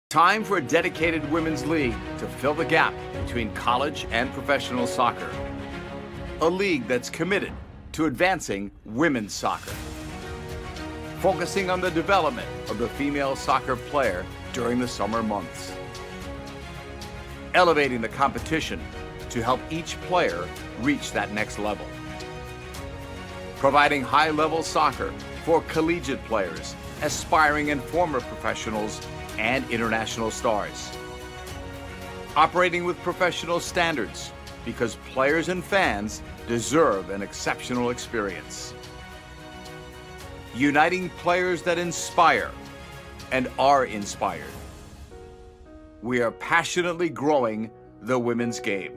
Time for a dedicated women's league to fill the gap between college and professional soccer. A league that's committed to advancing women's soccer, focusing on the development of the female soccer player during the summer months, elevating the competition to help each player reach that next level, providing high-level soccer for collegiate players, aspiring and former professionals, and international stars. Operating with professional standards because players and fans deserve an exceptional experience. Uniting players that inspire and are inspired. We are passionately growing the women's game.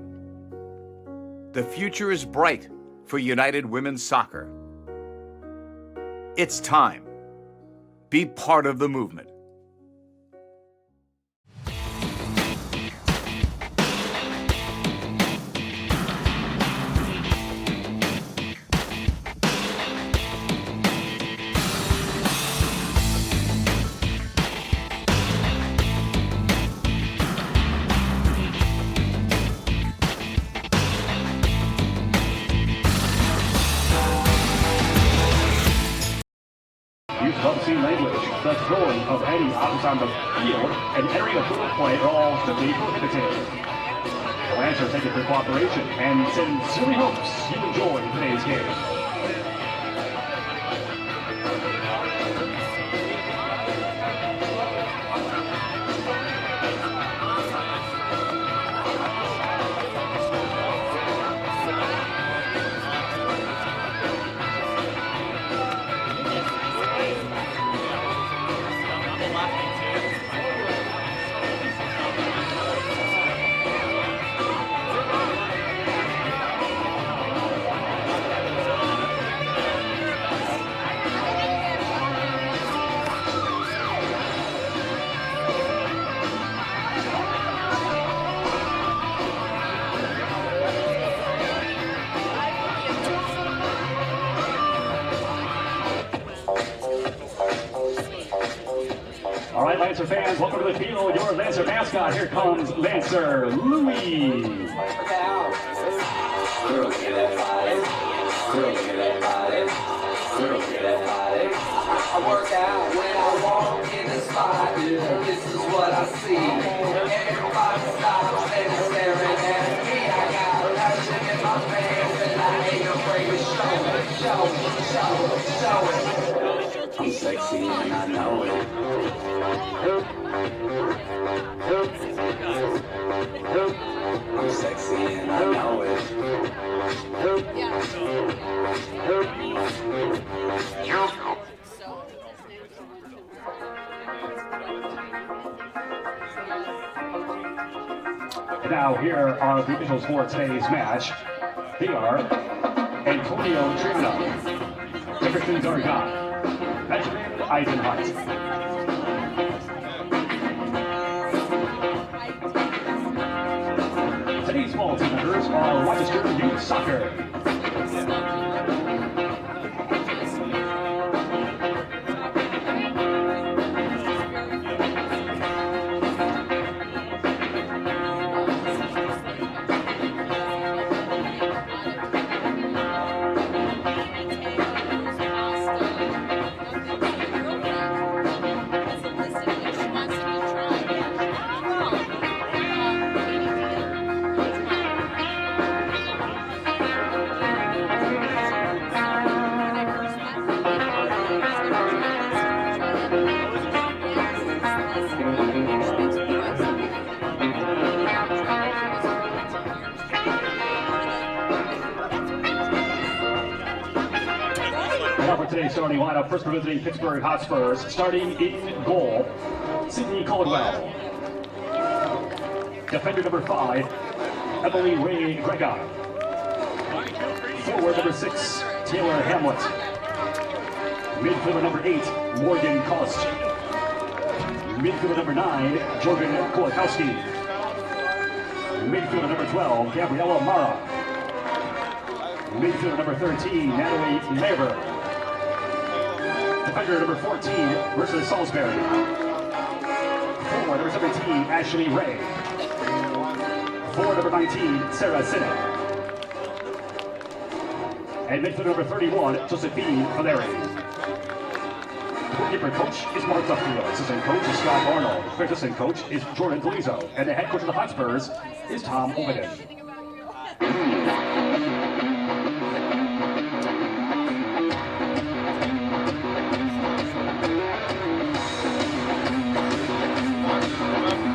The future is bright for United Women's Soccer. It's time. Be part of the movement. Language, the throwing of any items on the field, and entering a field play are all strictly prohibited. The Lancers thank you for your cooperation and sincerely hopes you enjoy today's game. All right, Lancer fans, welcome to the field. Your Lancer mascot. Here comes Lancer Louis. I work out when I walk in the spot. This is what I see. Everybody stops and is staring at me. I got passion in my pants and I ain't afraid to show it. I'm sexy and I know it. I'm sexy and I know it. Now here are the officials for today's match. They are Antonio Trina, Jefferson Zargon, Benjamin Eisenhart. Today's ball team members are Rochester Youth Soccer. Now for today's starting lineup, first we're visiting Pittsburgh Hotspurs, starting in goal, Sydney Caldwell. Defender number 5, Emily Ray Gregor. Forward number 6, Taylor Hamlet. Midfielder number 8, Morgan Kost. Midfielder number 9, Jorgen Kulikowski. Midfielder number 12, Gabriella Mara. Midfielder number 13, Natalie Lever. Defender number 14 versus Salisbury. Forward, number Ashley Ray. Forward number 19, Sarah Sinnott. And midfielder number 31, Josephine Valeri. Goalkeeper coach is Mark Duffield. Assistant coach is Scott Arnold. Fifth assistant coach is Jordan Delizo. And the head coach of the Hotspurs is Tom Ovenden.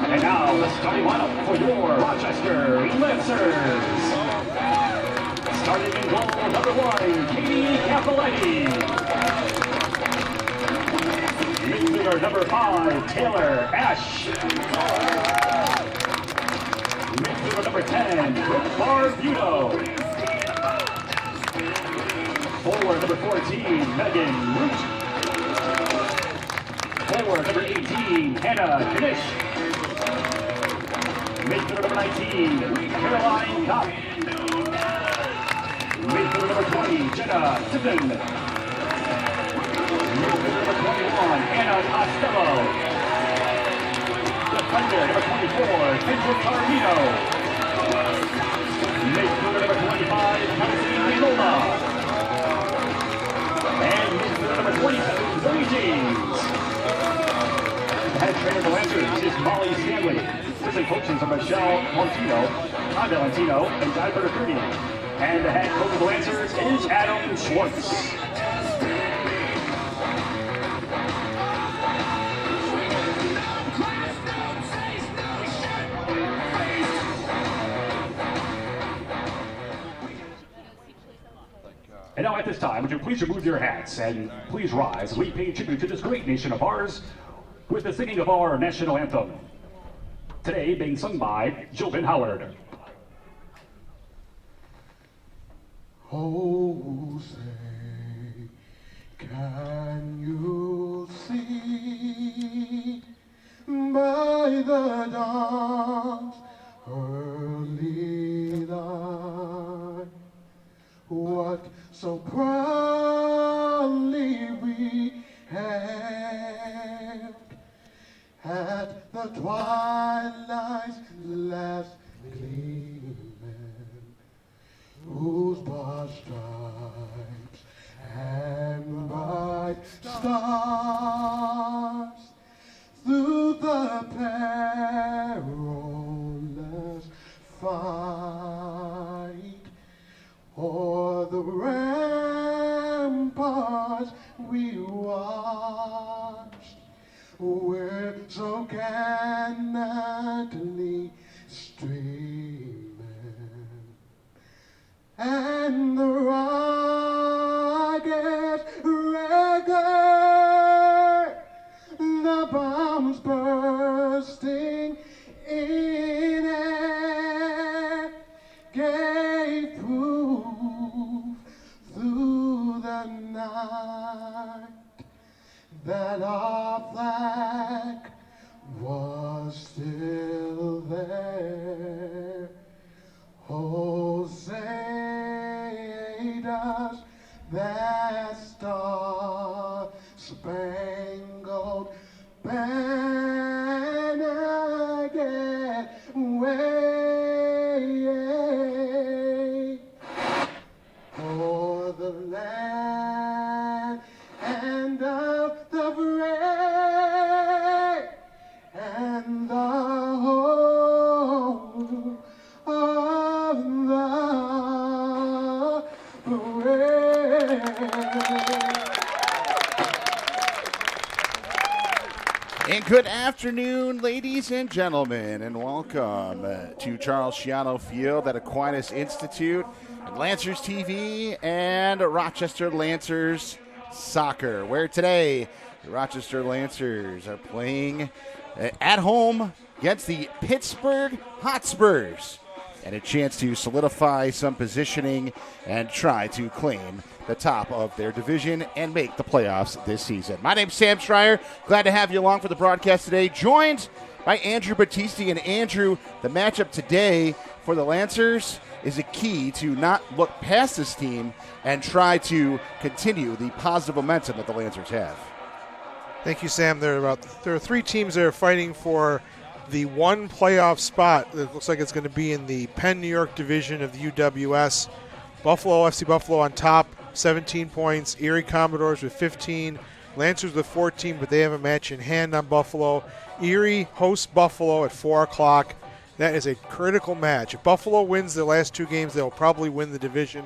And now the starting lineup for your Rochester Lancers. Starting in goal, number 1, Katie Capoletti. Midfielder number 5, Taylor Ash. Midfielder number 10, Brooke Barbuto. Forward number 14, Megan Root. Forward number 18, Hannah Knish. Midfielder number 19, Caroline Kopp. Midfielder number 20, Jenna Tippin. Midfielder number 21, Anna Costello. Defender number 24, Kendrick Carpino. Midfielder number 25, Kelsey Minola. And midfielder number 27, Zoe James. The head trainer of the Lancers is Molly Stanley. Assistant coaches are Michelle Montino, Todd Valentino, and Diver Kearney. And the head coach of the Lancers is Adam Schwartz. And now at this time, would you please remove your hats and please rise as we pay tribute to this great nation of ours with the singing of our national anthem. Today being sung by Jilvin Howard. Oh, say, can you see by the dawn's early light what so proudly we hailed at the twilight's last gleaming, whose broad stripes and bright stars through the perilous fight o'er the ramparts we watched, were so cannotly streaming, and the rockets record, the bombs bursting in air, gave proof through the night that our flag was still there. Oh, say does that star-spangled banner get wave for the land and of the brave and the home of the brave. And good afternoon, ladies and gentlemen, and welcome to Charles Schiano Field at Aquinas Institute, and Lancers TV, and Rochester Lancers Soccer, where today the Rochester Lancers are playing at home against the Pittsburgh Hotspurs, and a chance to solidify some positioning and try to claim the top of their division and make the playoffs this season. My name's Sam Schreier. Glad to have you along for the broadcast today, joined by Andrew Battisti. And Andrew, the matchup today for the Lancers is a key to not look past this team and try to continue the positive momentum that the Lancers have. Thank you, Sam. There are three teams that are fighting for the one playoff spot that looks like it's going to be in the Penn New York division of the UWS. FC Buffalo on top, 17 points. Erie Commodores with 15. Lancers with 14, but they have a match in hand on Buffalo. Erie hosts Buffalo at 4 o'clock. That is a critical match. If Buffalo wins the last 2 games, they'll probably win the division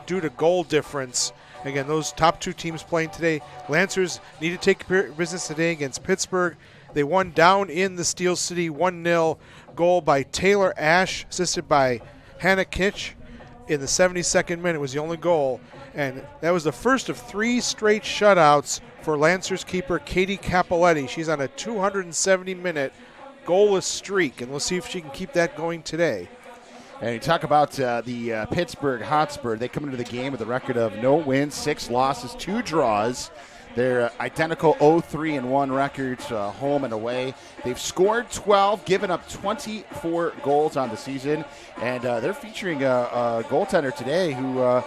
due to goal difference. Again, those top 2 teams playing today. Lancers need to take business today against Pittsburgh. They won down in the Steel City 1-0 goal by Taylor Ash, assisted by Hannah Kitch in the 72nd minute was the only goal. And that was the first of 3 straight shutouts for Lancers keeper Katie Capoletti. She's on a 270-minute goalless streak, and we'll see if she can keep that going today. And you talk about the Pittsburgh Hotspurs. They come into the game with a record of no wins, 6 losses, 2 draws. They're identical 0-3-1 records, home and away. They've scored 12, given up 24 goals on the season, and they're featuring a goaltender today who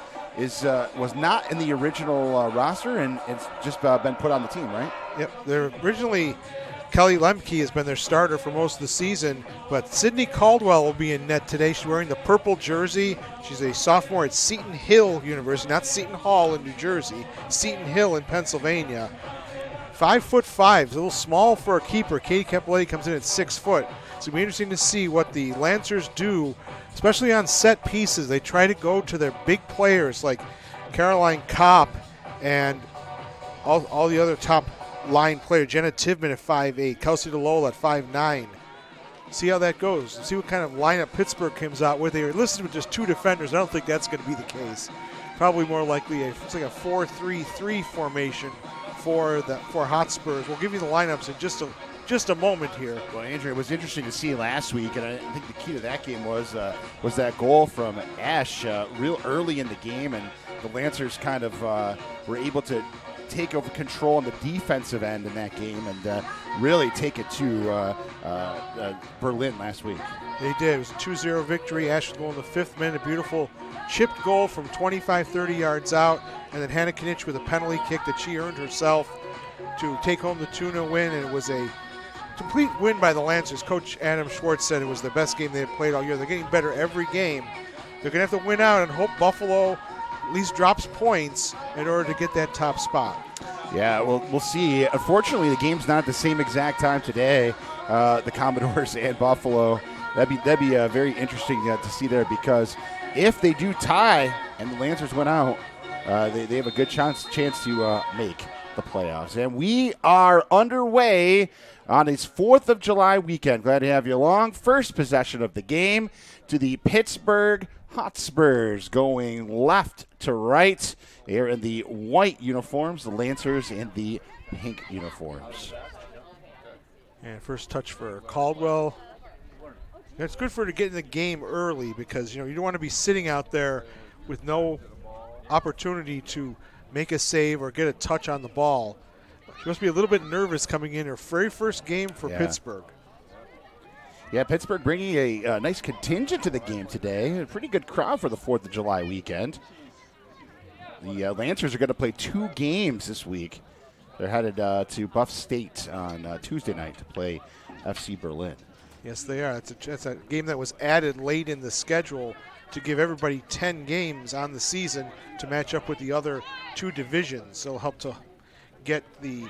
was not in the original roster and it's just been put on the team, right? Yep. They're originally Kelly Lemke has been their starter for most of the season, but Sydney Caldwell will be in net today. She's wearing the purple jersey. She's a sophomore at Seton Hill University, not Seton Hall in New Jersey, Seton Hill in Pennsylvania. 5'5", a little small for a keeper. Katie Capoletti comes in at 6 foot. So it'll be interesting to see what the Lancers do, especially on set pieces. They try to go to their big players like Caroline Kopp and all the other top line player, Jenna Tivman at 5'8", Kelsey DeLola at 5'9". See how that goes. See what kind of lineup Pittsburgh comes out with. They were listed with just 2 defenders. I don't think that's going to be the case. Probably more likely it's like a 4-3-3 formation for Hotspurs. We'll give you the lineups in just a moment here. Well, Andrew, it was interesting to see last week, and I think the key to that game was that goal from Ash real early in the game, and the Lancers kind of were able to take over control on the defensive end in that game and really take it to Berlin last week. They did. It was a 2-0 victory. Ash was goal in the 5th minute. A beautiful chipped goal from 25-30 yards out. And then Hannah Knitsch with a penalty kick that she earned herself to take home the 2-0 win. And it was a complete win by the Lancers. Coach Adam Schwartz said it was the best game they had played all year. They're getting better every game. They're going to have to win out and hope Buffalo at least drops points in order to get that top spot. Yeah, we'll see. Unfortunately, the game's not at the same exact time today. The Commodores and Buffalo. That'd be very interesting to see there, because if they do tie and the Lancers win out, they have a good chance to make the playoffs. And we are underway on this 4th of July weekend. Glad to have you along. First possession of the game to the Pittsburgh Hotspurs, going left to right. They're in the white uniforms, the Lancers in the pink uniforms. And first touch for Caldwell. It's good for her to get in the game early, because you don't want to be sitting out there with no opportunity to make a save or get a touch on the ball. She must be a little bit nervous coming in her very first game for Pittsburgh. Yeah, Pittsburgh bringing a nice contingent to the game today. A pretty good crowd for the 4th of July weekend. The Lancers are going to play 2 games this week. They're headed to Buff State on Tuesday night to play FC Berlin. Yes, they are. It's a game that was added late in the schedule to give everybody 10 games on the season to match up with the other 2 divisions. So it'll help to get the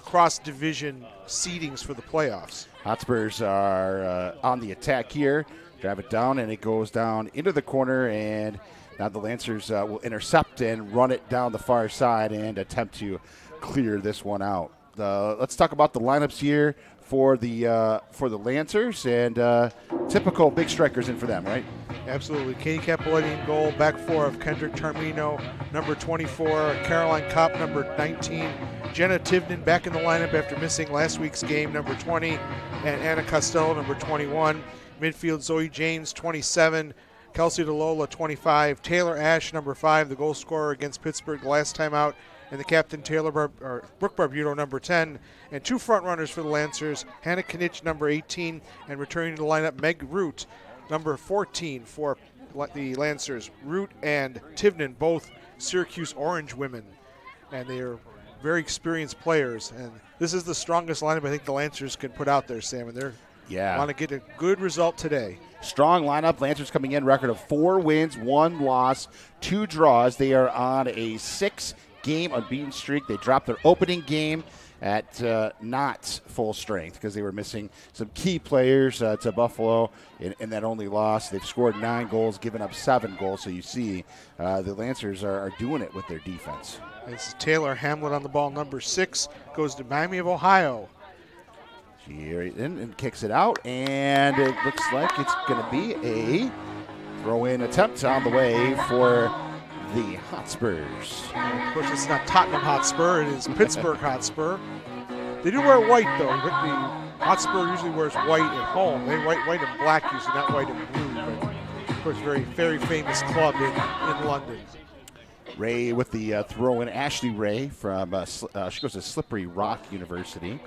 cross-division seedings for the playoffs. Hotspurs are on the attack here. Drive it down, and it goes down into the corner, and now the Lancers will intercept and run it down the far side and attempt to clear this one out. Let's talk about the lineups here for the Lancers, and typical big strikers in for them, right? Absolutely. Katie Capoletti in goal. Back 4 of Kendrick Tarmino, number 24. Caroline Kopp, number 19. Jenna Tivnan back in the lineup after missing last week's game, number 20. And Anna Costello, number 21. Midfield, Zoe James, 27. Kelsey DeLola, 25. Taylor Ash, number 5, the goal scorer against Pittsburgh last time out. And the captain, Brooke Barbuto, number 10. And 2 front runners for the Lancers, Hannah Knitsch, number 18. And returning to the lineup, Meg Root, number 14 for the Lancers. Root and Tivnan, both Syracuse Orange women. And they are very experienced players. And this is the strongest lineup I think the Lancers can put out there, Sam. And they're Yeah. Want to get a good result today. Strong lineup. Lancers coming in, record of 4 wins, 1 loss, 2 draws. They are on a 6-game unbeaten streak. They dropped their opening game at not full strength because they were missing some key players to Buffalo in that only loss. They've scored 9 goals, given up 7 goals. So you see the Lancers are doing it with their defense. It's Taylor Hamlet on the ball. Number 6 goes to Miami of Ohio. Here in and kicks it out, and it looks like it's going to be a throw-in attempt on the way for the Hotspurs. Of course, it's not Tottenham Hotspur. It is Pittsburgh Hotspur. They do wear white, though. The Hotspur usually wears white at home. They white and black usually, not white and blue. But, of course, very famous club in London. Ray with the throw-in. Ashley Ray from she goes to Slippery Rock University.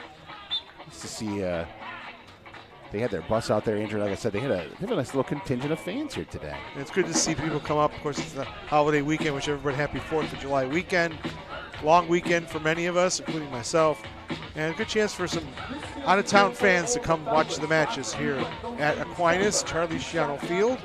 Nice to see they had their bus out there, Andrew. Like I said, they have a nice little contingent of fans here today. And it's good to see people come up. Of course, it's the holiday weekend. Wish everybody happy 4th of July weekend. Long weekend for many of us, including myself. And a good chance for some out-of-town fans to come watch the matches here at Aquinas, Charlie Schiano Field.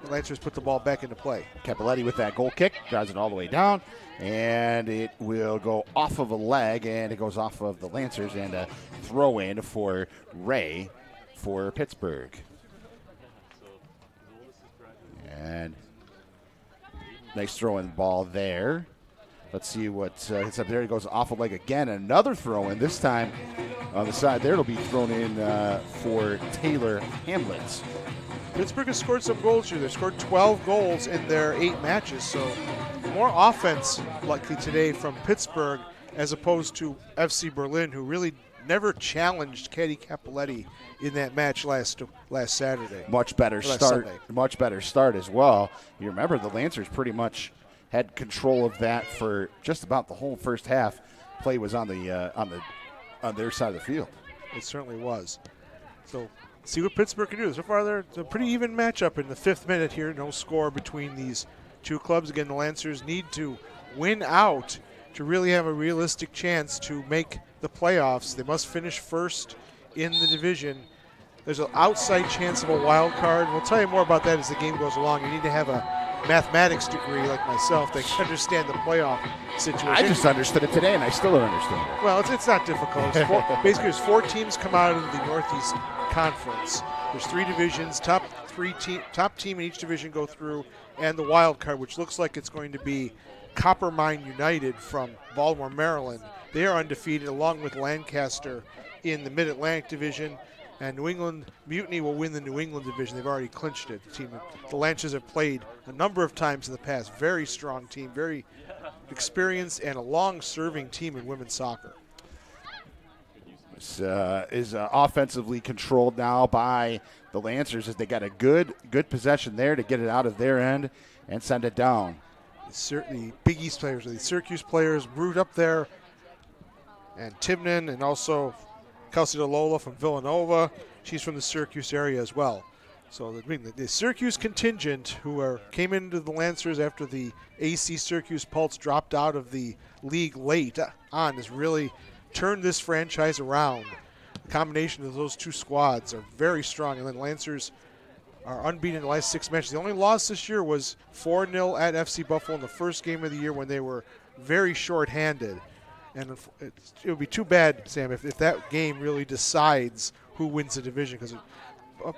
The Lancers put the ball back into play. Capoletti with that goal kick, drives it all the way down, and it will go off of a leg, and it goes off of the Lancers, and a throw-in for Ray for Pittsburgh. And nice throw-in ball there. Let's see what hits up there. It goes off a leg again. Another throw-in, this time on the side there. It'll be thrown in for Taylor Hamlet. Pittsburgh has scored some goals here. They've scored 12 goals in their 8 matches, so more offense likely today from Pittsburgh as opposed to FC Berlin, who really never challenged Caddy Capoletti in that match last Saturday. Much better start. Sunday. Much better start as well. You remember the Lancers pretty much had control of that for just about the whole first half. Play was on their side of the field. It certainly was. So see what Pittsburgh can do. So far, it's a pretty even matchup in the 5th minute here. No score between these two clubs. Again, the Lancers need to win out to really have a realistic chance to make the playoffs. They must finish first in the division. There's an outside chance of a wild card. We'll tell you more about that as the game goes along. You need to have a mathematics degree like myself that can understand the playoff situation. I just understood it today, and I still don't understand it. Well, it's not difficult. Basically, there's 4 teams come out of the Northeast Conference. There's 3 divisions. Top team in each division go through, and the wild card, which looks like it's going to be Coppermine United from Baltimore, Maryland. They are undefeated, along with Lancaster in the Mid-Atlantic Division. And New England Mutiny will win the New England division. They've already clinched it. The Lancers have played a number of times in the past. Very strong team, very experienced, and a long-serving team in women's soccer. This is offensively controlled now by the Lancers as they got a good possession there to get it out of their end and send it down. The Big East players, the Syracuse players, brewed up there, and Tibnan, and also Kelsey DeLola from Villanova. She's from the Syracuse area as well. So the Syracuse contingent, who came into the Lancers after the AC Syracuse Pulse dropped out of the league late on, has really turned this franchise around. The combination of those 2 squads are very strong, and then Lancers are unbeaten in the last 6 matches. The only loss this year was 4-0 at FC Buffalo in the first game of the year when they were very short-handed. And it would be too bad, Sam, if that game really decides who wins the division, because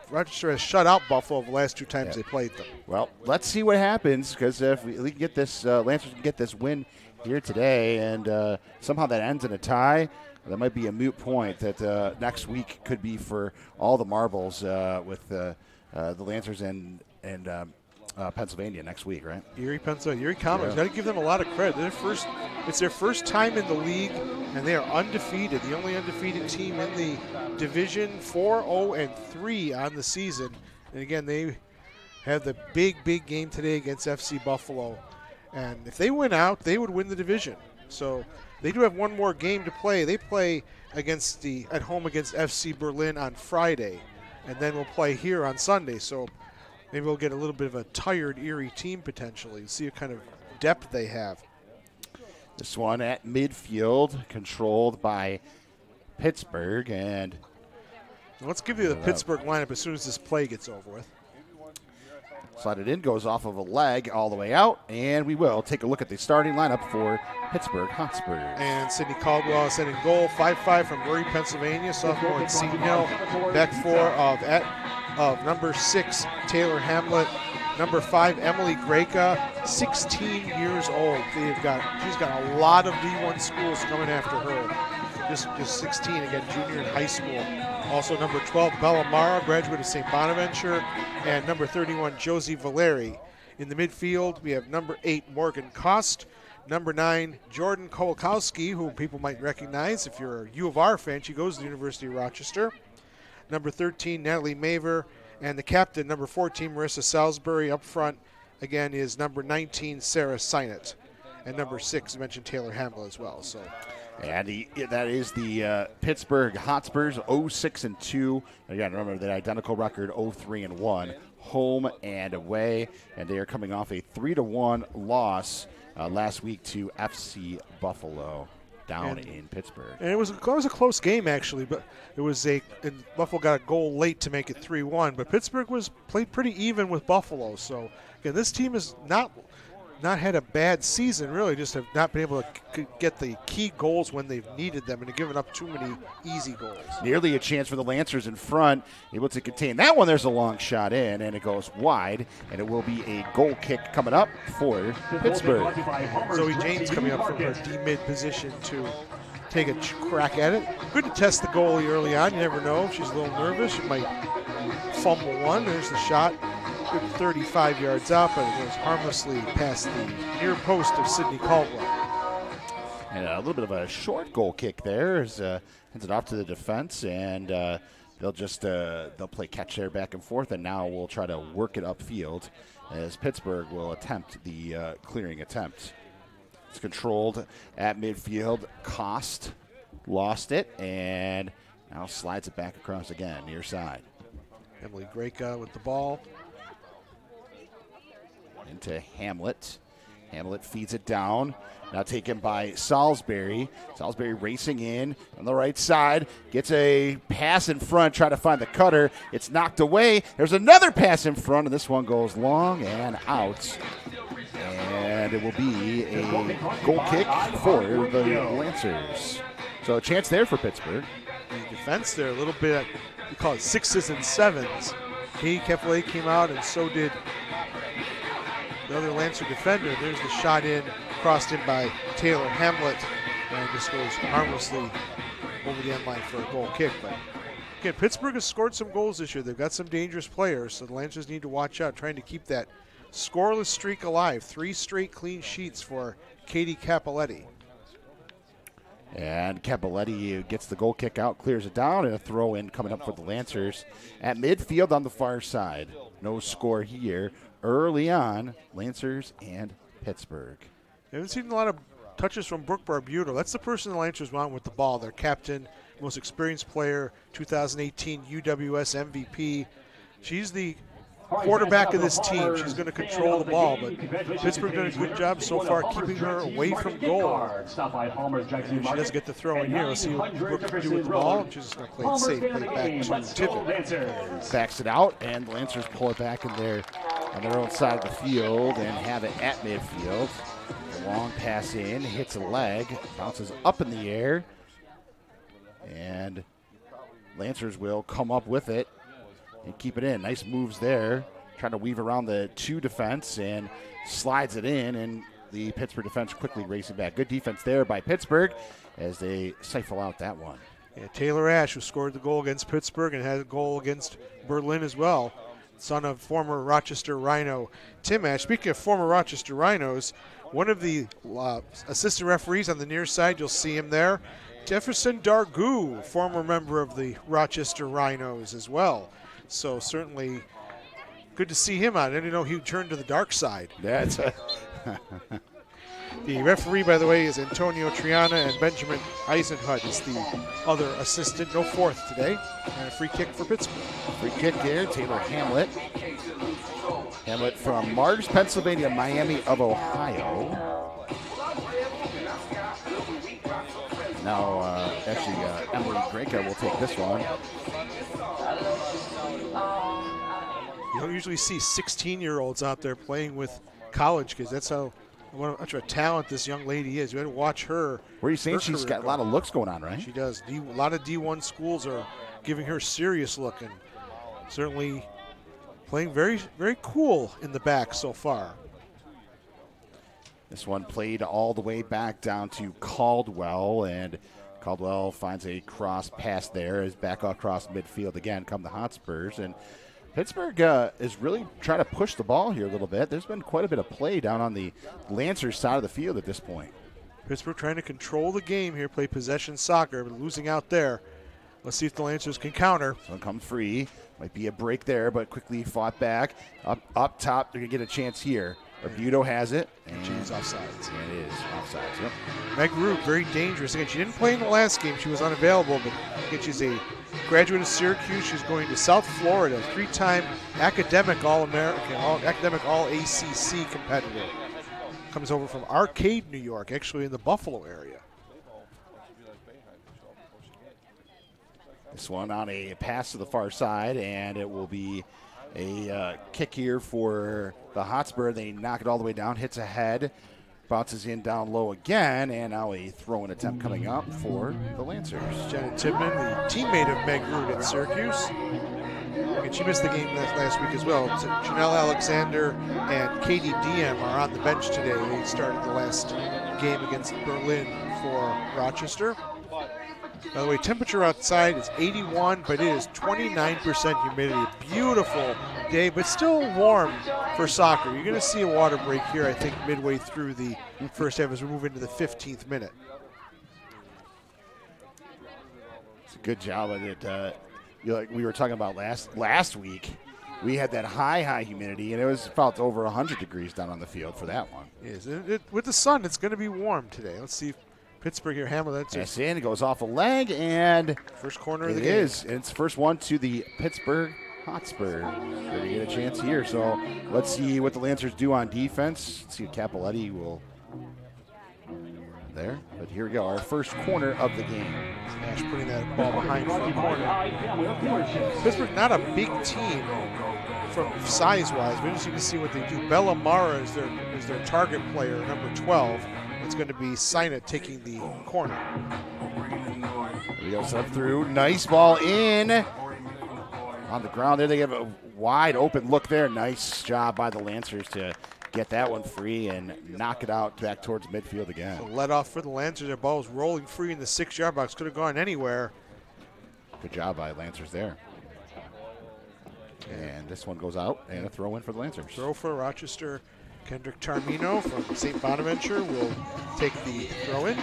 Rochester has shut out Buffalo the last 2 times they played them. Well, let's see what happens, because if we can get this, Lancers can get this win here today, and somehow that ends in a tie, that might be a moot point that next week could be for all the marbles with the Lancers and Pennsylvania next week, right? Erie, Pennsylvania. Erie Comets. Got to give them a lot of credit. It's their first time in the league, and they are undefeated. The only undefeated team in the division, 4-0-3 on the season. And again, they have the big game today against FC Buffalo. And if they win out, they would win the division. So they do have one more game to play. They play at home against FC Berlin on Friday, and then we'll play here on Sunday. So maybe we'll get a little bit of a tired Erie team potentially. See what kind of depth they have. This one at midfield, controlled by Pittsburgh, and Let's give you the Pittsburgh lineup as soon as this play gets over with. Slide it in, goes off of a leg all the way out, and we will take a look at the starting lineup for Pittsburgh Hotspurs. And Sidney Caldwell is in goal, 5'5" from Murray, Pennsylvania, sophomore at Seton Hill. Back four of number 6, Taylor Hamlet. Number 5, Emily Greca, 16 years old. She's got a lot of D1 schools coming after her. Just 16, again, junior in high school. Also number 12, Bella Mara, graduate of St. Bonaventure. And number 31, Josie Valeri. In the midfield, we have number 8, Morgan Kost. Number 9, Jordan Kowalkowski, who people might recognize if you're a U of R fan. She goes to the University of Rochester. Number 13, Natalie Maver. And the captain, number 14, Marissa Salisbury. Up front, again, is number 19, Sarah Sinet. And number 6, I mentioned Taylor Hamlet as well. So, and that is the Pittsburgh Hotspurs, 0-6-2. Again, remember the identical record, 0-3-1, home and away. And they are coming off a 3-1 loss last week to FC Buffalo down in Pittsburgh. And it was a close game, actually, but and Buffalo got a goal late to make it 3-1, but Pittsburgh played pretty even with Buffalo. So, again, this team has not had a bad season, really, just have not been able to get the key goals when they've needed them and have given up too many easy goals. Nearly a chance for the Lancers in front, able to contain that one. There's a long shot in, and it goes wide, and it will be a goal kick coming up for Pittsburgh. Zoe James coming up from her D-mid position to take a crack at it. Good to test the goalie early on. You never know. If she's a little nervous, she might fumble one. There's the shot. Good 35 yards out, but it goes harmlessly past the near post of Sidney Caldwell. And a little bit of a short goal kick there. Hands it off to the defense, and they'll play catch there back and forth, and now we'll try to work it upfield as Pittsburgh will attempt the clearing attempt. It's controlled at midfield. Kost lost it, and now slides it back across again, near side. Emily Greca with the ball. Into Hamlet. Hamlet feeds it down. Now taken by Salisbury. Salisbury racing in on the right side. Gets a pass in front, trying to find the cutter. It's knocked away. There's another pass in front, and this one goes long and out. And it will be a goal kick for the Lancers. So a chance there for Pittsburgh. The defense there, a little bit, we call it 6s and 7s. Katie Keflay came out, and so did the other Lancer defender. There's the shot in, crossed in by Taylor Hamlet, and this goes harmlessly over the end line for a goal kick. But again, Pittsburgh has scored some goals this year. They've got some dangerous players, so the Lancers need to watch out, trying to keep that scoreless streak alive. 3 straight clean sheets for Katie Capoletti. And Capoletti gets the goal kick out, clears it down, and a throw in coming up for the Lancers at midfield on the far side. No score here. Early on, Lancers and Pittsburgh. I haven't seen a lot of touches from Brooke Barbuto. That's the person the Lancers want with the ball. Their captain, most experienced player, 2018 UWS MVP. She's the quarterback of this team. She's going to control the ball, but Pittsburgh done a good job so far keeping her away from goal. And she doesn't get the throw in here. Let's see what Brooke can do with the ball. She's just going to play it safe, play it back to Tippett. Backs it out, and the Lancers pull it back in there on their own side of the field and have it at midfield. A long pass in, hits a leg, bounces up in the air, and Lancers will come up with it and keep it in. Nice moves there, trying to weave around the 2 defense and slides it in, and the Pittsburgh defense quickly racing back. Good defense there by Pittsburgh as they siphon out that one. Yeah, Taylor Ash, who scored the goal against Pittsburgh and had a goal against Berlin as well, son of former Rochester Rhino Tim Ash. Speaking of former Rochester Rhinos, one of the assistant referees on the near side, you'll see him there, Jefferson Dargou, former member of the Rochester Rhinos as well. So certainly good to see him out. I didn't know he would turn to the dark side. That's The referee, by the way, is Antonio Triana, and Benjamin Eisenhut is the other assistant. No fourth today. And a free kick for Pittsburgh. Free kick here, Taylor Hamlet. Hamlet from Mars, Pennsylvania, Miami of Ohio. Now, Emily Greca will take this one. You don't usually see 16-year-olds out there playing with college kids. That's how much of a talent this young lady is. You had to watch her. Where are you saying she's got a lot of looks going on, right? She does. A lot of D1 schools are giving her serious look, and certainly playing very, very cool in the back so far. This one played all the way back down to Caldwell, and Caldwell finds a cross pass there. Is back across midfield again. Come the Hotspurs, and Pittsburgh is really trying to push the ball here a little bit. There's been quite a bit of play down on the Lancers side of the field at this point. Pittsburgh trying to control the game here, play possession soccer, but losing out there. Let's see if the Lancers can counter. So come free. Might be a break there, but quickly fought back. Up top, they're going to get a chance here. Arbudo has it. And she's offsides. And it is offsides, yep. Meg Root, very dangerous. Again, she didn't play in the last game. She was unavailable, but again, she's a graduate of Syracuse. She's going to South Florida, 3-time academic All-American, academic All-ACC competitor. Comes over from Arcade, New York, actually in the Buffalo area. This one on a pass to the far side, and it will be a kick here for the Hotspur. They knock it all the way down, hits ahead, bounces in down low again, and now a throw-in attempt coming up for the Lancers. Janet Tibman, the teammate of Meg Root at Syracuse. And she missed the game last week as well. Janelle Alexander and Katie Diem are on the bench today. They started the last game against Berlin for Rochester. By the way, temperature outside is 81, but it is 29% humidity. A beautiful day, but still warm for soccer. You're going to see a water break here, I think, midway through the first half as we move into the 15th minute. It's a good job of it. Like we were talking about last week, we had that high humidity, and it felt over 100 degrees down on the field for that one. Yes, with the sun, it's going to be warm today. Let's see if Pittsburgh here, Hamilton. That's in, it goes off a leg, and first corner of the game. It is. It's first one to the Pittsburgh Hotspur. They're going to get a chance here. So let's see what the Lancers do on defense. Let's see if Capoletti will there. But here we go, our first corner of the game. Nash putting that ball behind for the corner. Pittsburgh not a big team from size-wise, but as you can see what they do. Bella Mara is their target player, number 12. It's going to be Sinet taking the corner. There we go, set up through. Nice ball in. On the ground there, they have a wide open look there. Nice job by the Lancers to get that one free and knock it out back towards midfield again. So let off for the Lancers. Their ball was rolling free in the 6-yard box. Could have gone anywhere. Good job by Lancers there. And this one goes out, and a throw in for the Lancers. Throw for Rochester. Kendrick Tarmino from St. Bonaventure will take the throw in.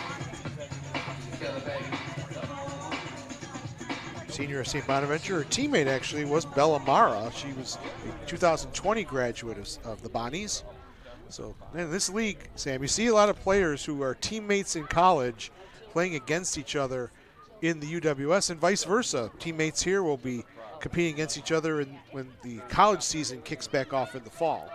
Senior of St. Bonaventure. Her teammate actually was Bella Mara. She was a 2020 graduate of the Bonnies. So in this league, Sam, you see a lot of players who are teammates in college playing against each other in the UWS and vice versa. Teammates here will be competing against each other when the college season kicks back off in the fall.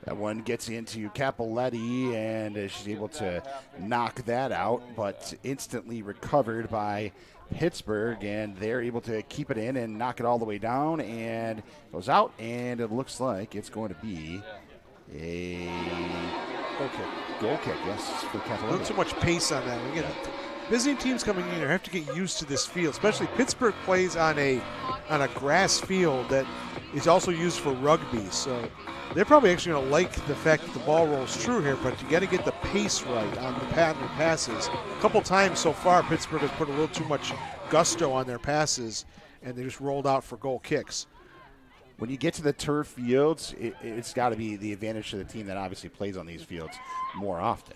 That one gets into Capoletti, and she's able to knock that out, but instantly recovered by Pittsburgh, and they're able to keep it in and knock it all the way down, and goes out, and it looks like it's going to be a goal kick. Goal kick, yes, for Capoletti. A little too much pace on that one. Again, visiting teams coming in here have to get used to this field, especially Pittsburgh plays on a grass field that is also used for rugby, so they're probably actually going to like the fact that the ball rolls through here, but you got to get the pace right on the pattern of passes. A couple times so far, Pittsburgh has put a little too much gusto on their passes, and they just rolled out for goal kicks. When you get to the turf fields, it's got to be the advantage to the team that obviously plays on these fields more often.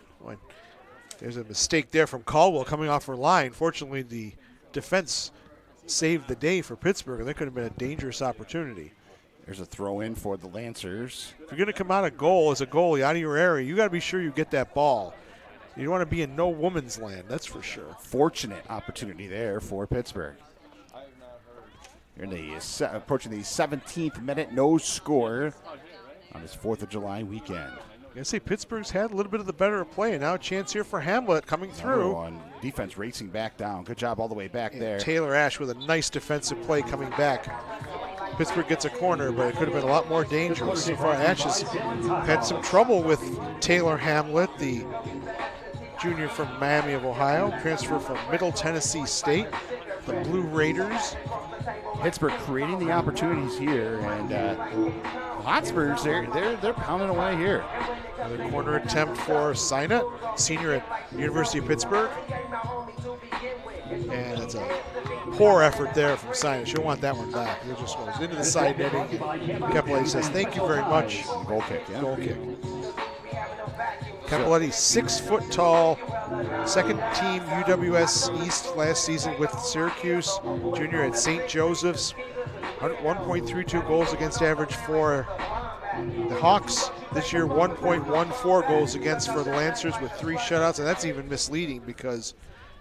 There's a mistake there from Caldwell coming off her line. Fortunately, the defense saved the day for Pittsburgh, and that could have been a dangerous opportunity. There's a throw in for the Lancers. If you're going to come out of goal as a goalie out of your area, you got to be sure you get that ball. You don't want to be in no woman's land, that's for sure. Fortunate opportunity there for Pittsburgh. You're in approaching the 17th minute, no score on this 4th of July weekend. I say Pittsburgh's had a little bit of the better play, and now a chance here for Hamlet coming through. On defense racing back down. Good job all the way back there. Taylor Ash with a nice defensive play coming back. Pittsburgh gets a corner, but it could have been a lot more dangerous. So far, Ash has had some trouble with Taylor Hamlet, the junior from Miami of Ohio, transfer from Middle Tennessee State, the Blue Raiders. Pittsburgh creating the opportunities here, and Hotspurs, they're pounding away here. Another corner attempt for Sinat, senior at University of Pittsburgh. And it's a poor effort there from Sinat. She'll want that one back. It just goes into the side netting. Capoletti says, thank you very much. Goal kick, yeah. Goal kick. Capoletti, 6 foot tall, second team UWS East last season with Syracuse, junior at St. Joseph's, 1.32 goals against average for the Hawks. This year, 1.14 goals against for the Lancers with 3 shutouts, and that's even misleading because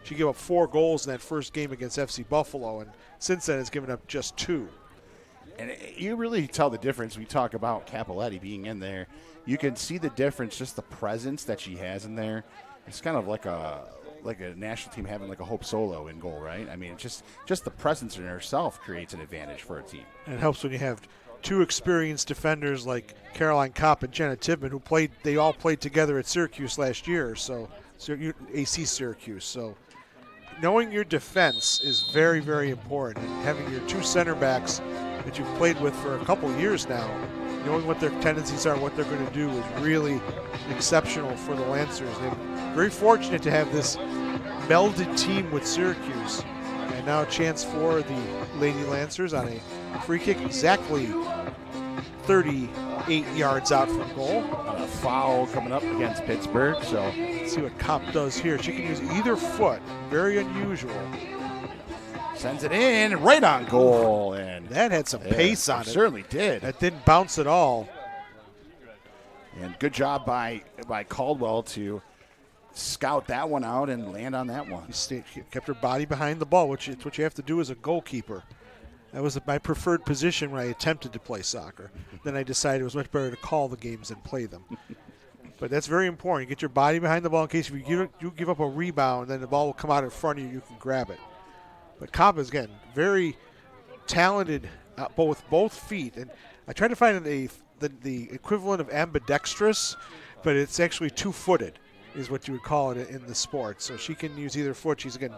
she gave up 4 goals in that first game against FC Buffalo, and since then has given up just 2. And you really tell the difference. We talk about Capoletti being in there. You can see the difference, just the presence that she has in there. It's kind of like a national team having like a Hope Solo in goal, right? I mean, just the presence in herself creates an advantage for a team. And it helps when you have 2 experienced defenders like Caroline Kopp and Jenna Tibman, they all played together at Syracuse last year, so AC Syracuse. So knowing your defense is very, very important. And having your 2 center backs that you've played with for a couple years now, knowing what their tendencies are, what they're going to do is really exceptional for the Lancers. They're very fortunate to have this melded team with Syracuse. And now a chance for the Lady Lancers on a free kick exactly 38 yards out from goal. A foul coming up against Pittsburgh, so let's see what Kopp does here. She can use either foot, very unusual. Sends it in, right on goal, and that had some pace on it. Certainly did. That didn't bounce at all. And good job by Caldwell to scout that one out and land on that one. She kept her body behind the ball, which is what you have to do as a goalkeeper. That was my preferred position when I attempted to play soccer. Then I decided it was much better to call the games than play them. But that's very important. You get your body behind the ball in case if you give up a rebound, then the ball will come out in front of you, you can grab it. But Cobb is, again, very talented with both feet. And I tried to find the equivalent of ambidextrous, but it's actually 2-footed is what you would call it in the sport. So she can use either foot. She's, again,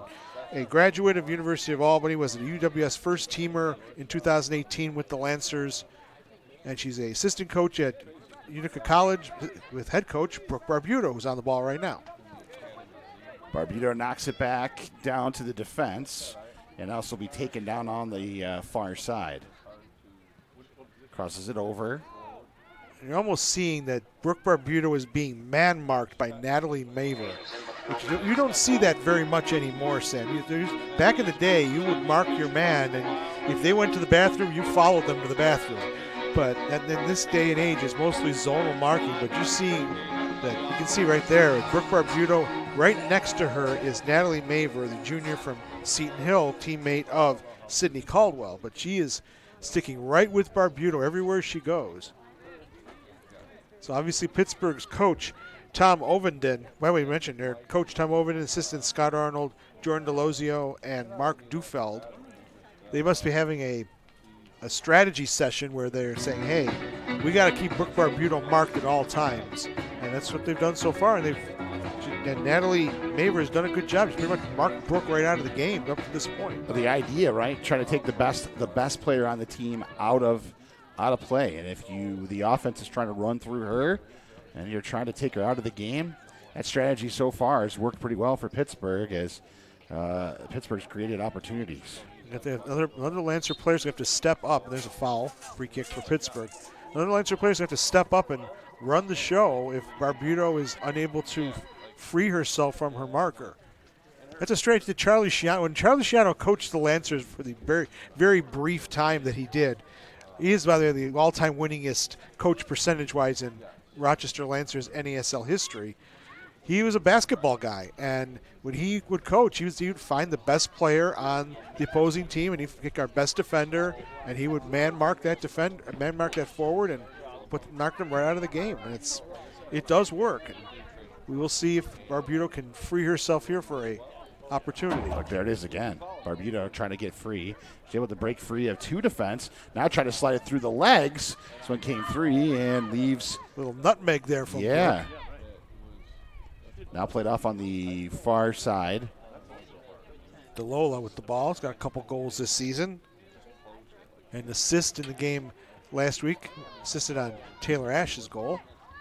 a graduate of University of Albany, was a UWS first teamer in 2018 with the Lancers. And she's an assistant coach at Utica College with head coach Brooke Barbuto, who's on the ball right now. Barbuto knocks it back down to the defense. And also be taken down on the far side. Crosses it over. You're almost seeing that Brooke Barbuto is being man-marked by Natalie Maver. Which you don't see that very much anymore, Sam. Back in the day, you would mark your man, and if they went to the bathroom, you followed them to the bathroom. But in this day and age, it's mostly zonal marking. But you can see right there, Brooke Barbuto. Right next to her is Natalie Maver, the junior from Seton Hill, teammate of Sydney Caldwell. But she is sticking right with Barbuto everywhere she goes. So obviously Pittsburgh's coach, Tom Ovenden, well, we mentioned there, Coach Tom Ovenden, assistant Scott Arnold, Jordan Delozio, and Mark Dufeld. They must be having a strategy session where they're saying, hey, we got to keep Brooke Barbuto marked at all times. And that's what they've done so far. And Natalie Maver has done a good job. She's pretty much marked Brooke right out of the game up to this point. Well, the idea, right, trying to take the best player on the team out of play. And if the offense is trying to run through her and you're trying to take her out of the game, that strategy so far has worked pretty well for Pittsburgh as Pittsburgh's created opportunities. Other Lancer players have to step up. And there's a foul, free kick for Pittsburgh. Other Lancer players have to step up and run the show if Barbuto is unable to free herself from her marker. That's a strategy that Charlie Schiano, when Charlie Schiano coached the Lancers for the very, very brief time that he did, he is, by the way, the all-time winningest coach percentage-wise in Rochester Lancers NASL history. He was a basketball guy, and when he would coach, he would find the best player on the opposing team, and he'd pick our best defender, and he would man-mark that forward, and mark them right out of the game. And it does work. And we will see if Barbuto can free herself here for a opportunity. Look, there it is again. Barbuto trying to get free. She's able to break free of 2 defense. Now trying to slide it through the legs. This one came free and leaves. Little nutmeg there from Yeah. Brooke. Now played off on the far side. DeLola with the ball. He's got a couple goals this season. An assist in the game last week. Assisted on Taylor Ash's goal.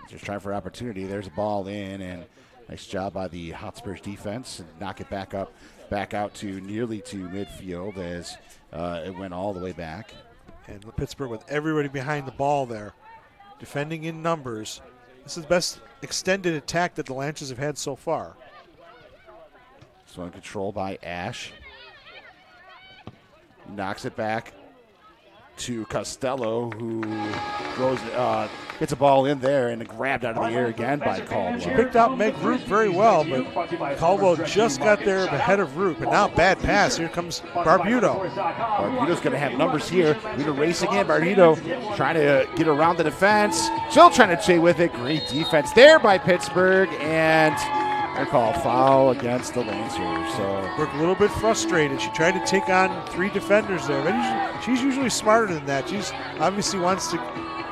Just trying for opportunity. There's a ball in, and nice job by the Hotspurs defense. And knock it back out to nearly to midfield as it went all the way back. And Pittsburgh with everybody behind the ball there, defending in numbers. This is the best extended attack that the Lancers have had so far. This one controlled by Ash. Knocks it back to Costello, who throws, gets a ball in there and grabbed out of the air again by She Caldwell. picked out Meg Root very well, but Caldwell just got there ahead of Root. But now bad pass. Here comes Barbuto. Barbuto's going to have numbers here. We're racing in. Barbuto trying to get around the defense. Still trying to stay with it. Great defense there by Pittsburgh, and they're called foul against the Lancers. So Brooke a little bit frustrated. She tried to take on 3 defenders there, but she's usually smarter than that. She's obviously wants to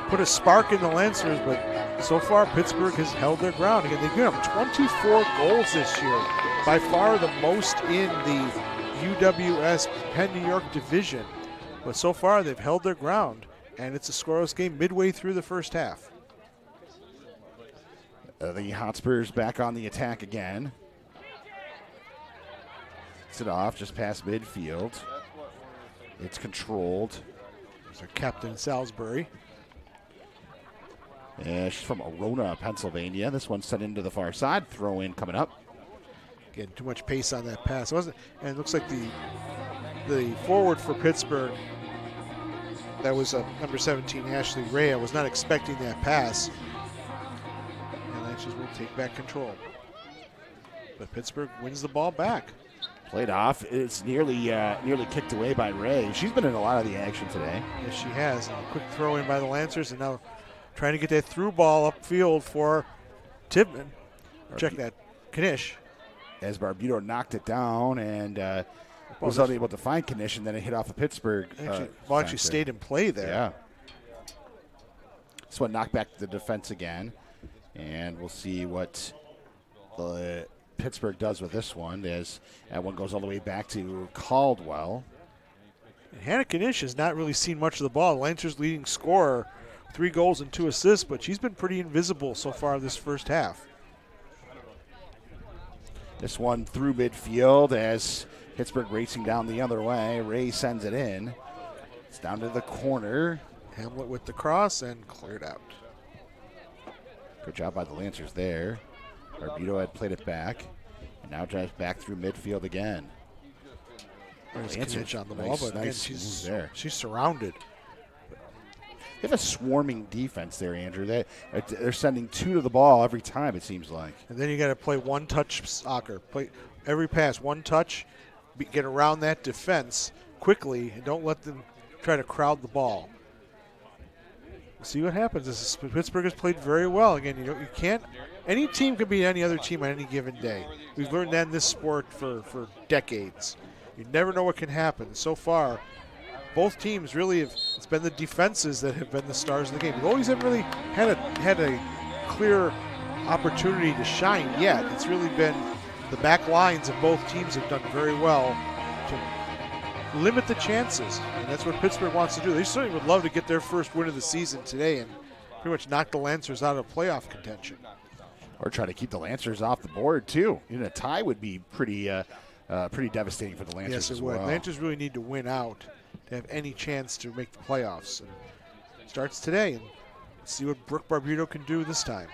put a spark in the Lancers, but so far Pittsburgh has held their ground. Again, they've given up 24 goals this year, by far the most in the UWS Penn New York division. But so far they've held their ground, and it's a scoreless game midway through the first half. the Hotspurs back on the attack again. It off just past midfield. It's controlled. There's our captain Salisbury. Yeah, she's from Arona, Pennsylvania. This one's sent into the far side. Throw in coming up. Again, too much pace on that pass. It wasn't, and it looks like the forward for Pittsburgh, that was number 17, Ashley Ray. I was not expecting that pass. And Lancers will take back control. But Pittsburgh wins the ball back. Played off. It's nearly kicked away by Ray. She's been in a lot of the action today. Yes, she has. And a quick throw in by the Lancers, and now trying to get that through ball upfield for Tibman. Check that, Knish. As Barbuto knocked it down and was unable to find Knish, and then it hit off of Pittsburgh. Actually stayed in play there. Yeah. This one knocked back to the defense again, and we'll see what the Pittsburgh does with this one, as that one goes all the way back to Caldwell. And Hannah Knish has not really seen much of the ball. Lancers leading scorer, 3 goals and 2 assists, but she's been pretty invisible so far this first half. This one through midfield as Pittsburgh racing down the other way. Ray sends it in. It's down to the corner. Hamlet with the cross and cleared out. Good job by the Lancers there. Barbuto had played it back, and now drives back through midfield again. There's Lancers Knish on the ball, nice, but again, nice move there. she's surrounded. They have a swarming defense there, Andrew. They're sending 2 to the ball every time, it seems like. And then you got to play one-touch soccer. Play every pass, one touch, get around that defense quickly, and don't let them try to crowd the ball. See what happens. Pittsburgh has played very well. Again, you can't. Any team can beat any other team on any given day. We've learned that in this sport for decades. You never know what can happen. So far, both teams really have. It's been the defenses that have been the stars of the game. We've always haven't really had a clear opportunity to shine yet. It's really been the back lines of both teams have done very well to limit the chances, and that's what Pittsburgh wants to do. They certainly would love to get their first win of the season today and pretty much knock the Lancers out of playoff contention. Or try to keep the Lancers off the board, too. Even a tie would be pretty devastating for the Lancers Yes, as it would. well. Lancers really need to win out to have any chance to make the playoffs. And it starts today, and let's see what Brooke Barbuto can do this time.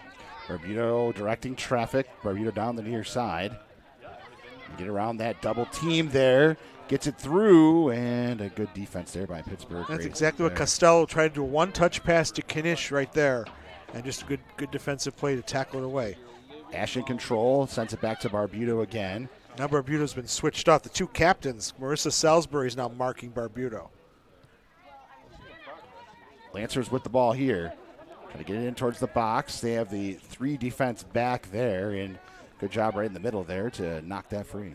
Barbuto directing traffic. Barbuto down the near side. Get around that double team there. Gets it through, and a good defense there by Pittsburgh. That's Great exactly what there. Costello tried to do, a one-touch pass to Knish right there, and just a good defensive play to tackle it away. Ash in control, sends it back to Barbuto again. Now Barbuto's been switched off. The 2 captains, Marissa Salisbury is now marking Barbuto. Lancers with the ball here. Trying to get it in towards the box. They have the 3 defense back there, and good job right in the middle there to knock that free.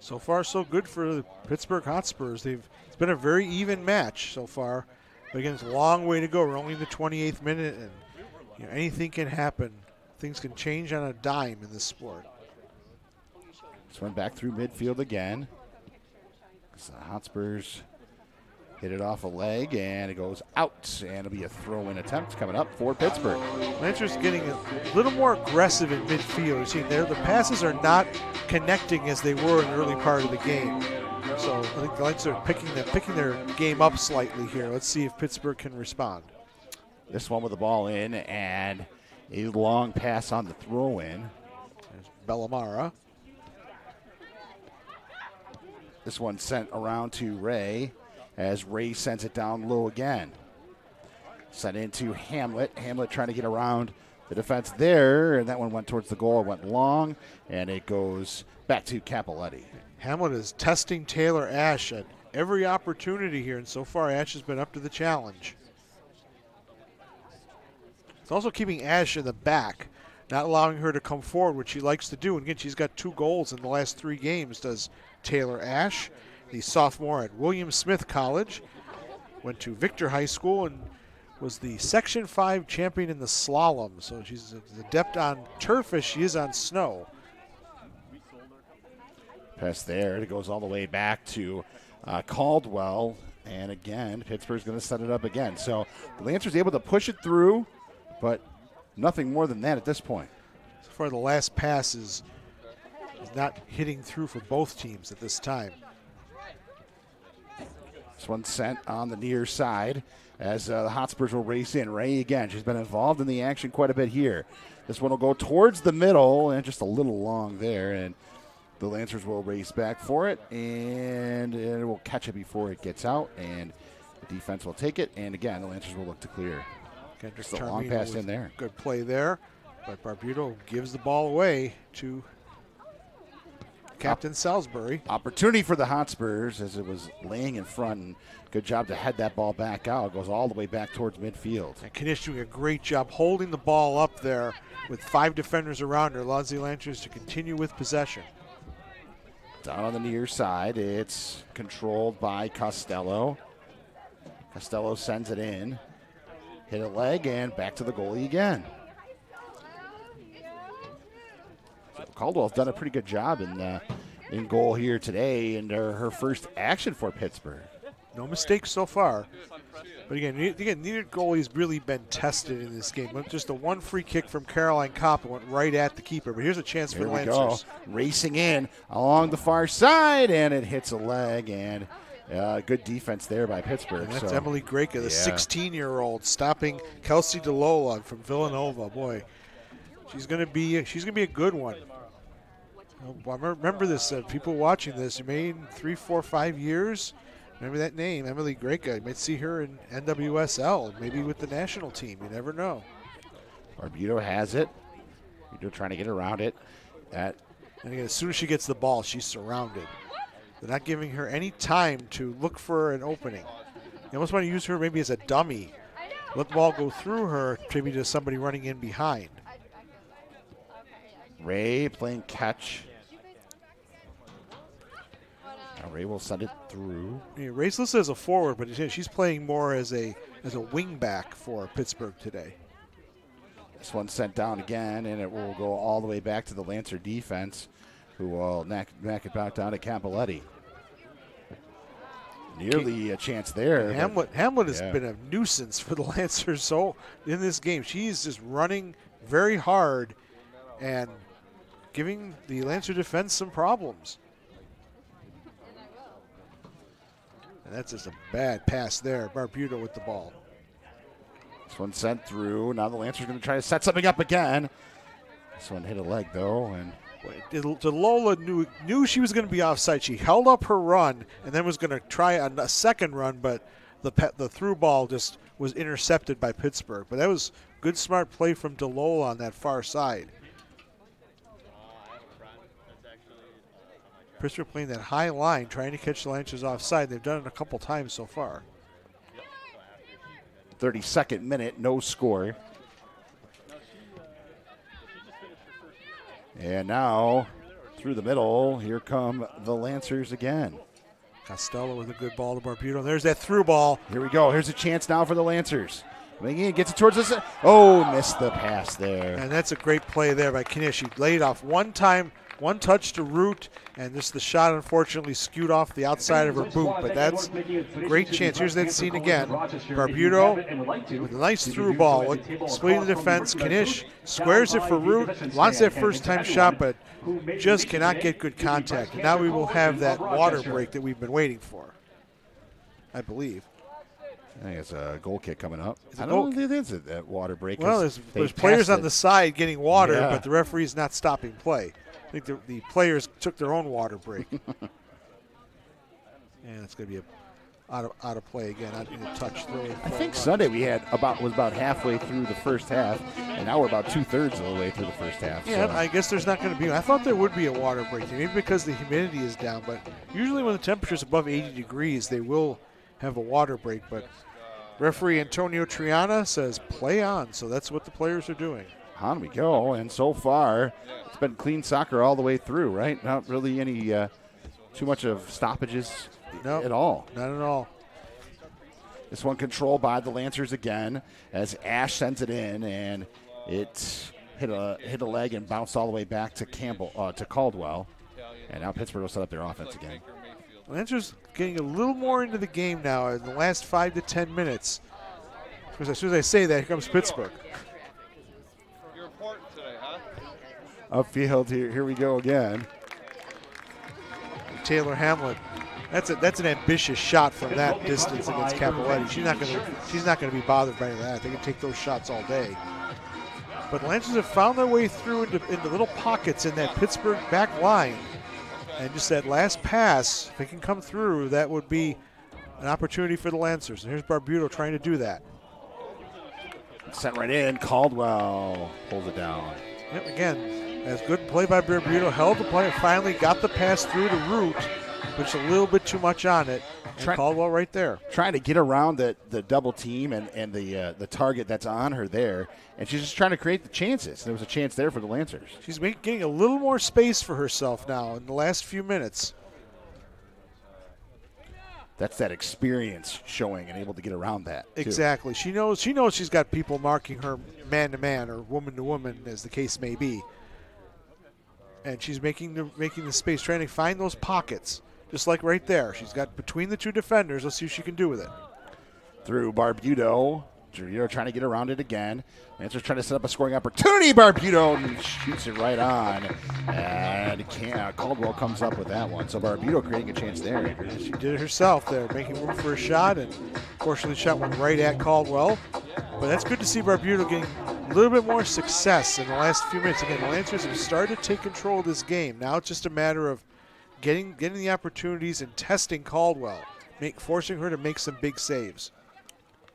So far, so good for the Pittsburgh Hotspurs. It's been a very even match so far. But again, it's a long way to go. We're only in the 28th minute, and anything can happen. Things can change on a dime in this sport. This one back through midfield again. So the Hotspurs hit it off a leg, and it goes out. And it'll be a throw-in attempt coming up for Pittsburgh. Lancers getting a little more aggressive in midfield. You see there, the passes are not connecting as they were in the early part of the game. So I think the Lancers are picking their game up slightly here. Let's see if Pittsburgh can respond. This one with the ball in, and a long pass on the throw-in. There's Bellamara. This one sent around to Ray, as Ray sends it down low again. Sent into Hamlet. Hamlet trying to get around the defense there, and that one went towards the goal. It went long, and it goes back to Capoletti. Hamlet is testing Taylor Ash at every opportunity here, and so far Ash has been up to the challenge. It's also keeping Ash in the back, not allowing her to come forward, which she likes to do. And again, she's got 2 goals in the last 3 games, does Taylor Ash, the sophomore at William Smith College. Went to Victor High School and was the Section 5 champion in the slalom. So she's as adept on turf as she is on snow. Pass there. It goes all the way back to Caldwell. And again, Pittsburgh's going to set it up again. So the Lancers able to push it through, but nothing more than that at this point. So far, the last pass is not hitting through for both teams at this time. This one sent on the near side as the Hotspurs will race in. Ray again, she's been involved in the action quite a bit here. This one will go towards the middle and just a little long there, and the Lancers will race back for it, and it will catch it before it gets out, and the defense will take it, and again, the Lancers will look to clear. Okay, just a long pass in there. Good play there, but Barbuto gives the ball away to Captain Salisbury. Opportunity for the Hotspurs as it was laying in front, and good job to head that ball back out. It goes all the way back towards midfield. And Knish doing a great job holding the ball up there with 5 defenders around her. Allows the Lancers to continue with possession. Down on the near side, it's controlled by Costello. Costello sends it in. Hit a leg and back to the goalie again. So Caldwell's done a pretty good job in goal here today, and her first action for Pittsburgh. No mistakes so far. But again, neither goalie's really been tested in this game. Just the one free kick from Caroline Kopp went right at the keeper. But here's a chance for Here the we Lancers. go. Racing in along the far side, and it hits a leg, and good defense there by Pittsburgh. And that's so, Emily Greka, the yeah. 16-year-old, stopping Kelsey DeLola from Villanova. Boy, she's gonna be a good one. Well, remember this, people watching this. You may in 3, 4, 5 years. Remember that name, Emily Greka. You might see her in NWSL, maybe with the national team. You never know. Barbuto has it. Barbuto trying to get around it. And again, as soon as she gets the ball, she's surrounded. They're not giving her any time to look for an opening. You almost want to use her maybe as a dummy. Let the ball go through her, maybe to somebody running in behind. Ray playing catch. Now Ray will send it through. Yeah, Ray's listed as a forward, but she's playing more as a wing back for Pittsburgh today. This one sent down again, and it will go all the way back to the Lancer defense, who will knock it back down to Capoletti. Nearly a chance there. Hamlet has been a nuisance for the Lancers so in this game. She's just running very hard and giving the Lancer defense some problems. And that's just a bad pass there. Barbuto with the ball. This one sent through. Now the Lancers going to try to set something up again. This one hit a leg, though, and DeLola knew she was going to be offside. She held up her run and then was going to try a second run, but the through ball just was intercepted by Pittsburgh. But that was good, smart play from DeLola on that far side. Pittsburgh playing that high line, trying to catch the Lancers offside. They've done it a couple times so far. 32nd minute, no score. And now through the middle, here come the Lancers again. Costello with a good ball to Barbuto. There's that through ball. Here we go. Here's a chance now for the Lancers. Again, gets it towards us. Oh, missed the pass there. And that's a great play there by Knish. He laid off one time, one touch to Root, and just the shot unfortunately skewed off the outside of her boot. But that's a great chance. Here's that scene again. Barbuto with a nice through ball, splitting the defense. Knish squares it for Root. Wants that first time shot, but just cannot get good contact. And now we will have that water break that we've been waiting for, I believe. I think it's a goal kick coming up. I don't think it is that water break. Well, there's players on the side getting water, Yeah. but the referee's not stopping play. I think the players took their own water break. And it's going to be out of play again. I think a touch throw. I think Sunday we had was about halfway through the first half, and now we're about 2/3 of the way through the first half. Yeah, so. I guess there's not going to be. I thought there would be a water break, maybe because the humidity is down. But usually when the temperature's above 80 degrees, they will have a water break. But referee Antonio Triana says play on, so that's what the players are doing. On we go, and so far it's been clean soccer all the way through, right? Not really any too much of stoppages at all. Not at all. This one controlled by the Lancers again as Ash sends it in, and it hit a leg and bounced all the way back to to Caldwell, and now Pittsburgh will set up their offense again. Lancers getting a little more into the game now in the last 5 to 10 minutes. Because as soon as I say that, here comes Pittsburgh. Upfield here we go again. Taylor Hamlin. That's an ambitious shot from that distance against Capoletti. She's not gonna be bothered by that. They can take those shots all day. But the Lancers have found their way through into little pockets in that Pittsburgh back line. And just that last pass, if it can come through, that would be an opportunity for the Lancers. And here's Barbuto trying to do that. Sent right in. Caldwell pulls it down. Yep, again, as good play by Barbuto, held the play, and finally got the pass through to Root, but just a little bit too much on it. And Caldwell right there. Trying to get around the double team and the target that's on her there, and she's just trying to create the chances. There was a chance there for the Lancers. She's getting a little more space for herself now in the last few minutes. That's that experience showing and able to get around that, too. Exactly. She knows she's got people marking her man to man or woman to woman, as the case may be. And she's making the space, trying to find those pockets. Just like right there. She's got between the two defenders. Let's see what she can do with it. Through Barbuto. Giuliano trying to get around it again. Lancers trying to set up a scoring opportunity. Barbuto shoots it right on. And Caldwell comes up with that one. So Barbuto creating a chance there. She did it herself there, making room for a shot. And fortunately, the shot went right at Caldwell. But that's good to see Barbuto getting a little bit more success in the last few minutes. Again, the Lancers have started to take control of this game. Now it's just a matter of getting the opportunities and testing Caldwell, forcing her to make some big saves.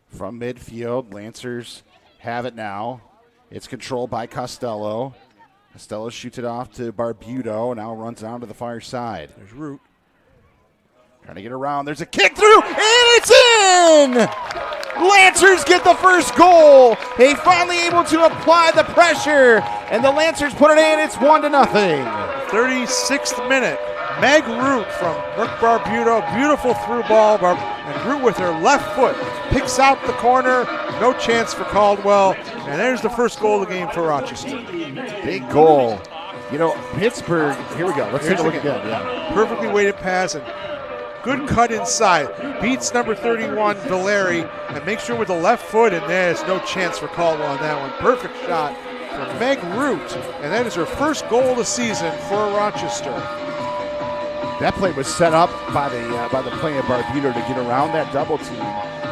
From midfield, Lancers have it now. It's controlled by Costello. Costello shoots it off to Barbuto, now runs down to the far side. There's Root. Trying to get around. There's a kick through, and it's in! Lancers get the first goal. They finally able to apply the pressure, and the Lancers put it in. It's 1-0. 36th minute. Meg Root from Brooke Barbuto. Beautiful through ball. And Root with her left foot picks out the corner. No chance for Caldwell. And there's the first goal of the game for Rochester. Big goal. You know, Pittsburgh, here we go. Let's take a look again. Yeah. Perfectly weighted pass and good cut inside. Beats number 31, Valeri, and makes sure with the left foot, and there's no chance for Caldwell on that one. Perfect shot from Meg Root. And that is her first goal of the season for Rochester. That play was set up by the play of Barbuto to get around that double team.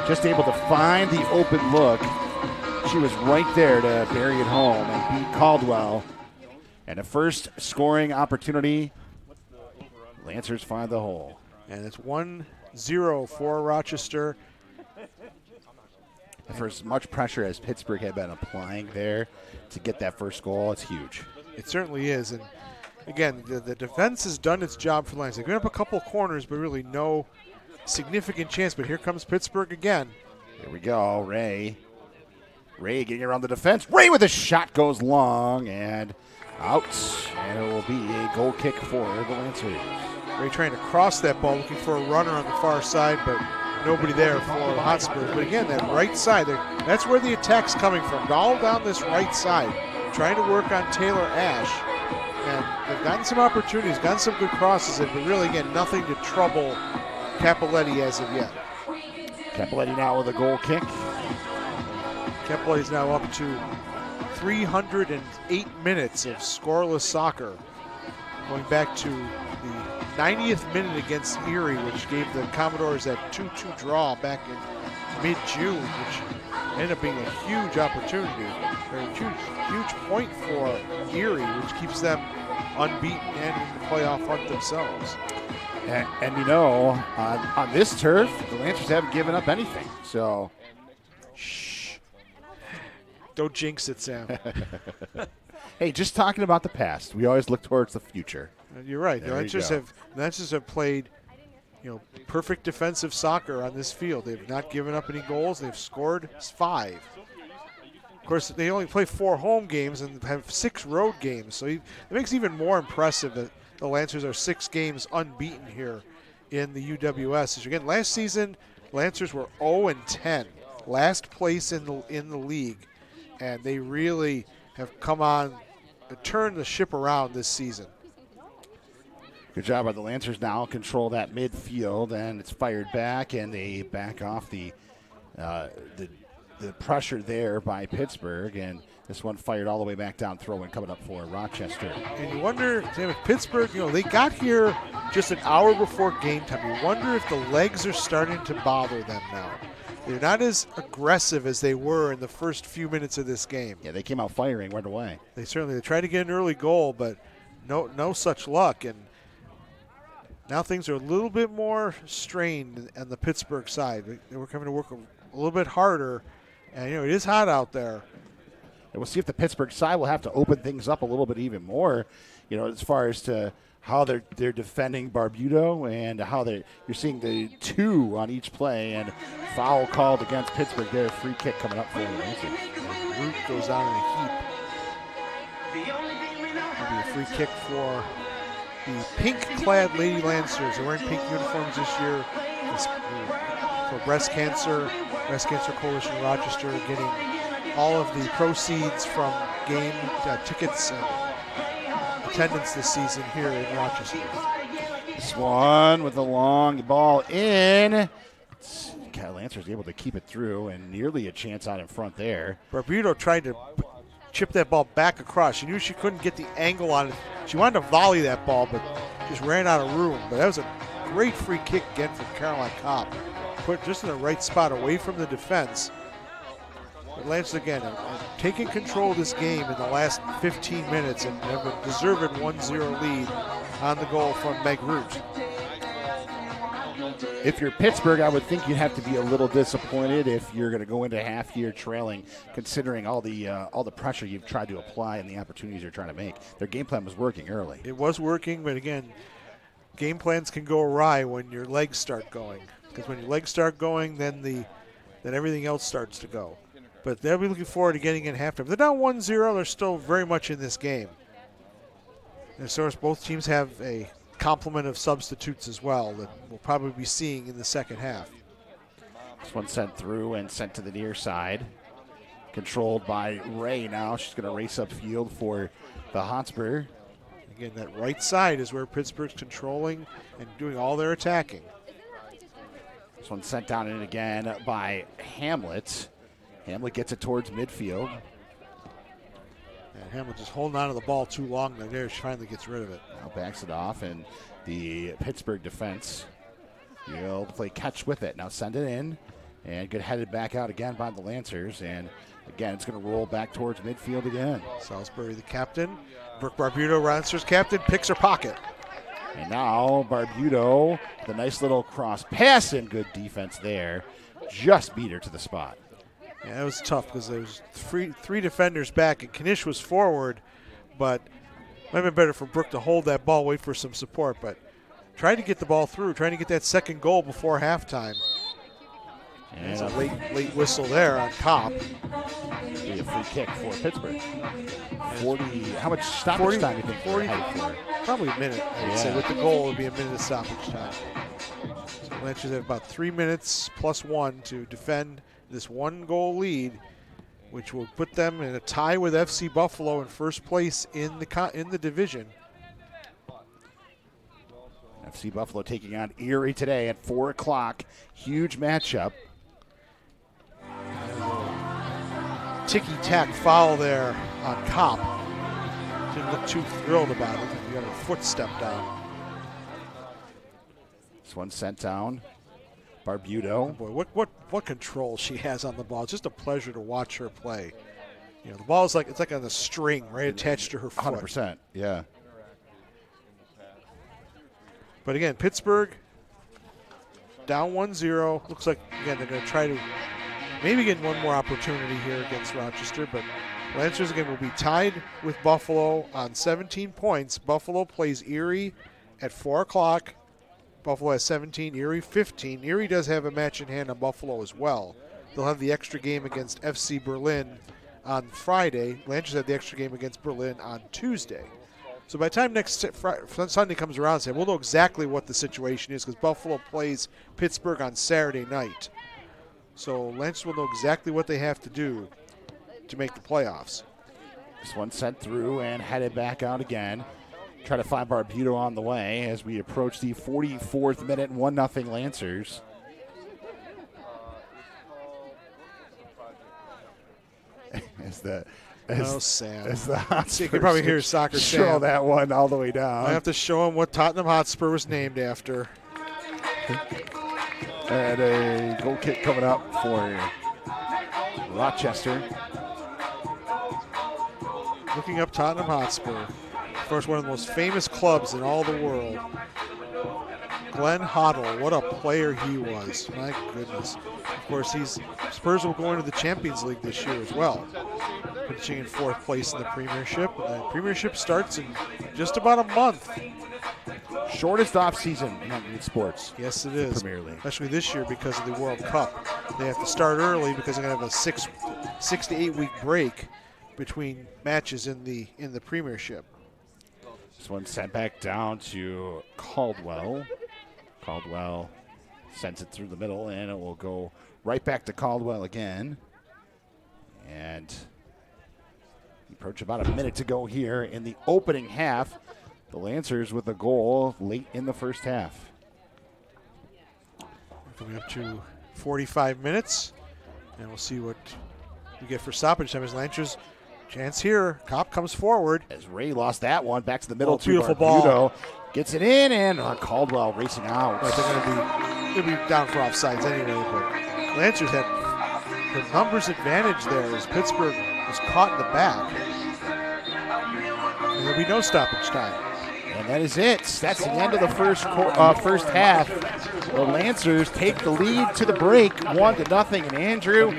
Just able to find the open look. She was right there to bury it home and beat Caldwell. And the first scoring opportunity, Lancers find the hole. And it's 1-0 for Rochester. For as much pressure as Pittsburgh had been applying there to get that first goal, it's huge. It certainly is. And again, the defense has done its job for the Lancers. They've given up a couple corners, but really no significant chance. But here comes Pittsburgh again. Here we go, Ray. Ray getting around the defense. Ray with a shot goes long and out. And it will be a goal kick for the Lancers. Ray trying to cross that ball, looking for a runner on the far side, but nobody there for the Hotspurs. But again, that right side, that's where the attack's coming from. All down this right side, trying to work on Taylor Ash. And they've gotten some opportunities, gotten some good crosses in, but really, again, nothing to trouble Capoletti as of yet. Capoletti now with a goal kick. Capoletti's now up to 308 minutes of scoreless soccer, going back to the 90th minute against Erie, which gave the Commodores that 2-2 draw back in mid-June, which ended up being a huge opportunity, or a huge point for Erie, which keeps them unbeaten and in the playoff hunt themselves. And you know, on this turf, the Lancers haven't given up anything. So, Shh. Don't jinx it, Sam. hey, just talking about the past. We always look towards the future. You're right. There The you go. Lancers have played, perfect defensive soccer on this field. They've not given up any goals. They've scored 5. Of course, they only play 4 home games and have 6 road games. So it makes it even more impressive that the Lancers are 6 games unbeaten here in the UWS. Again, last season, Lancers were 0-10, last place in the league, and they really have come on, turned the ship around this season. Good job by the Lancers now. Control that midfield, and it's fired back, and they back off the pressure there by Pittsburgh, and this one fired all the way back down, throw-in coming up for Rochester. And you wonder, Sam, if Pittsburgh, they got here just an hour before game time. You wonder if the legs are starting to bother them now. They're not as aggressive as they were in the first few minutes of this game. Yeah, they came out firing right away. They tried to get an early goal, but no such luck. And now things are a little bit more strained on the Pittsburgh side. They were coming to work a little bit harder, and it is hot out there. And we'll see if the Pittsburgh side will have to open things up a little bit even more, as far as to how they're defending Barbuto and how you're seeing the 2 on each play, and foul called against Pittsburgh there. Free kick coming up for the Lancers. Root goes down in a heap. It'll be a free kick for the pink-clad Lady Lancers. They're wearing pink uniforms this year for breast cancer Coalition Rochester, getting all of the proceeds from game tickets and attendance this season here in Rochester. This one with the long ball in. Lancers able to keep it through, and nearly a chance out in front there. Barbuto tried to chip that ball back across. She knew she couldn't get the angle on it. She wanted to volley that ball, but just ran out of room. But that was a great free kick again from Caroline Kopp. Put just in the right spot away from the defense. But Lancers again taking control of this game in the last 15 minutes and have a deserved 1-0 lead on the goal from Meg Root. If you're Pittsburgh, I would think you'd have to be a little disappointed if you're going to go into half year trailing, considering all the pressure you've tried to apply and the opportunities you're trying to make. Their game plan was working early. It was working, but again, game plans can go awry when your legs start going. Because when your legs start going, then everything else starts to go. But they'll be looking forward to getting in halftime. They're down 1-0. They're still very much in this game. And so both teams have a complement of substitutes as well that we'll probably be seeing in the second half. This one sent through and sent to the near side. Controlled by Ray now. She's going to race upfield for the Hotspur. Again, that right side is where Pittsburgh's controlling and doing all their attacking. This one sent down in again by Hamlet. Hamlet gets it towards midfield. And Hamlet just holding on to the ball too long. There, she finally gets rid of it. Now backs it off, and the Pittsburgh defense will play catch with it. Now send it in, and get headed back out again by the Lancers. And again, it's going to roll back towards midfield again. Salisbury, the captain. Brooke Barbuto, Lancers captain, picks her pocket. And now Barbuto, the nice little cross pass and good defense there, just beat her to the spot. Yeah, that was tough because there was three defenders back, and Knish was forward, but it might have been better for Brooke to hold that ball, wait for some support, but tried to get the ball through, trying to get that second goal before halftime. It's a late whistle there on Kopp. Be a free kick for Pittsburgh. 40. How much stoppage time do you think? 40. Probably a minute. I would say with the goal, it would be a minute of stoppage time. So Lancers have about 3 minutes plus 1 to defend this 1-goal lead, which will put them in a tie with FC Buffalo in first place in the division. FC Buffalo taking on Erie today at 4 o'clock. Huge matchup. Ticky-tack foul there on Kopp. Didn't look too thrilled about it. He got her foot stepped down. This one sent down. Barbuto. Boy, what control she has on the ball. It's just a pleasure to watch her play. You know, the ball is it's like on a string right attached to her foot. 100%, yeah. But again, Pittsburgh down 1-0. Looks like, again, they're going to try to maybe get one more opportunity here against Rochester. But Lancers, again, will be tied with Buffalo on 17 points. Buffalo plays Erie at 4 o'clock. Buffalo has 17, Erie 15. Erie does have a match in hand on Buffalo as well. They'll have the extra game against FC Berlin on Friday. Lancers have the extra game against Berlin on Tuesday. So by the time next Sunday comes around, we'll know exactly what the situation is because Buffalo plays Pittsburgh on Saturday night. So Lancers will know exactly what they have to do to make the playoffs. This one sent through and headed back out again. Try to find Barbuto on the way as we approach the 44th minute, 1-0 Lancers. Sam. As the Hotspurs, you can probably hear Soccer Sam. Show that one all the way down. I have to show him what Tottenham Hotspur was named after. And a goal kick coming up for Rochester. Looking up Tottenham Hotspur. Of course, one of the most famous clubs in all the world. Glenn Hoddle, what a player he was. My goodness. Of course, Spurs will go into the Champions League this year as well, finishing in 4th place in the Premiership. And the Premiership starts in just about a month. Shortest off-season in sports. Yes, it is. Premier League. Especially this year because of the World Cup. They have to start early because they're going to have a 6 to 8 week break between matches in the Premiership. This one sent back down to Caldwell. Caldwell sends it through the middle, and it will go right back to Caldwell again. And we approach about a minute to go here in the opening half. The Lancers with a goal late in the first half. Coming up to 45 minutes, and we'll see what we get for stoppage time as Lancers. Chance here. Kopp comes forward. As Ray lost that one, back to the middle. Beautiful Barbuto. ball. Gets it in, and Caldwell racing out. Right, they're going to be down for offsides anyway, but Lancers had the numbers advantage there as Pittsburgh was caught in the back. And there'll be no stoppage time. And that is it. That's the end of the first half. The Lancers take the lead to the break, 1-0. And Andrew,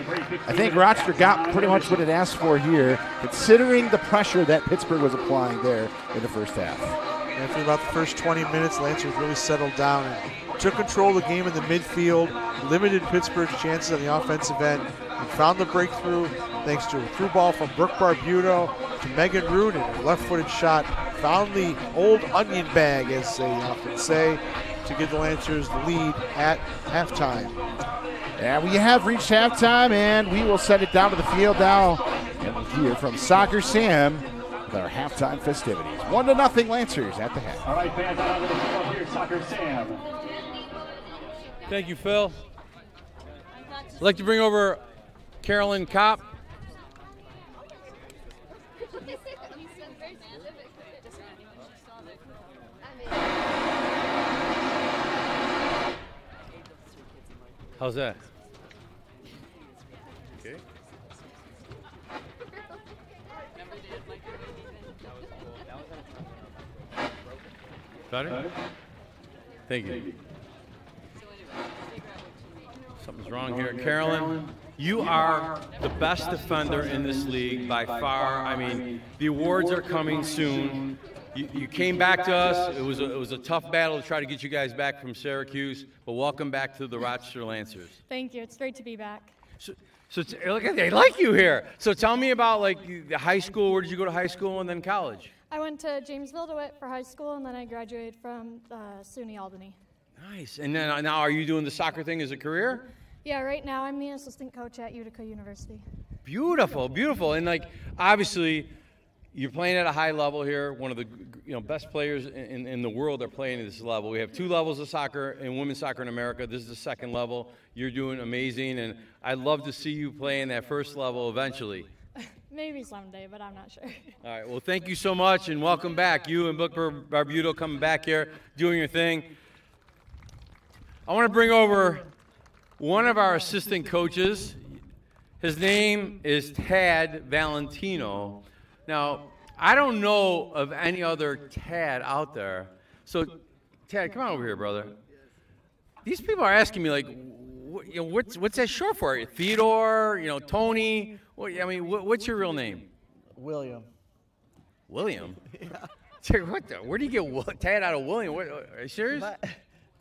I think Rochester got pretty much what it asked for here, considering the pressure that Pittsburgh was applying there in the first half. After about the first 20 minutes, Lancers really settled down and took control of the game in the midfield, limited Pittsburgh's chances on the offensive end, and found the breakthrough thanks to a through ball from Brooke Barbuto to Megan Root, and a left-footed shot. Found the old onion bag, as they often say, to give the Lancers the lead at halftime. And we have reached halftime, and we will set it down to the field now. And we'll hear from Soccer Sam with our halftime festivities. 1-0 Lancers at the half. All right, fans, out of the field, here's Soccer Sam. Thank you, Phil. I'd like to bring over Carolyn Kopp. How's that? Okay. Better? Thank you. Something's wrong here. Carolyn, you are the best defender in this league by far. I mean, the awards are coming soon. You came back to us. It was a tough battle to try to get you guys back from Syracuse, but welcome back to the Rochester Lancers. Thank you. It's great to be back. So look at they like you here. So tell me about like the high school. Where did you go to high school and then college? I went to Jamesville DeWitt for high school, and then I graduated from SUNY Albany. Nice. And then now are you doing the soccer thing as a career? Yeah, right now I'm the assistant coach at Utica University. Beautiful, beautiful. And like obviously you're playing at a high level here. One of the best players in the world are playing at this level. We have 2 levels of soccer and women's soccer in America. This is the second level. You're doing amazing, and I'd love to see you play in that first level eventually. Maybe someday, but I'm not sure. All right, well, thank you so much, and welcome back. You and Booker Barbuto coming back here, doing your thing. I want to bring over one of our assistant coaches. His name is Tad Valentino. Now, I don't know of any other Tad out there. So, Tad, come on over here, brother. These people are asking me, like, what's that short for? Theodore, Tony? What's your real name? William. William? Yeah. Where do you get Tad out of William? Are you serious?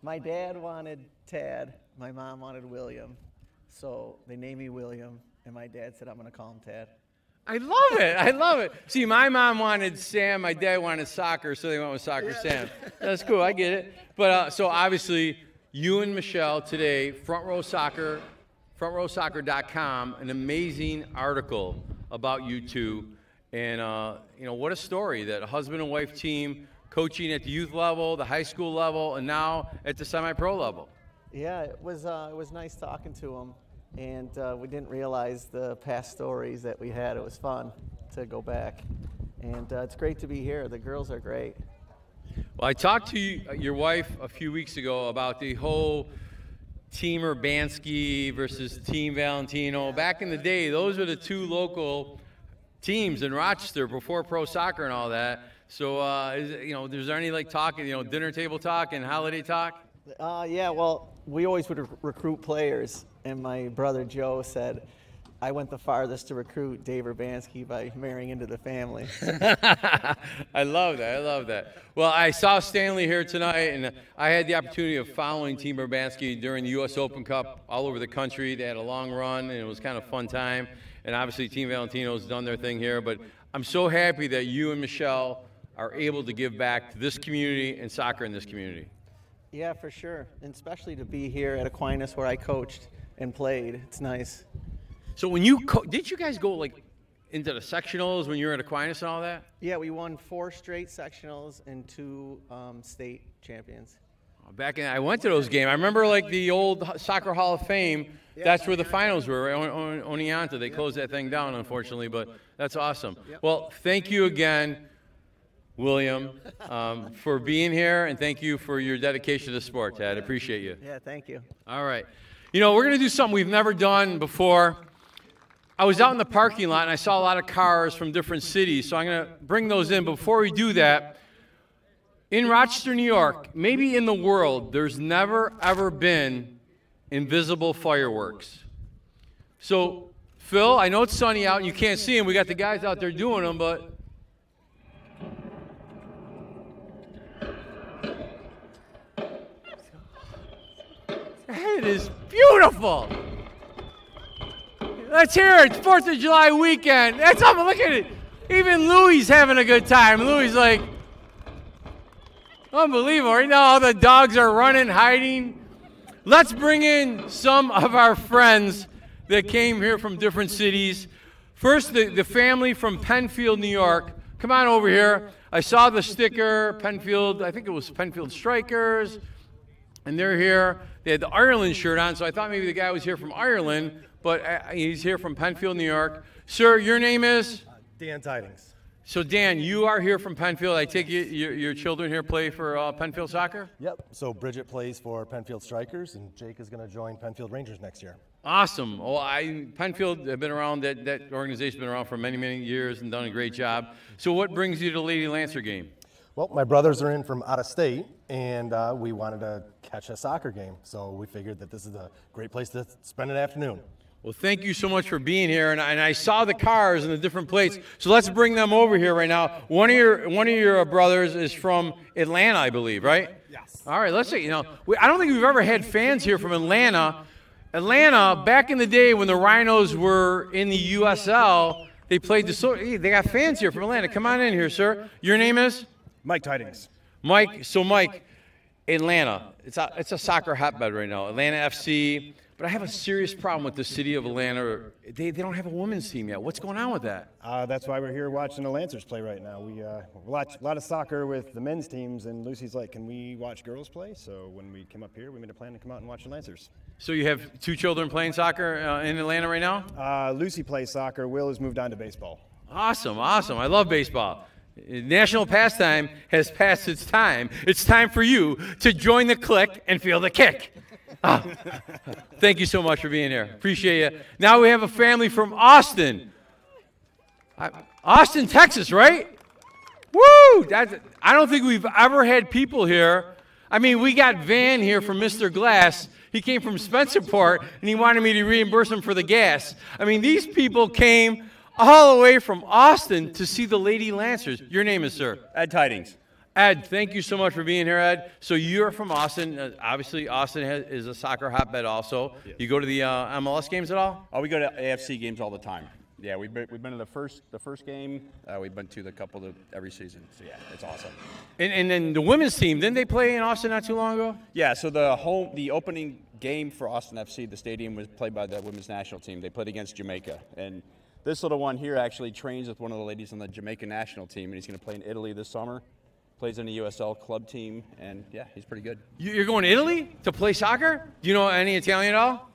My dad wanted Tad. My mom wanted William. So they named me William, and my dad said, I'm going to call him Tad. I love it. I love it. See, my mom wanted Sam. My dad wanted soccer, so they went with Soccer Sam. That's cool. I get it. But so obviously, you and Michelle today, frontrowsoccer.com, an amazing article about you two. And, what a story that a husband and wife team coaching at the youth level, the high school level, and now at the semi-pro level. Yeah, it was nice talking to him. And we didn't realize the past stories that we had. It was fun to go back. And it's great to be here. The girls are great. Well, I talked to your wife a few weeks ago about the whole Team Urbanski versus Team Valentino. Back in the day, those were the 2 local teams in Rochester before pro soccer and all that. So, is there any like talk, dinner table talk and holiday talk? Yeah, well, we always would recruit players. And my brother Joe said, I went the farthest to recruit Dave Urbanski by marrying into the family. I love that. Well, I saw Stanley here tonight, and I had the opportunity of following Team Urbanski during the U.S. Open Cup all over the country. They had a long run, and it was kind of a fun time. And obviously, Team Valentino's done their thing here. But I'm so happy that you and Michelle are able to give back to this community and soccer in this community. Yeah, for sure, and especially to be here at Aquinas where I coached and played. It's nice. So when you did you guys go like into the sectionals when you were at Aquinas and all that? Yeah, we won 4 straight sectionals and 2 state champions. I went to those games. I remember like the old Soccer Hall of Fame. That's where the finals were, right? Oneonta. They closed that thing down, unfortunately, but that's awesome. Well, thank you again, William, for being here, and thank you for your dedication to the sport, Tad. I appreciate you. Yeah, thank you. All right. We're going to do something we've never done before. I was out in the parking lot, and I saw a lot of cars from different cities, so I'm going to bring those in. But before we do that, in Rochester, New York, maybe in the world, there's never, ever been invisible fireworks. So, Phil, I know it's sunny out, and you can't see them. We got the guys out there doing them, but it is beautiful. Let's hear it. It's 4th of July weekend. That's up. Look at it. Even Louie's having a good time. Louie's like, unbelievable. Right now, all the dogs are running, hiding. Let's bring in some of our friends that came here from different cities. First, the family from Penfield, New York. Come on over here. I saw the sticker, Penfield. I think it was Penfield Strikers. And they're here. They had the Ireland shirt on, so I thought maybe the guy was here from Ireland, but he's here from Penfield, New York. Sir, your name is? Dan Tidings. So, Dan, you are here from Penfield. I take it your children here play for Penfield Soccer? Yep. So Bridget plays for Penfield Strikers, and Jake is going to join Penfield Rangers next year. Awesome. Well, Penfield have been around, that organization's been around for many, many years and done a great job. So what brings you to the Lady Lancer game? Well, my brothers are in from out of state, and we wanted to catch a soccer game. So we figured that this is a great place to spend an afternoon. Well, thank you so much for being here, and I saw the cars and the different plates. So let's bring them over here right now. One of your brothers is from Atlanta, I believe, right? Yes. All right, let's see. I don't think we've ever had fans here from Atlanta. Atlanta, back in the day when the Rhinos were in the USL, they played they got fans here from Atlanta. Come on in here, sir. Your name is? Mike Tidings. Mike. So Mike, Atlanta. It's a soccer hotbed right now. Atlanta FC. But I have a serious problem with the city of Atlanta. They don't have a women's team yet. What's going on with that? That's why we're here watching the Lancers play right now. We watch a lot of soccer with the men's teams, and Lucy's like, can we watch girls play? So when we came up here, we made a plan to come out and watch the Lancers. So you have 2 children playing soccer in Atlanta right now? Lucy plays soccer. Will has moved on to baseball. Awesome. I love baseball. National pastime has passed its time. It's time for you to join the clique and feel the kick. Thank you so much for being here. Appreciate you. Now we have a family from Austin. Austin, Texas, right? Woo! I don't think we've ever had people here. I mean, we got Van here from Mr. Glass. He came from Spencerport, and he wanted me to reimburse him for the gas. I mean, these people came all the way from Austin to see the Lady Lancers. Your name is, sir? Ed Tidings. Ed, thank you so much for being here, Ed. So you're from Austin. Obviously, Austin is a soccer hotbed also. Yes. You go to the MLS games at all? Oh, we go to AFC games all the time. Yeah, we've been to the first game. We've been to the couple every season. So yeah, it's awesome. And then the women's team, didn't they play in Austin not too long ago? Yeah. So the opening game for Austin FC, the stadium was played by the women's national team. They played against Jamaica, and this little one here actually trains with one of the ladies on the Jamaica national team, and he's going to play in Italy this summer. Plays in the USL club team, and yeah, he's pretty good. You're going to Italy to play soccer? Do you know any Italian at all?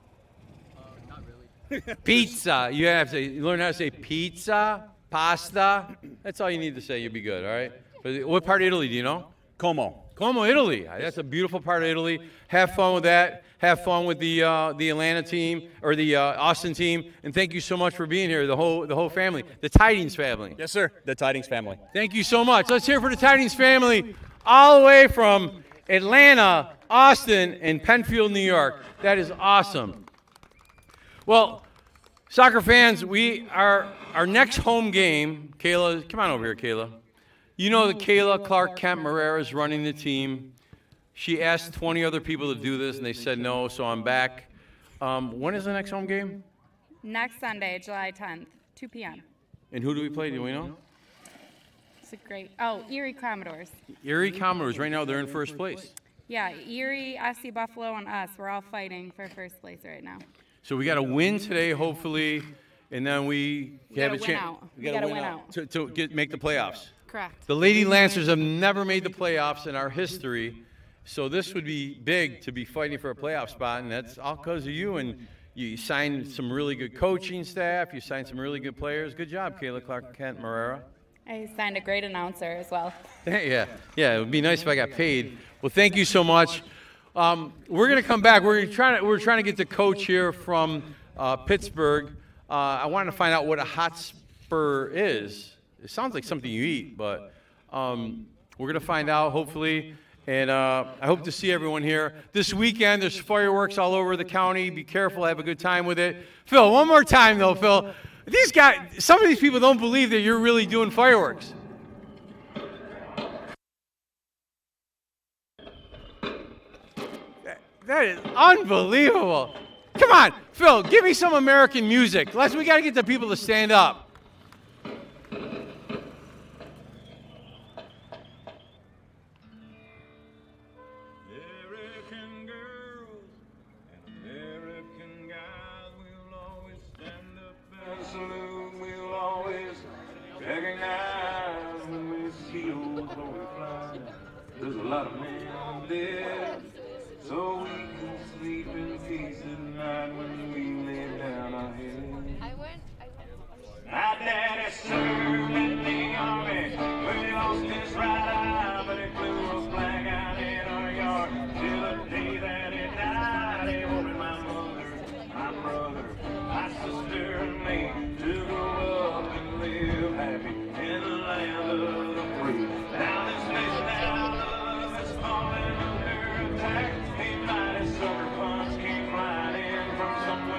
Not really. Pizza. You have to learn how to say pizza, pasta. That's all you need to say. You'll be good, all right? But what part of Italy do you know? Como, Italy. That's a beautiful part of Italy. Have fun with that. Have fun with the Atlanta team or the Austin team. And thank you so much for being here, the whole family, the Tidings family. Yes, sir. The Tidings family. Thank you so much. Let's hear it for the Tidings family, all the way from Atlanta, Austin, and Penfield, New York. That is awesome. Well, soccer fans, our next home game. Kayla, come on over here, Kayla. You know that Kayla Clark Kent Marrera is running the team. She asked 20 other people to do this, and they said no, so I'm back. When is the next home game? Next Sunday, July 10th, 2 p.m. And who do we play? Do we know? It's a great Erie Commodores. Erie Commodores. Right now, they're in first place. Yeah, Erie, SC Buffalo, and us. We're all fighting for first place right now. So we got to win today, hopefully, and then we have a chance. We got to win out to make the playoffs. Correct. The Lady Lancers have never made the playoffs in our history. So this would be big to be fighting for a playoff spot, and that's all because of you. And you signed some really good coaching staff. You signed some really good players. Good job, Kayla Clark Kent Marrera. I signed a great announcer as well. Yeah. It would be nice if I got paid. Well, thank you so much. We're going to come back. We're trying to get the coach here from Pittsburgh. I wanted to find out what a Hotspur is. It sounds like something you eat, but we're going to find out, hopefully. And I hope to see everyone here. This weekend, there's fireworks all over the county. Be careful, have a good time with it. Phil, one more time, though, Phil. Some of these people don't believe that you're really doing fireworks. That is unbelievable. Come on, Phil, give me some American music. We got to get the people to stand up. There's a lot of men there, so we can sleep in peace at night when we lay down our heads. My daddy served in the army, we lost his right eye, but he blew us black out in our yard. Till the day that he died, he wanted my mother, my brother, my sister, and me to grow up and live happy in the land of the free. Now this nation now is falling under attack. These mighty sucker punks came flying in from somewhere.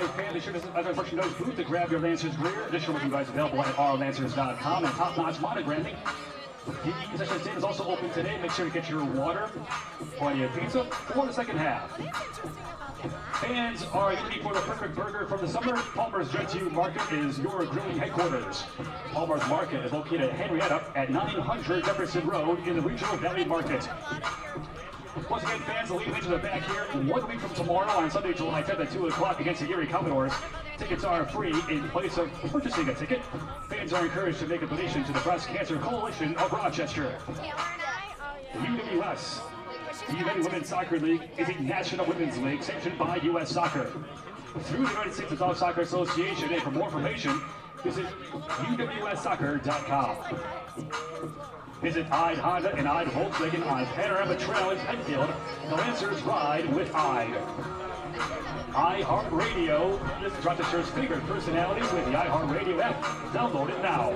fan, be sure to merchandise booth to grab your Lancers gear. Additional merchandise available at ourlancers.com and top-notch monogramming. The concession stand is also open today. Make sure to get your water, plenty of pizza for the second half. Fans are looking for the perfect burger from the summer. Palmer's Jet Market is your grilling headquarters. Palmer's Market is located at Henrietta at 900 Jefferson Road in the Regional Valley Market. Once again, fans, the lead into the back here 1 week from tomorrow on Sunday, July 10th at 2 o'clock against the Erie Commodores. Tickets are free in place of purchasing a ticket. Fans are encouraged to make a donation to the Breast Cancer Coalition of Rochester. The UWS, the United Women's Soccer League, is a national women's league sanctioned by U.S. Soccer. Through the United States Adult Soccer Association, and for more information, visit uwssoccer.com. Visit Ide Honda and Ide Volkswagen on Panorama Trail in Penfield. The Lancers ride with Ide. iHeartRadio. This is Rochester's favorite personalities with the iHeartRadio app. Download it now.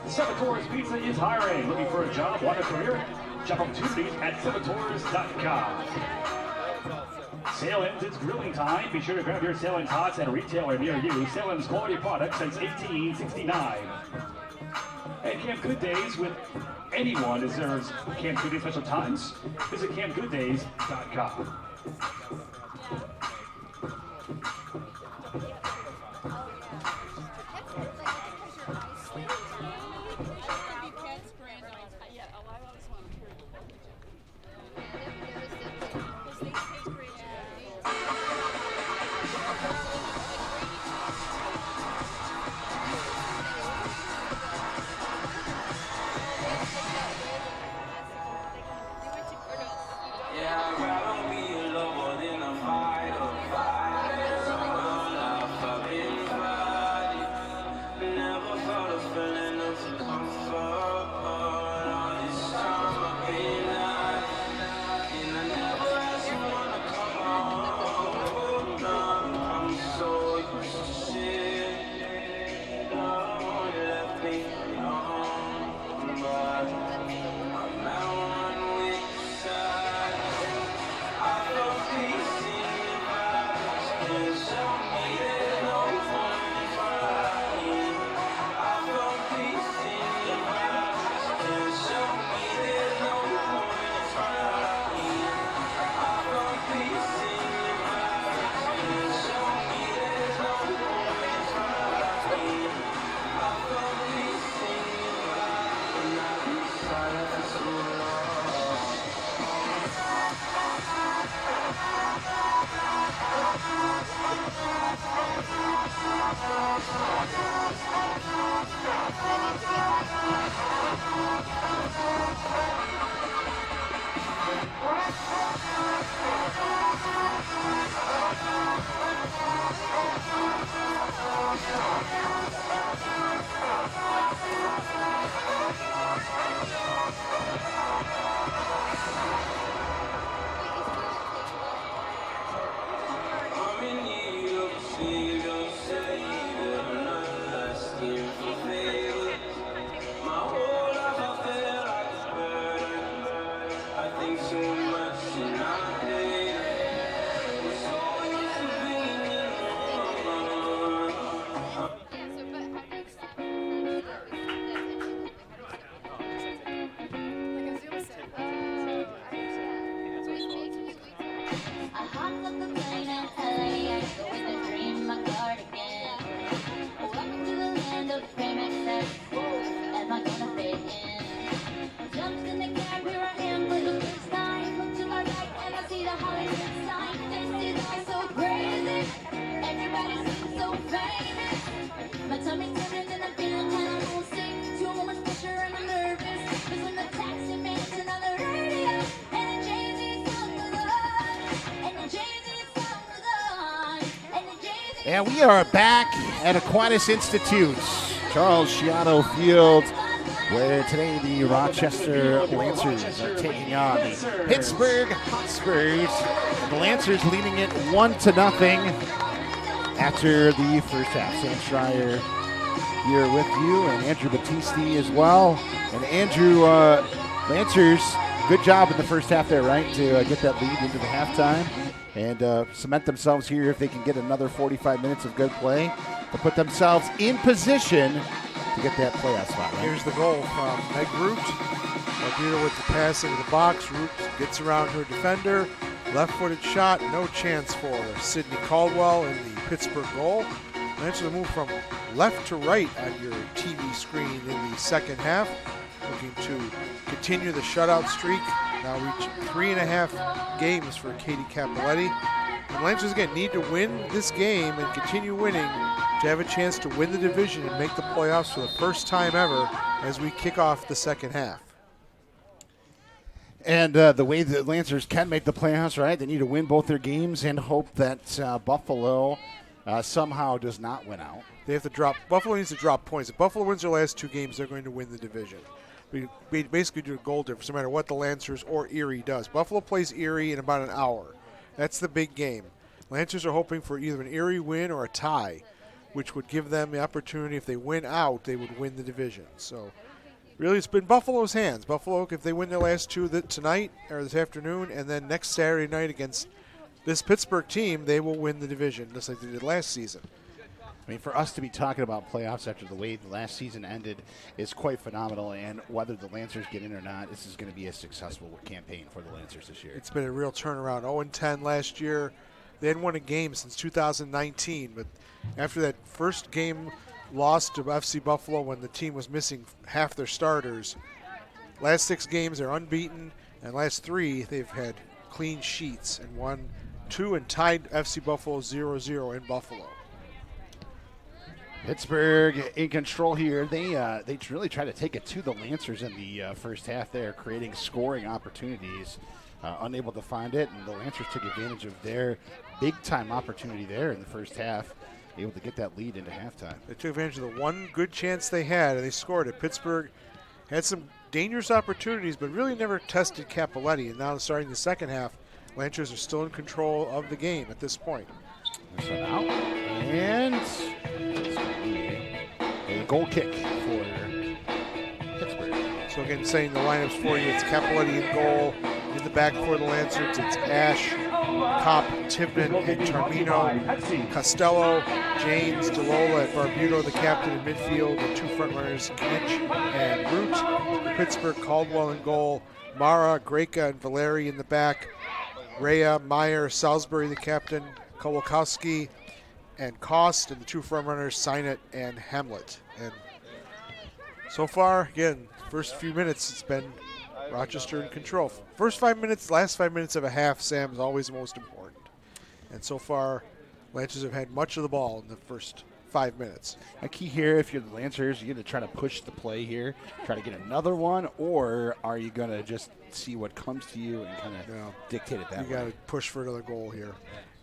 Salvatore's Pizza is hiring. Looking for a job, want a career? Job opportunities at salvatores.com. Salem's, it's grilling time. Be sure to grab your Salem's Hots at a retailer near you. Salem's quality products since 1869. And Camp Good Days with anyone deserves Camp Good Days special times. Visit campgooddays.com. And we are back at Aquinas Institute, Charles Schiano Field, where today the Rochester Lancers are taking on the Pittsburgh Hotspurs. The Lancers leading it 1-0 after the first half. Sam Schreier here with you, and Andrew Battisti as well. And Andrew, Lancers good job in the first half there, right, to get that lead into the halftime and cement themselves here if they can get another 45 minutes of good play to put themselves in position to get that playoff spot, right? Here's the goal from Meg Root. Barbuto with the pass into the box. Root gets around her defender. Left-footed shot, no chance for Sydney Caldwell in the Pittsburgh goal. Lancers will move from left to right on your TV screen in the second half. Looking to continue the shutout streak. Now reach 3.5 games for Katie Capoletti. And Lancers again need to win this game and continue winning to have a chance to win the division and make the playoffs for the first time ever as we kick off the second half. And the way the Lancers can make the playoffs, right, they need to win both their games and hope that Buffalo somehow does not win out. They have to drop. Buffalo needs to drop points. If Buffalo wins their last 2 games, they're going to win the division. We basically do a goal difference no matter what the Lancers or Erie does. Buffalo plays Erie in about an hour. That's the big game. Lancers are hoping for either an Erie win or a tie, which would give them the opportunity, if they win out, they would win the division. So really, it's been Buffalo's hands. Buffalo, if they win their last 2 tonight or this afternoon, and then next Saturday night against this Pittsburgh team, they will win the division, just like they did last season. I mean, for us to be talking about playoffs after the way the last season ended is quite phenomenal, and whether the Lancers get in or not, this is going to be a successful campaign for the Lancers this year. It's been a real turnaround. 0-10 last year. They hadn't won a game since 2019, but after that first game lost to FC Buffalo when the team was missing half their starters, last 6 games they're unbeaten, and last 3 they've had clean sheets and won 2 and tied FC Buffalo 0-0 in Buffalo. Pittsburgh in control here. They really try to take it to the Lancers in the first half there, creating scoring opportunities. Unable to find it, and the Lancers took advantage of their big-time opportunity there in the first half, able to get that lead into halftime. They took advantage of the one good chance they had, and they scored it. Pittsburgh had some dangerous opportunities, but really never tested Capoletti, and now starting the second half, Lancers are still in control of the game at this point. So now, and it's going to be a goal kick for Pittsburgh. So again, saying the lineups for you, it's Capoletti in goal. In the back for the Lancers, it's Ash, Kopp, Tibman, and Termino, Costello, James, DeLola at Barbuto, the captain in midfield, the 2 front runners, Knitch and Root. For Pittsburgh, Caldwell in goal, Mara, Greka, and Valeri in the back, Rhea, Meyer, Salisbury, the captain, Kowalkowski, and Kost, and the 2 front runners, Sinet and Hamlet. And so far, again, first few minutes, it's been Rochester in control. First 5 minutes, last 5 minutes of a half, Sam, is always the most important. And so far, Lancers have had much of the ball in the first 5 minutes. A key here, if you're the Lancers, you're going to try to push the play here, try to get another one, or are you going to just see what comes to you and kind of dictate it that way? You got to push for another goal here.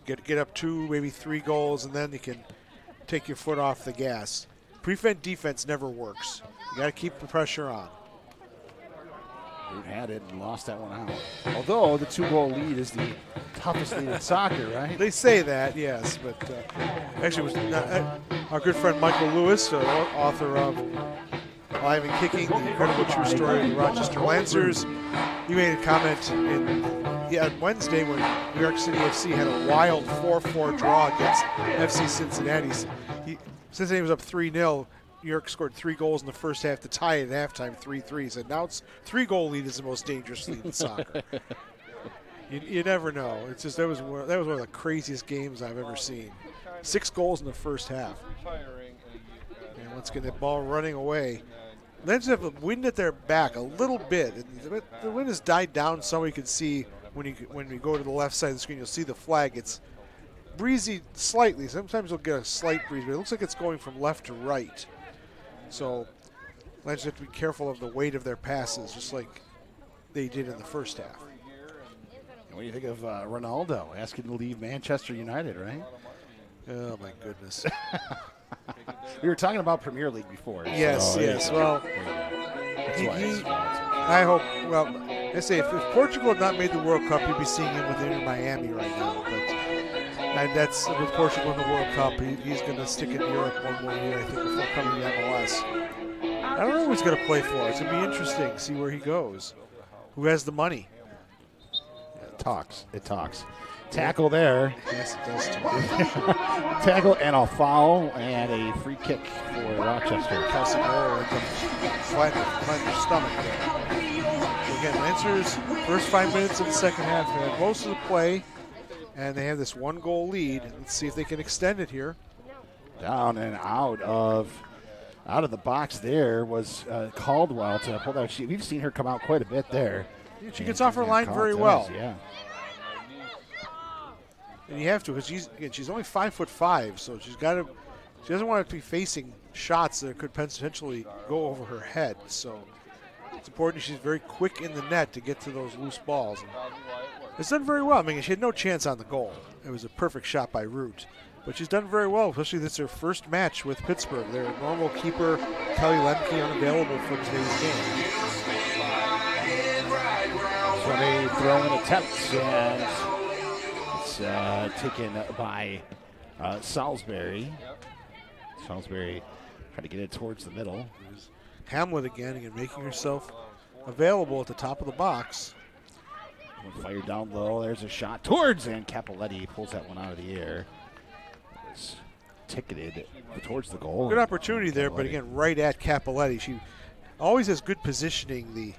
Get up 2, maybe 3 goals, and then you can take your foot off the gas. Prevent defense never works. You got to keep the pressure on. Root had it and lost that one out. Although the 2-goal lead is the toughest lead in soccer, right? They say that, yes, but actually it was our good friend Michael Lewis, author of Live and Kicking, the incredible true story of the Rochester Lancers. He made a comment on Wednesday when New York City FC had a wild 4-4 draw against FC Cincinnati. Cincinnati was up 3-0. New York scored 3 goals in the first half to tie it at halftime 3-3. So now it's 3-goal lead is the most dangerous lead in soccer. You never know. It's just that was one of the craziest games I've ever seen. 6 goals in the first half. And once again, that ball running away. Lancers have the wind at their back a little bit. The wind has died down. Somebody can see when we go to the left side of the screen, you'll see the flag. It's breezy slightly. Sometimes you'll get a slight breeze, but it looks like it's going from left to right. So Lancers have to be careful of the weight of their passes, just like they did in the first half. What do you think of Ronaldo asking to leave Manchester United, right? Oh, my goodness. We were talking about Premier League before. Yes, so yes. Well, I hope, I say if Portugal had not made the World Cup, you'd be seeing him with Inter Miami right now. And that's with Portugal in the World Cup. He's going to stick in Europe one more year, I think, before coming to MLS. I don't know who he's going to play for. It's going to be interesting to see where he goes. who has the money. It talks. It talks. Tackle there. Yes, it does too. Tackle and a foul and a free kick for Rochester. Kelsey Moore flat their stomach there. Again, Lancers, first 5 minutes of the second half, they had most of the play, and they have this 1-goal lead. Let's see if they can extend it here. Down and out of the box there was Caldwell to pull that. We've seen her come out quite a bit there. Yeah, she gets off her line very well. Yeah. And you have to, because she's only 5'5", so she doesn't want to be facing shots that could potentially go over her head. So it's important she's very quick in the net to get to those loose balls. And it's done very well. I mean, she had no chance on the goal. It was a perfect shot by Root. But she's done very well, especially this is her first match with Pittsburgh. Their normal keeper, Kelly Lemke, unavailable for today's game. So they throw in attempts, and it's taken by Salisbury. Salisbury trying to get it towards the middle. There's Hamlet again making herself available at the top of the box. One fire down low. There's a shot towards, and Capoletti pulls that one out of the air. It's ticketed towards the goal. Good opportunity there, but again, right at Capoletti. She always has good positioning, the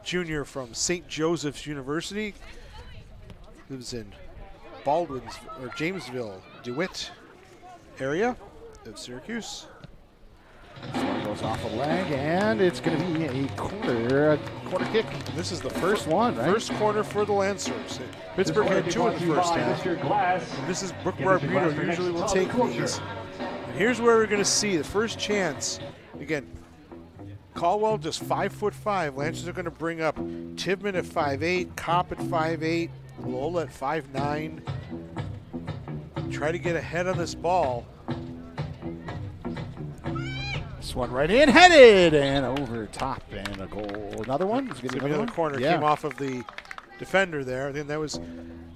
junior from St. Joseph's University. Lives in Jamesville, DeWitt area of Syracuse. This one goes off a leg, and it's going to be a corner kick. This is the first one, right? First corner for the Lancers. Pittsburgh had 2 in the first half. And this is Brooke Barbuto usually will take these. And here's where we're going to see the first chance. Again, Caldwell just 5'5". Lancers are going to bring up Tibman at 5'8", Kopp at 5'8", Lola at 5'9". Try to get ahead on this ball. This one right in, headed, and over top, and a goal. Another one? It's going to be another corner. Yeah. Came off of the defender there. Then that was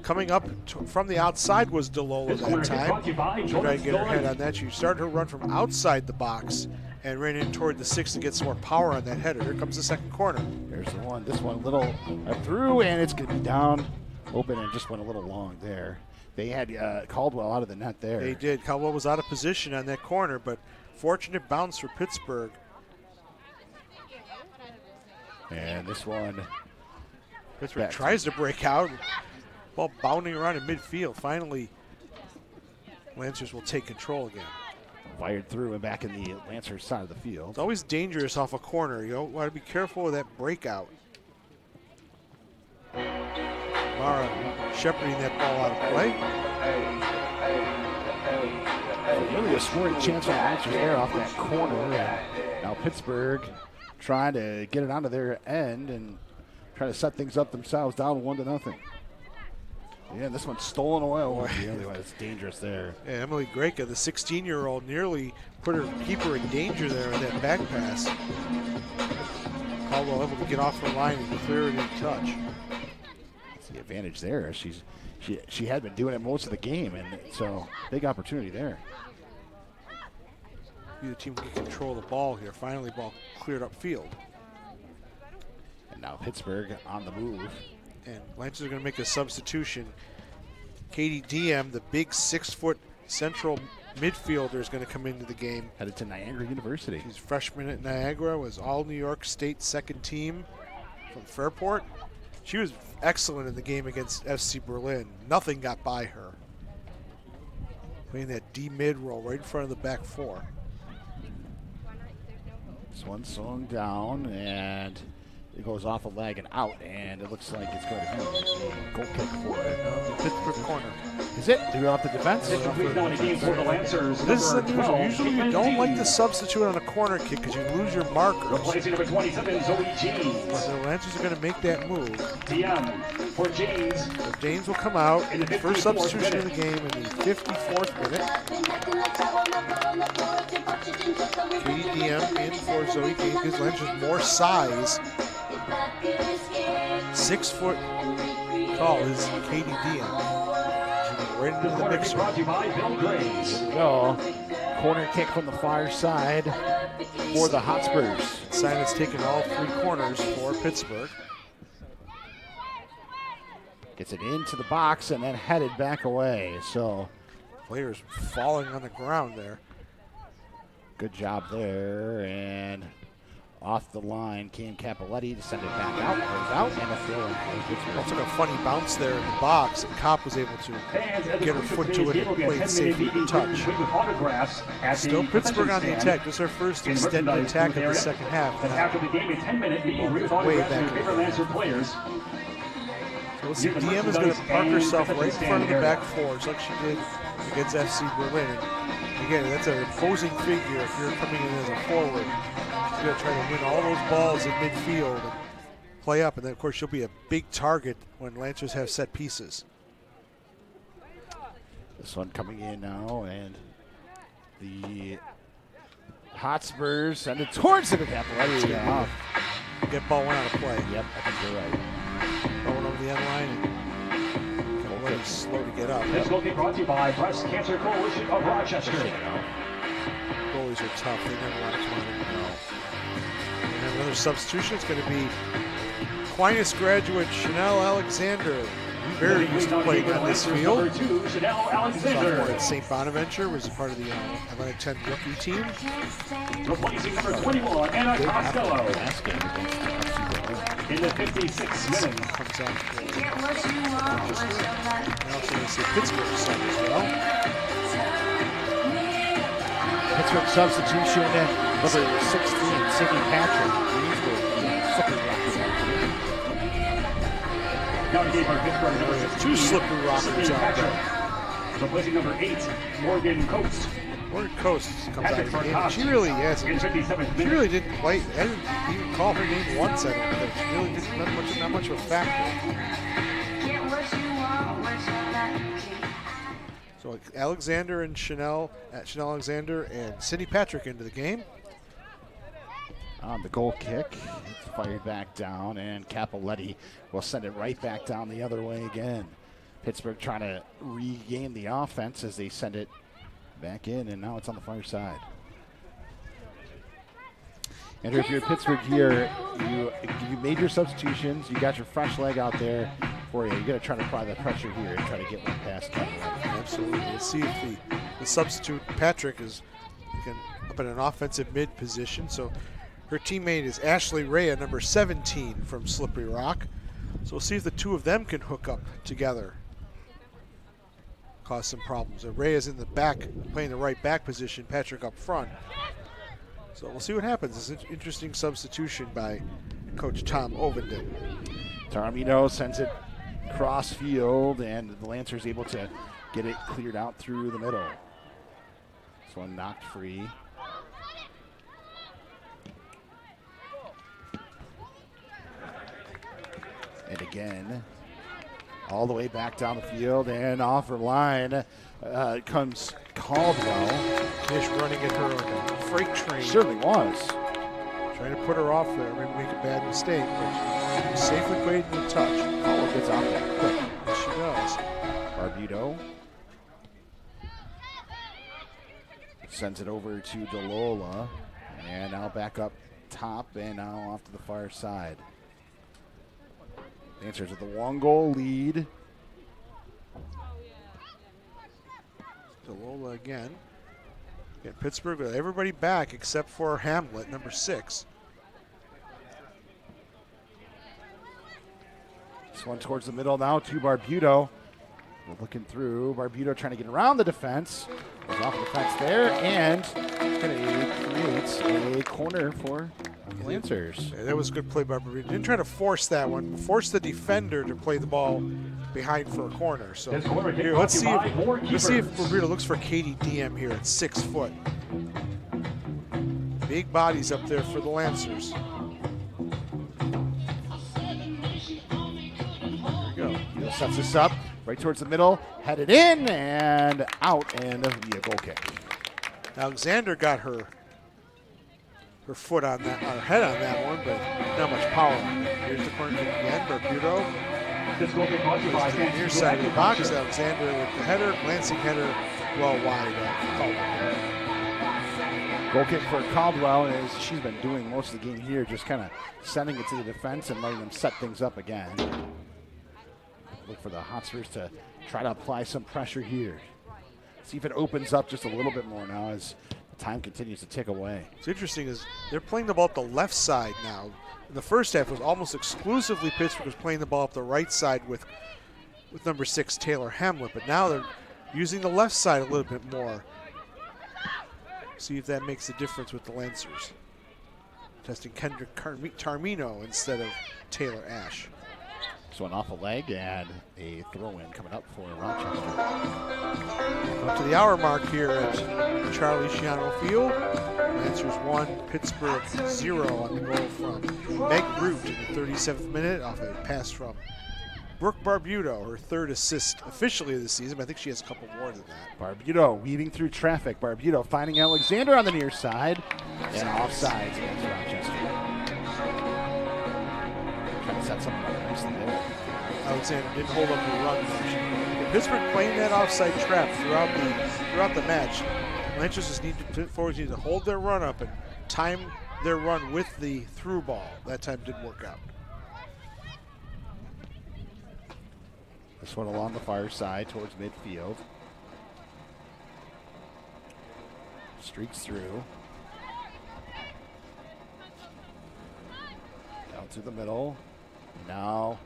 coming up from the outside was DeLola that time. She tried to get her head on that. She started her run from outside the box and ran in toward the 6 to get some more power on that header. Here comes the second corner. There's the one. This one little through, and it's going to be down, open, and just went a little long there. They had Caldwell out of the net there. They did. Caldwell was out of position on that corner, but fortunate bounce for Pittsburgh. And this one. Pittsburgh tries to break out. Ball bounding around in midfield. Finally, Lancers will take control again. Fired through and back in the Lancers side of the field. It's always dangerous off a corner. You want to be careful with that breakout. Mara shepherding that ball out of play. Really a scoring chance on Lancers there off that corner. And now Pittsburgh trying to get it onto their end and try to set things up themselves, down 1-0. Yeah, this one's stolen away. Oh, it's dangerous there. Yeah, Emily Greka, the 16-year-old, nearly put her keeper in danger there with that back pass. Caldwell able to get off her line and clear it in touch. That's the advantage there. She had been doing it most of the game, and so big opportunity there. The team can control the ball here. Finally, ball cleared up field. And now Pittsburgh on the move. And Lancers are going to make a substitution. Katie Diem, the big 6-foot central midfielder, is going to come into the game. Headed to Niagara University. She's freshman at Niagara, was all New York State second team from Fairport. She was excellent in the game against FC Berlin. Nothing got by her. Playing that D-mid role right in front of the back four. This one's swung down, and it goes off a leg and out, and it looks like it's going to be a goal kick for the Pittsburgh corner. Is it? Do we off the defense? This is unusual. Usually you don't like to substitute on a corner kick because you lose your markers. Replacing number 27, Zoe James. But the Lancers are going to make that move. DM for James. So James will come out. First substitution in the game in the 54th minute. Katie DM in for Zoe James. Gives Lancers more size. 6 foot tall is Katie Diem. Right into the mixer. Here we go. Corner kick from the far side for the Hotspurs. Simon's taken all 3 corners for Pittsburgh. Gets it into the box and then headed back away. So players falling on the ground there. Good job there. And off the line came Capoletti to send it back out. Goes out and a throw in. Well, took a funny bounce there in the box, and Kopp was able to get her foot to it and play it safely to touch. Still Pittsburgh on the attack. This is our first extended attack of the second half. After the game, a 10-minute meeting with way autographs back. and favorite Lancer players. So let's see, DM is going to park herself right in front of the back four, just like she did against FC Berlin. And again, that's an imposing figure if you're coming in as a forward. She's going to try to win all those balls in midfield and play up. And then, of course, she'll be a big target when Lancers have set pieces. This one coming in now, and the Hotspurs send it towards it. Capoletti off. Get ball one out of play. Yep, I think you're right. Going over the end line. Capoletti's slow to get up. This will be brought to you by Breast Cancer Coalition of Rochester. Goalies are tough. They never want to come out and we have another substitution. It's going to be Aquinas graduate Chanel Alexander. Very used to playing on this field. Sophomore at St. Bonaventure, was a part of the Atlantic 10 rookie team. Replacing number 21, Anna Costello. In the 56th minute. Comes out. And also going to see Pittsburgh sub as well. Pittsburgh substitution and number 16, Sidney Patrick. Two slippery rockers out there. Replacing number 8, Morgan Coates. Morgan Coates comes out of the game. She really hasn't. She really didn't play. I didn't even call her name once. I don't think. She really didn't not much of a factor. So Alexander and Chanel Alexander and Sidney Patrick into the game. On the goal kick, it's fired back down, and Capoletti will send it right back down the other way again. Pittsburgh trying to regain the offense as they send it back in, and now it's on the far side. Andrew, if you're Pittsburgh here, you made your substitutions, you got your fresh leg out there for you. You got to try to apply the pressure here and try to get one past Capoletti. Absolutely. Let's see if the substitute Patrick is up in an offensive mid position. So her teammate is Ashley Rea, number 17 from Slippery Rock. So we'll see if the two of them can hook up together. Cause some problems. Rea is in the back, playing the right back position, Patrick up front. So we'll see what happens. It's an interesting substitution by Coach Tom Ovenden. Taramino sends it cross field, and the Lancers able to get it cleared out through the middle. This one knocked free. And again, all the way back down the field, and off her line comes Caldwell. Fish running at her like a freight train. Certainly was. Trying to put her off there, maybe make a bad mistake, but she safely played in the touch. Caldwell gets off that quick. Yes, she does. Barbuto sends it over to DeLola, and now back up top, and now off to the far side. Lancers with a 1-goal lead. DeLola again. Get Pittsburgh with everybody back except for Hamlet, number 6. This one towards the middle now to Barbuto. We're looking through. Barbuto trying to get around the defense. Goes off the defense there, and creates a corner for the Lancers. Yeah, that was a good play by Barbuto. Didn't try to force that one. Force the defender to play the ball behind for a corner. So here, let's see if Barbuto looks for Katie DM here at 6 foot. Big bodies up there for the Lancers. There we go. Sets this up right towards the middle, headed in and out, and via goal kick. Alexander got her foot on that, her head on that one, but not much power. Here's the corner kick again. Barbuto. This goal kick brought to you by Near side of the box. Alexander with the header, glancing header, well wide. Goal kick for Caldwell, as she's been doing most of the game here, just kind of sending it to the defense and letting them set things up again. Look for the Hotspurs to try to apply some pressure here. See if it opens up just a little bit more now as the time continues to tick away. What's interesting is they're playing the ball up the left side now. In the first half, it was almost exclusively Pittsburgh was playing the ball up the right side with number 6, Taylor Hamlet, but now they're using the left side a little bit more. See if that makes a difference with the Lancers. Testing Kendrick Tarmino instead of Taylor Ash. This one off a leg and a throw-in coming up for Rochester. Up to the hour mark here at Charlie Schiano Field. Lancers 1, Pittsburgh 0 on the goal from Meg Root in the 37th minute off a pass from Brooke Barbuto, her 3rd assist officially of the season, but I think she has a couple more than that. Barbuto weaving through traffic. Barbuto finding Alexander on the near side and offsides against Rochester. Trying to set something up nicely there. Alexander didn't hold up the run much. Pittsburgh playing that offside trap throughout the match. Lancers just need to hold their run up and time their run with the through ball. That time didn't work out. This one along the far side towards midfield. Streaks through. Down to the middle. Now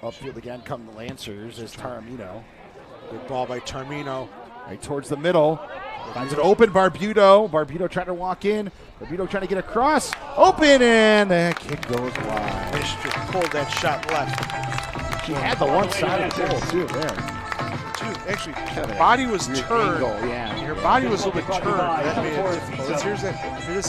upfield again come the Lancers as Taramino. Good ball by Tarmino. Right towards the middle. Finds it open, Barbuto. Barbuto trying to walk in. Barbuto trying to get across. Open, and that kick goes wide. They should have pulled that shot left. She had the one-sided goal, too, there. Actually, her body was turned. Her body was a little bit turned. That made it difficult. Here's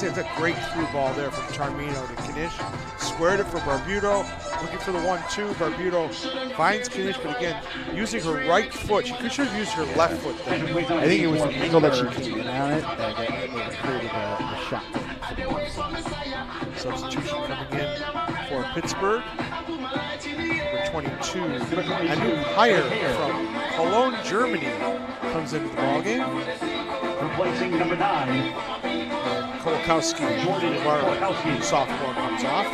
that great through ball there from Tarmino to Knish. Squared it for Barbuto. Looking for the 1-2. Barbuto finds Knish, but again, using her right foot. She should have used her left foot there. I think it was the angle that she came in on it that created the shot. Substitution coming in for Pittsburgh. Number 22, a new hire from Cologne, Germany, comes into the ballgame. Replacing number 9. Kolakowski, sophomore, comes off.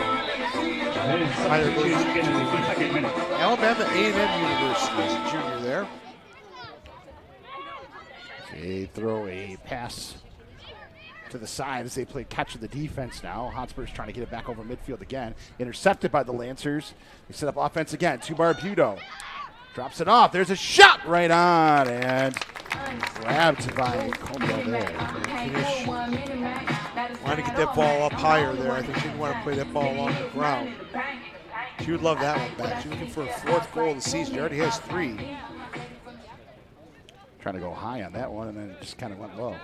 Hire goes to Alabama A&M University as a junior there. They throw a pass to the side as they play catch of the defense now. Hotspurs trying to get it back over midfield again. Intercepted by the Lancers. They set up offense again to Barbuto. Drops it off. There's a shot right on and grabbed by Como there. Wanted to get that ball up higher there. I think she didn't want to play that ball along the ground. She would love that one back. She's looking for a 4th goal of the season. She already has 3. Trying to go high on that one and then it just kind of went low.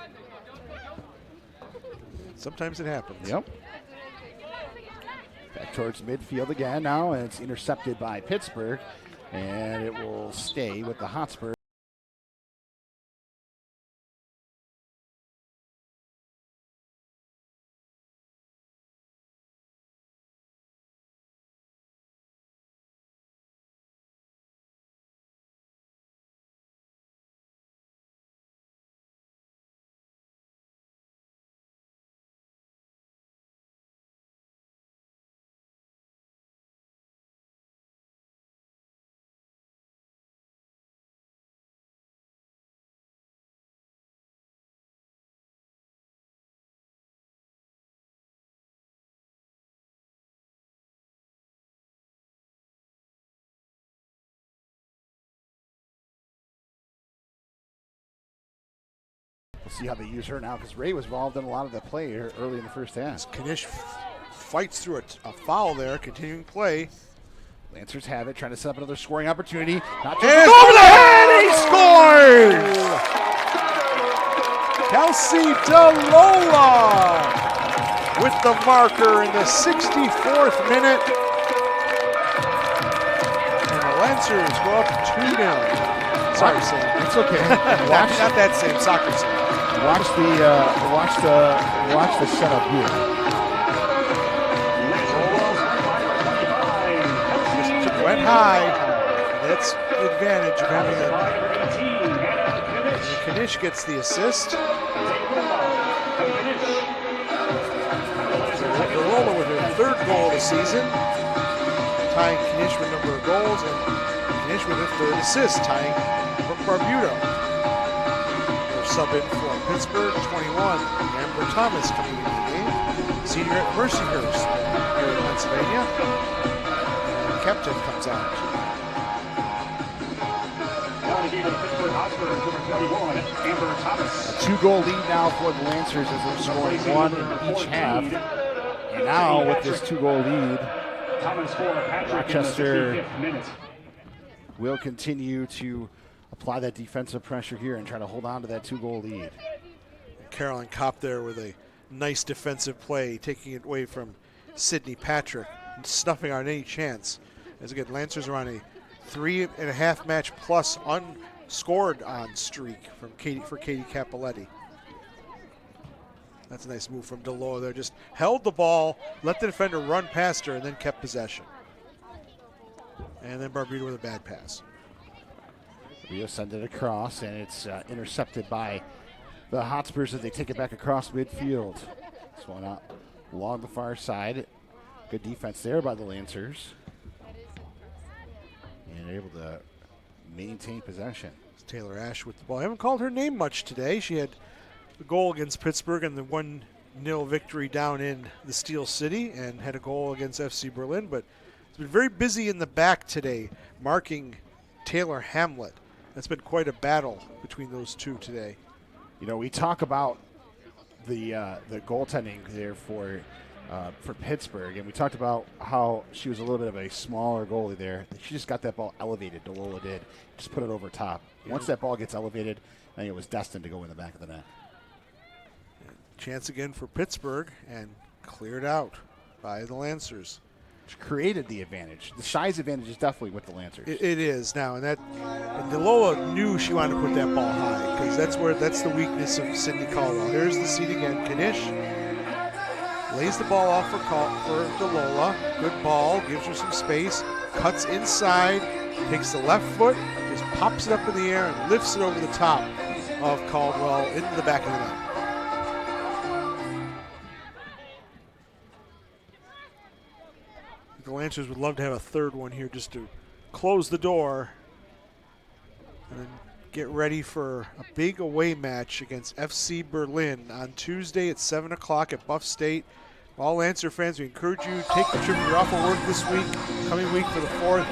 Sometimes it happens. Yep. Back towards midfield again now, and it's intercepted by Pittsburgh, and it will stay with the Hotspurs. We'll see how they use her now because Ray was involved in a lot of the play here early in the first half. Knish fights through a foul there, continuing play. Lancers have it, trying to set up another scoring opportunity. Not and over the head, he scores! Kelsey DeLola with the marker in the 64th minute. And the Lancers go up 2-0. Sorry, Sam. It's okay. Not that same soccer team. Watch the setup here. Just went high. That's the advantage of having a. Knish gets the assist. Delola with her 3rd goal of the season, tying Knish with number of goals, and Knish with a third assist, tying Brooke Barbuto. Her sub in for Pittsburgh, 21. Amber Thomas coming into the game. Senior at Mercyhurst here in Pennsylvania. And Kepton comes out. Now the game of the Pittsburgh Hotspurs, number 21, Amber Thomas. A 2-goal lead now for the Lancers as they're scoring one in each half. And now with this 2-goal lead, Thomas for Patrick Rochester in the 65th minute. will continue to apply that defensive pressure here and try to hold on to that 2-goal lead. Caroline Kopp there with a nice defensive play, taking it away from Sydney Patrick, snuffing out any chance. As again, Lancers are on a 3.5 match plus unscored on streak for Katie Capoletti. That's a nice move from DeLoa there. Just held the ball, let the defender run past her, and then kept possession. And then Barbuto with a bad pass. Rio sends it across, and it's intercepted by the Hotspurs as they take it back across midfield. This one out along the far side. Good defense there by the Lancers. And able to maintain possession. It's Taylor Ash with the ball. I haven't called her name much today. She had the goal against Pittsburgh and the 1-0 victory down in the Steel City and had a goal against FC Berlin, but it's been very busy in the back today, marking Taylor Hamlet. That's been quite a battle between those two today. You know, we talk about the goaltending there for Pittsburgh, and we talked about how she was a little bit of a smaller goalie there. She just got that ball elevated, DeLola did. Just put it over top. Once that ball gets elevated, I think it was destined to go in the back of the net. Chance again for Pittsburgh, and cleared out by the Lancers. Which created the advantage. The size advantage is definitely with the Lancers. It is now, and DeLola knew she wanted to put that ball high because that's the weakness of Sydney Caldwell. Here's the seat again. Knish lays the ball off for DeLola. Good ball, gives her some space, cuts inside, takes the left foot, just pops it up in the air and lifts it over the top of Caldwell into the back of the net. The Lancers would love to have a third one here just to close the door and then get ready for a big away match against FC Berlin on Tuesday at 7 o'clock at Buff State. All Lancer fans, we encourage you to take the trip. You're off of work this week, coming week for the 4th.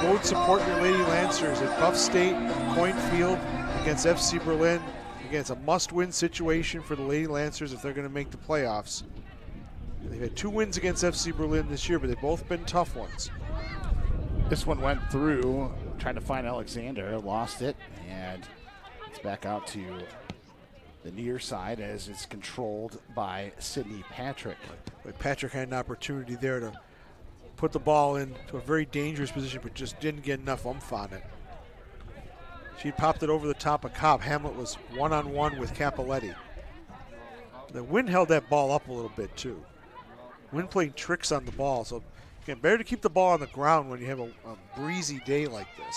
Go and support your Lady Lancers at Buff State, Coyne Field against FC Berlin. Again, it's a must-win situation for the Lady Lancers if they're going to make the playoffs. They've had 2 wins against FC Berlin this year, but they've both been tough ones. This one went through, trying to find Alexander, lost it, and it's back out to the near side as it's controlled by Sydney Patrick. But Patrick had an opportunity there to put the ball into a very dangerous position, but just didn't get enough oomph on it. She popped it over the top of Cobb. Hamlet was one-on-one with Capoletti. The wind held that ball up a little bit, too. Wind playing tricks on the ball, so again, better to keep the ball on the ground when you have a breezy day like this.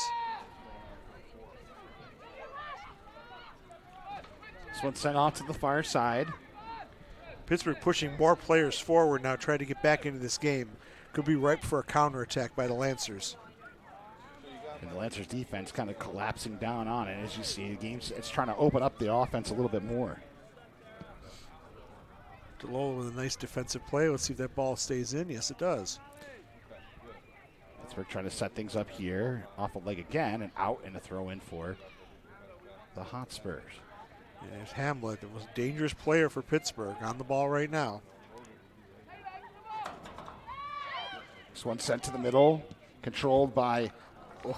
This one sent off to the far side. Pittsburgh pushing more players forward now, trying to get back into this game. Could be ripe for a counterattack by the Lancers. And the Lancers defense kind of collapsing down on it. As you see, the game's it's trying to open up the offense a little bit more. DeLola with a nice defensive play. Let's see if that ball stays in. Yes, it does. Pittsburgh trying to set things up here. Off a leg again, and out and a throw in for the Hotspurs. Yeah, there's Hamlet, the most dangerous player for Pittsburgh, on the ball right now. This one sent to the middle, controlled by...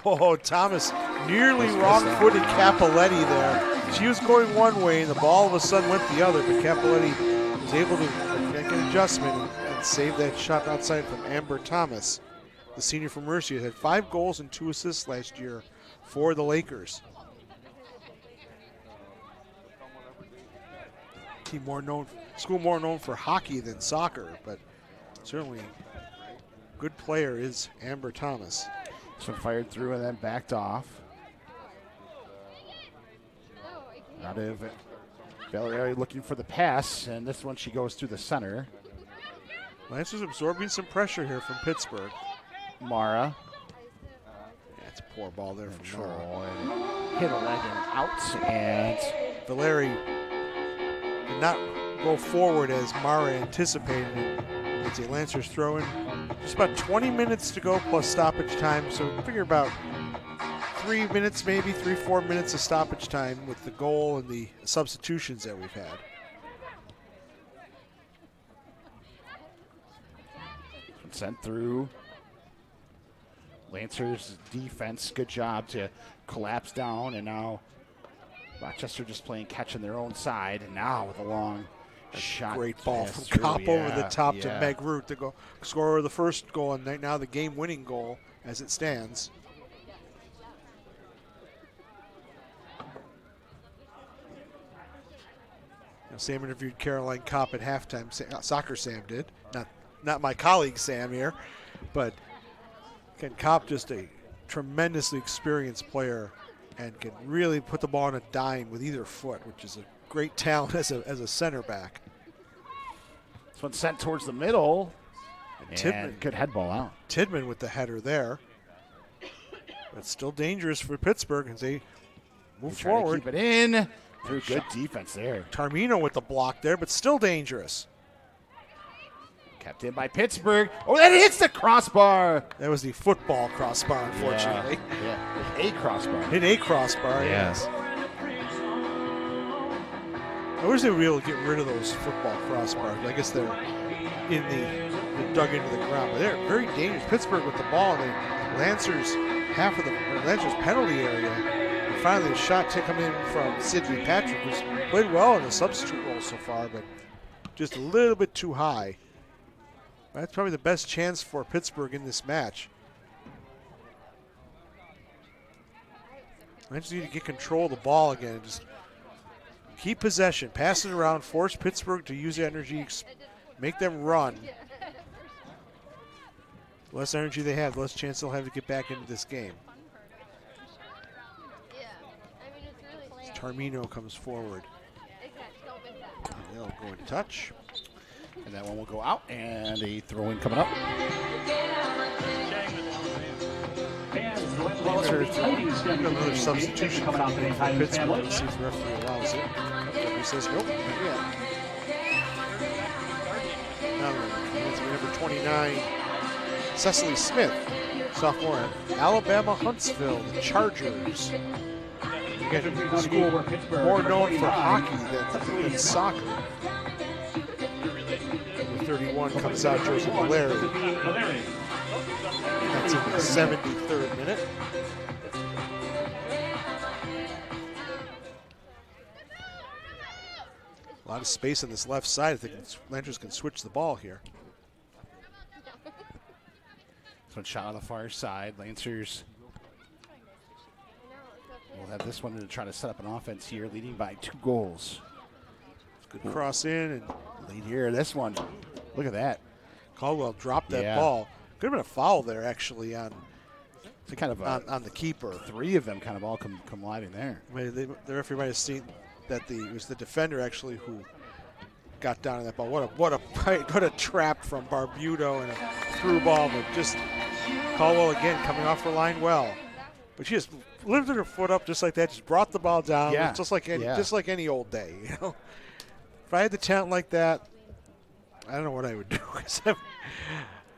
Oh, Thomas nearly wrong-footed Capoletti there. She was going one way, and the ball all of a sudden went the other, but Capoletti was able to make an adjustment and save that shot outside from Amber Thomas. The senior from Mercy had 5 goals and 2 assists last year for the Lakers. School more known for hockey than soccer, but certainly good player is Amber Thomas. This one fired through and then backed off. Out of Valerieri looking for the pass, and this one she goes through the center. Lancers absorbing some pressure here from Pittsburgh. Mara. Yeah, it's poor ball there from Mara. Hit a leg and out, and Valeri did not go forward as Mara anticipated. It's a Lancers throw in. Just about 20 minutes to go plus stoppage time, so figure about 3 minutes, maybe 3-4 minutes of stoppage time with the goal and the substitutions that we've had. Sent through. Lancers defense, good job to collapse down, and now Rochester just playing catch on their own side, and now with a long shot. Great ball pass from through. Kopp over the top to Yeah. Meg Root to go score the first goal, and now the game-winning goal as it stands. Sam interviewed Caroline Kopp at halftime. Soccer Sam did, not my colleague Sam here, but Ken Kopp, just a tremendously experienced player, and can really put the ball on a dime with either foot, which is a great talent as a center back. This one's sent towards the middle. And Tidman, good head ball out. Tidman with the header there. But still dangerous for Pittsburgh as they move forward. Keep it in. Through good defense there. Tarmino with the block there, but still dangerous. Kept in by Pittsburgh. Oh, that hits the crossbar. That was the football crossbar, unfortunately. Yeah. Hit a crossbar. Hit a crossbar, yes. I wish they were able to get rid of those football crossbars. I guess they're they're dug into the ground, but they're very dangerous. Pittsburgh with the ball, and the Lancers Lancers penalty area. And finally, a shot to come in from Sidney Patrick, who's played well in the substitute role so far, but just a little bit too high. That's probably the best chance for Pittsburgh in this match. I just need to get control of the ball again. Just keep possession, pass it around, force Pittsburgh to use the energy, make them run. The less energy they have, the less chance they'll have to get back into this game. Tarmino comes forward. They'll go in touch. And that one will go out, and a throw-in coming up. Another substitution coming in for Pittsburgh. Let's see if the referee allows it. He says nope, not yet. Now, number 29, Cecily Smith, sophomore at Alabama Huntsville, the Chargers. Again, school more known for hockey than soccer. Number 31 comes out, Joseph Valeri. That's in the 73rd minute. A lot of space on this left side. I think Lancers can switch the ball here. This one shot on the far side. Lancers will have this one to try to set up an offense here, leading by 2 goals. Good cross in and lead here. This one, look at that. Caldwell dropped that ball. Could have been a foul there, actually, on kind of on the keeper. 3 of them kind of all come live in there. The referee might have seen that it was the defender actually who got down on that ball. What a trap from Barbuto and a through ball, but just Caldwell again coming off her line well. But she just lifted her foot up just like that, just brought the ball down, just like any old day. You know, if I had the talent like that, I don't know what I would do.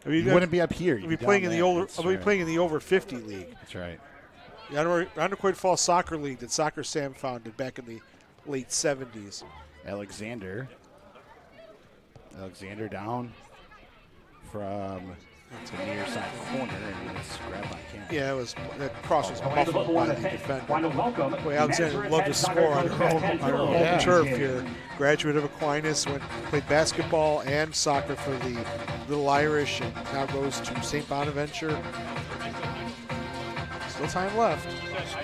You wouldn't be up here. I'd be playing in the older. I'll be playing in the over 50 league. That's right. The Irondequoit Falls Soccer League that Soccer Sam founded back in the late 70s. Alexander down from the near side corner, and it was grabbed by Campbell. Yeah, that cross was muffled by the defender. Boy, Alexander would love to score on her own turf here. Graduate of Aquinas, played basketball and soccer for the Little Irish, and now goes to St. Bonaventure. Still time left.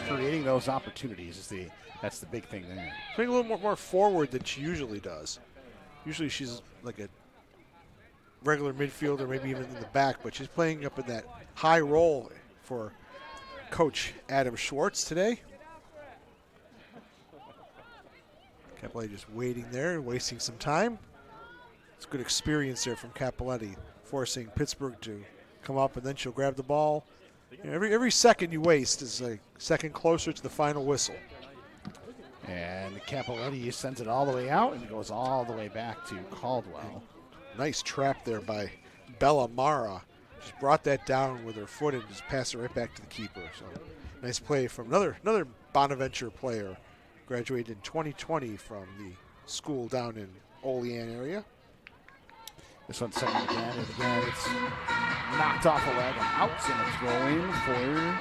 Creating those opportunities that's the big thing there. Playing a little more forward than she usually does. Usually she's like a regular midfielder, maybe even in the back, but she's playing up in that high role for Coach Adam Schwartz today. Capoletti just waiting there, wasting some time. It's good experience there from Capoletti, forcing Pittsburgh to come up, and then she'll grab the ball Every second you waste is a second closer to the final whistle. And Capoletti sends it all the way out and goes all the way back to Caldwell. Nice trap there by Bella Mara. Just brought that down with her foot and just passed it right back to the keeper. So nice play from another Bonaventure player. Graduated in 2020 from the school down in Olean area. This one's second again, and again it's knocked off a leg and out, and a throw in for...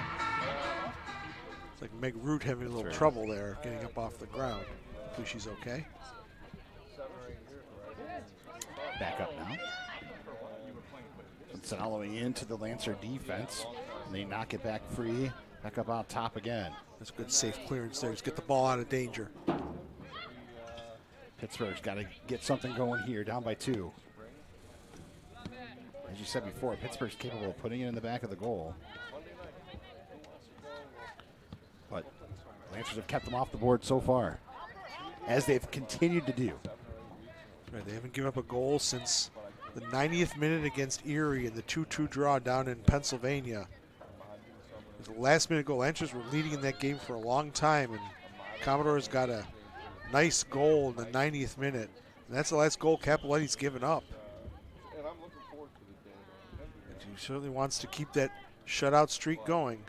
It's like Meg Root having a little trouble there, getting up off the ground. Hopefully she's okay. Back up now. It's all the way into the Lancer defense, and they knock it back free, back up on top again. That's good safe clearance there. Just get the ball out of danger. Pittsburgh's got to get something going here, down by 2. As you said before, Pittsburgh's capable of putting it in the back of the goal. But Lancers have kept them off the board so far, as they've continued to do. Right, they haven't given up a goal since the 90th minute against Erie in the 2-2 draw down in Pennsylvania. It was a last-minute goal. Lancers were leading in that game for a long time, and Commodores got a nice goal in the 90th minute. And that's the last goal Capoletti's given up. And he certainly wants to keep that shutout streak going.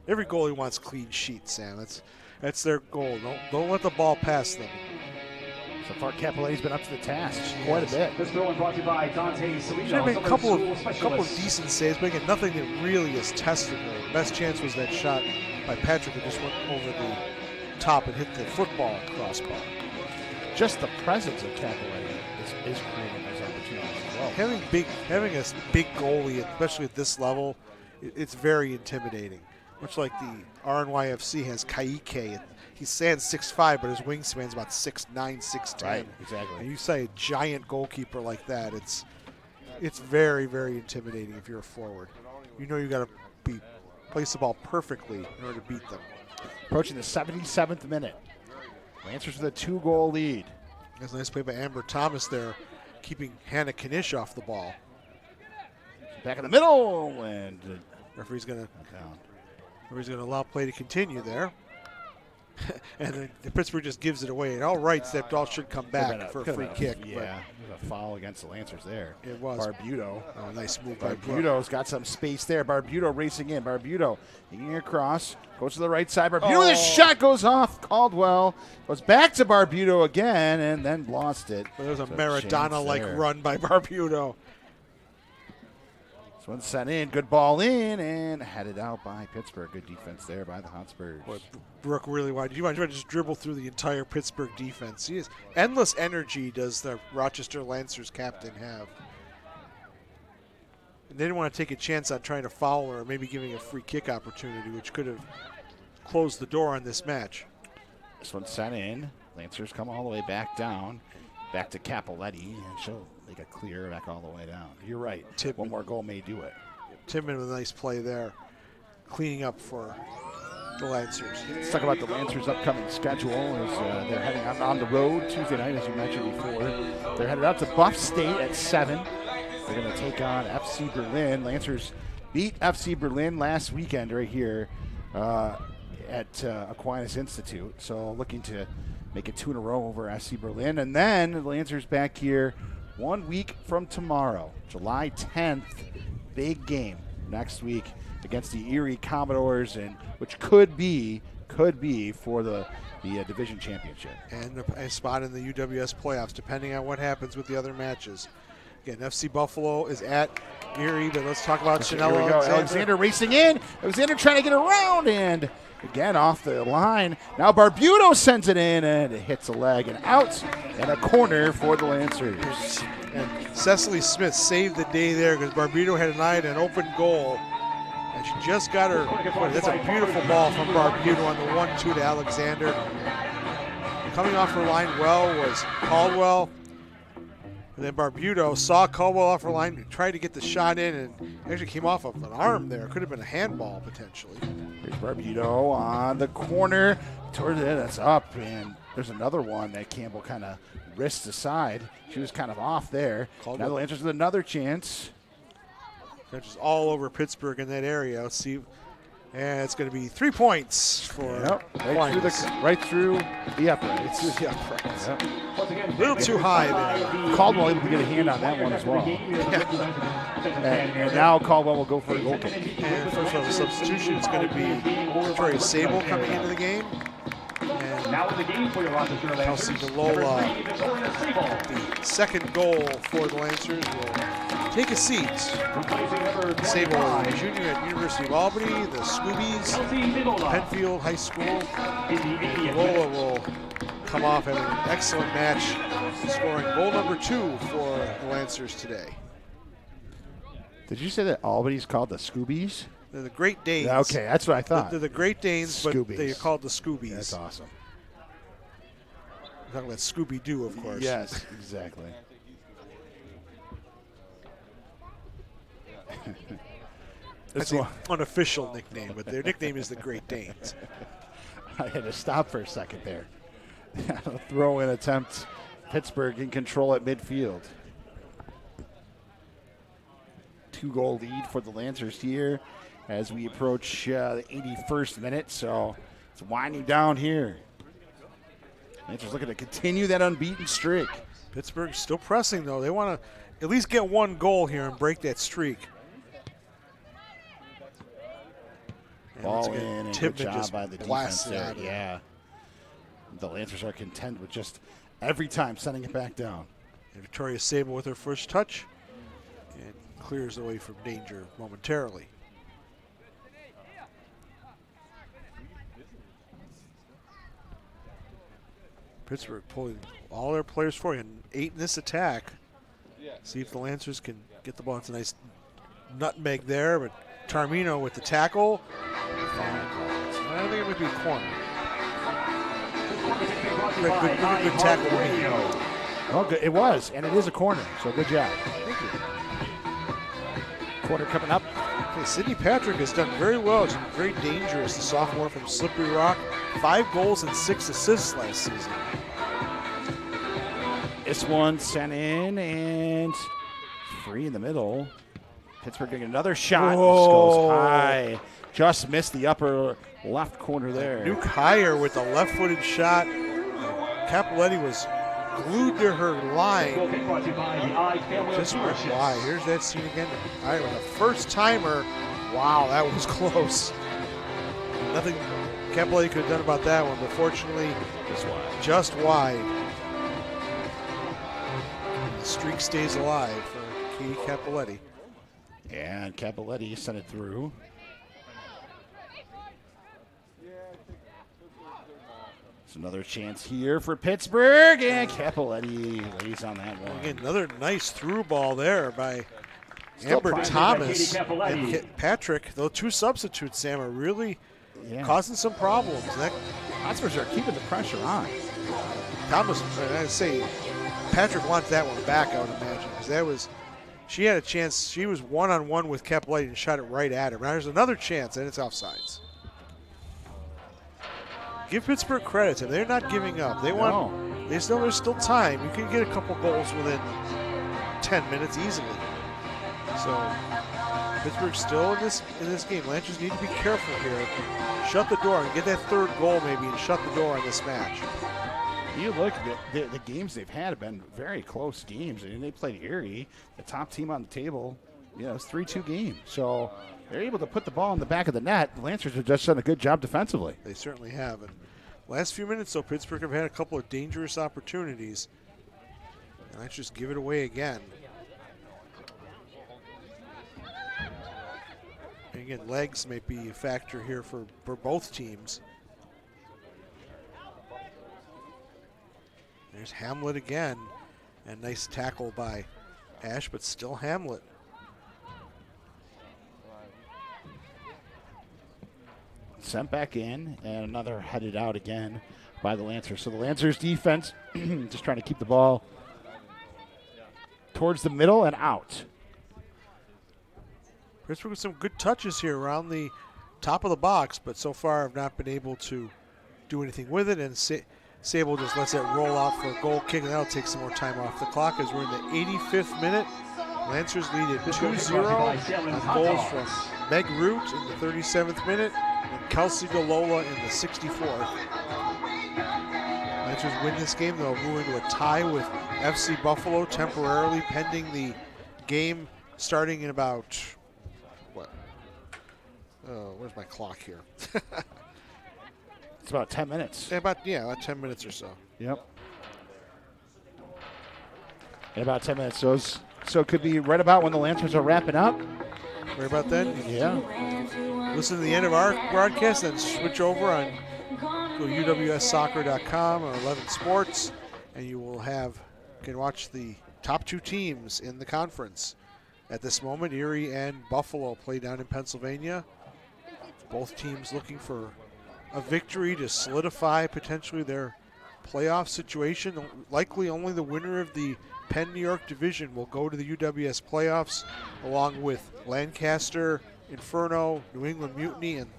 Every goalie wants clean sheets, Sam. That's their goal. Don't let the ball pass them. So far, Capoletti's been up to the task quite a bit. This throw brought to you by Dante Salino. Should have made a couple of decent saves, but again, nothing that really is testable. The best chance was that shot by Patrick that just went over the top and hit the football crossbar. Just the presence of Capoletti is creating those opportunities as well. Having a big goalie, especially at this level, it's very intimidating. Much like the RNYFC has Kaike. He stands 6'5", but his wingspan's about 6'9", 6'10". Right, exactly. And you say a giant goalkeeper like that, it's very, very intimidating if you're a forward. You know you got to place the ball perfectly in order to beat them. Approaching the 77th minute. Lancers with a 2-goal lead. That's a nice play by Amber Thomas there, keeping Hannah Knish off the ball. Back in the middle, and referee's going to allow play to continue there. And then the Pittsburgh just gives it away. And all rights, that ball should come back for a free kick. Yeah, there's a foul against the Lancers there. It was. Barbuto. Oh, nice move by Barbuto's got some space there. Barbuto racing in. Barbuto hanging across. Goes to the right side. Barbuto with a shot goes off. Caldwell goes back to Barbuto again and then lost it. But there was a Maradona-like run by Barbuto. This one's sent in, good ball in, and headed out by Pittsburgh. Good defense there by the Hotspurs. Boy, Brooke really wanted. You want to just dribble through the entire Pittsburgh defense. He has endless energy, does the Rochester Lancers captain have. And they didn't want to take a chance on trying to foul her or maybe giving a free kick opportunity, which could have closed the door on this match. This one's sent in. Lancers come all the way back down. Back to Capoletti, and she'll make a clear back all the way down. You're right. One more goal may do it. Tidman with a nice play there, cleaning up for the Lancers. Let's talk about the Lancers' upcoming schedule as they're heading out on the road Tuesday night, as you mentioned before. They're headed out to Buff State at 7. They're going to take on FC Berlin. Lancers beat FC Berlin last weekend right here at Aquinas Institute. So looking to make it 2 in a row over FC Berlin. And then the Lancers back here 1 week from tomorrow, July 10th. Big game next week against the Erie Commodores, and which could be for the division championship. And a spot in the UWS playoffs, depending on what happens with the other matches. Again, FC Buffalo is at Erie, but let's talk about Chanel Alexander racing in. Alexander trying to get around, and again off the line. Now Barbuto sends it in, and it hits a leg and out, and a corner for the Lancers. And Cecily Smith saved the day there because Barbuto had an eye at an open goal, and she just got her. That's a beautiful ball from Barbuto on the 1-2 to Alexander. Coming off her line well was Caldwell. And then Barbuto saw Caldwell off her line, tried to get the shot in, and actually came off of an arm there. Could have been a handball potentially. Here's Barbuto on the corner. Towards it, that's up, and there's another one that Campbell kind of wrists aside. She was kind of off there. Now the Lancers with another chance. Just all over Pittsburgh in that area. Let's see. And it's going to be 3 points for right through the uprights. A little too high there. Caldwell able to get a hand on that one as well. And now Caldwell will go for a goal kick. And first of all, the substitution is going to be Victoria Sable coming into the game. And now in the game for your Rochester Lancers. Kelsey Dalola, the second goal for the Lancers, will take a seat. Sable, a junior at University of Albany, the Scoobies, Penfield High School. Dalola will come off having an excellent match, scoring goal number 2 for the Lancers today. Did you say that Albany's called the Scoobies? They're the Great Danes. Okay, that's what I thought. They're the Great Danes, Scoobies. but they're called the Scoobies. That's awesome. We're talking about Scooby-Doo, of course. Yes, exactly. That's the unofficial nickname, but their nickname is the Great Danes. I had to stop for a second there. Throw-in attempt. Pittsburgh in control at midfield. 2-goal lead for the Lancers here as we approach the 81st minute. So it's winding down here. Lancers looking to continue that unbeaten streak. Pittsburgh still pressing, though. They want to at least get 1 goal here and break that streak. Ball in, and good job just by the defense blasted there. out of Yeah. The Lancers are content with just every time sending it back down. And Victoria Sable with her first touch and clears away from danger momentarily. Pittsburgh pulling all their players forward, and 8 in this attack. See if the Lancers can get the ball. It's a nice nutmeg there, but Tarmino with the tackle. I think it might be a corner. Good tackle. Oh, good. It was, and it is a corner, so good job. Thank you. Corner coming up. Okay, Sydney Patrick has done very well. She's been very dangerous, the sophomore from Slippery Rock. 5 goals and 6 assists last season. This one sent in and free in the middle. Pittsburgh getting another shot. Whoa. This goes high. Just missed the upper left corner there. Nuke higher with a left-footed shot. Capoletti was glued to her line. Just went wide. Here's that scene again. All right, with a first-timer. Wow, that was close. Nothing Capoletti could have done about that one, but fortunately, just wide. The streak stays alive for Katie Capoletti. And Capoletti sent it through. It's another chance here for Pittsburgh, and Capoletti lays on that one. Again, another nice through ball there by Still Amber primary Thomas by Katie and Patrick. Those 2 substitutes, Sam, are really causing some problems. Hotspurs are keeping the pressure on. Thomas, I'd say Patrick wants that one back, I would imagine, because she had a chance. She was one-on-one with Capoletti and shot it right at her. Now there's another chance, and it's offsides. Give Pittsburgh credit to them. They're not giving up. There's still time. You can get a couple goals within 10 minutes easily. So Pittsburgh's still in this game. Lancers need to be careful here. Shut the door and get that 3rd goal maybe and shut the door on this match. You look at the games they've had have been very close games. I mean, they played Erie, the top team on the table. It's 3-2 game. So they're able to put the ball in the back of the net. The Lancers have just done a good job defensively. They certainly have. And last few minutes, though, Pittsburgh have had a couple of dangerous opportunities. And let's just give it away again. And again, legs may be a factor here for both teams. There's Hamlet again. And nice tackle by Ash, but still Hamlet. Sent back in, and another headed out again by the Lancers. So the Lancers defense just trying to keep the ball towards the middle and out. Pittsburgh with some good touches here around the top of the box, but so far have not been able to do anything with it, and Sable just lets it roll out for a goal kick, and that'll take some more time off the clock as we're in the 85th minute. Lancers lead at 2-0 on goals from Meg Root in the 37th minute and Kelsey DeLola in the 64th. Lancers win this game, they'll move into a tie with FC Buffalo temporarily pending the game starting in about, where's my clock here? It's about 10 minutes. About 10 minutes or so. Yep. In about 10 minutes. So it could be right about when the Lancers are wrapping up. Right about then? Yeah. Listen to the end of our broadcast, then switch over on go UWSsoccer.com or 11 Sports, and you can watch the top two teams in the conference. At this moment, Erie and Buffalo play down in Pennsylvania. Both teams looking for a victory to solidify potentially their playoff situation. Likely only the winner of the Penn New York division will go to the UWS playoffs, along with Lancaster, Inferno, New England Mutiny, and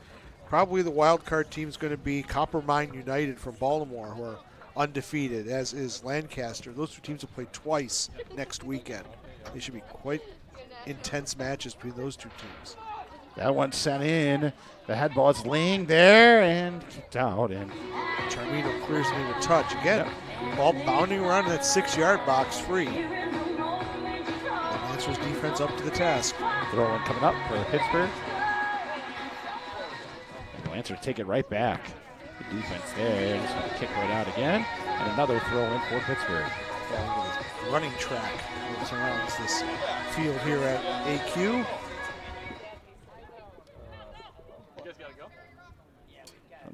probably the wild card team is going to be Coppermine United from Baltimore, who are undefeated, as is Lancaster. Those two teams will play twice next weekend. They should be quite intense matches between those two teams. That one sent in. The head ball is laying there and kicked out. And Charmino clears it into touch. Again, ball bounding around in that 6-yard box free. The Lancers defense up to the task. Throw one coming up for Pittsburgh. The Lancers take it right back. The defense there. Just going to kick right out again. And another throw in for Pittsburgh. Running track that surrounds this field here at AQ.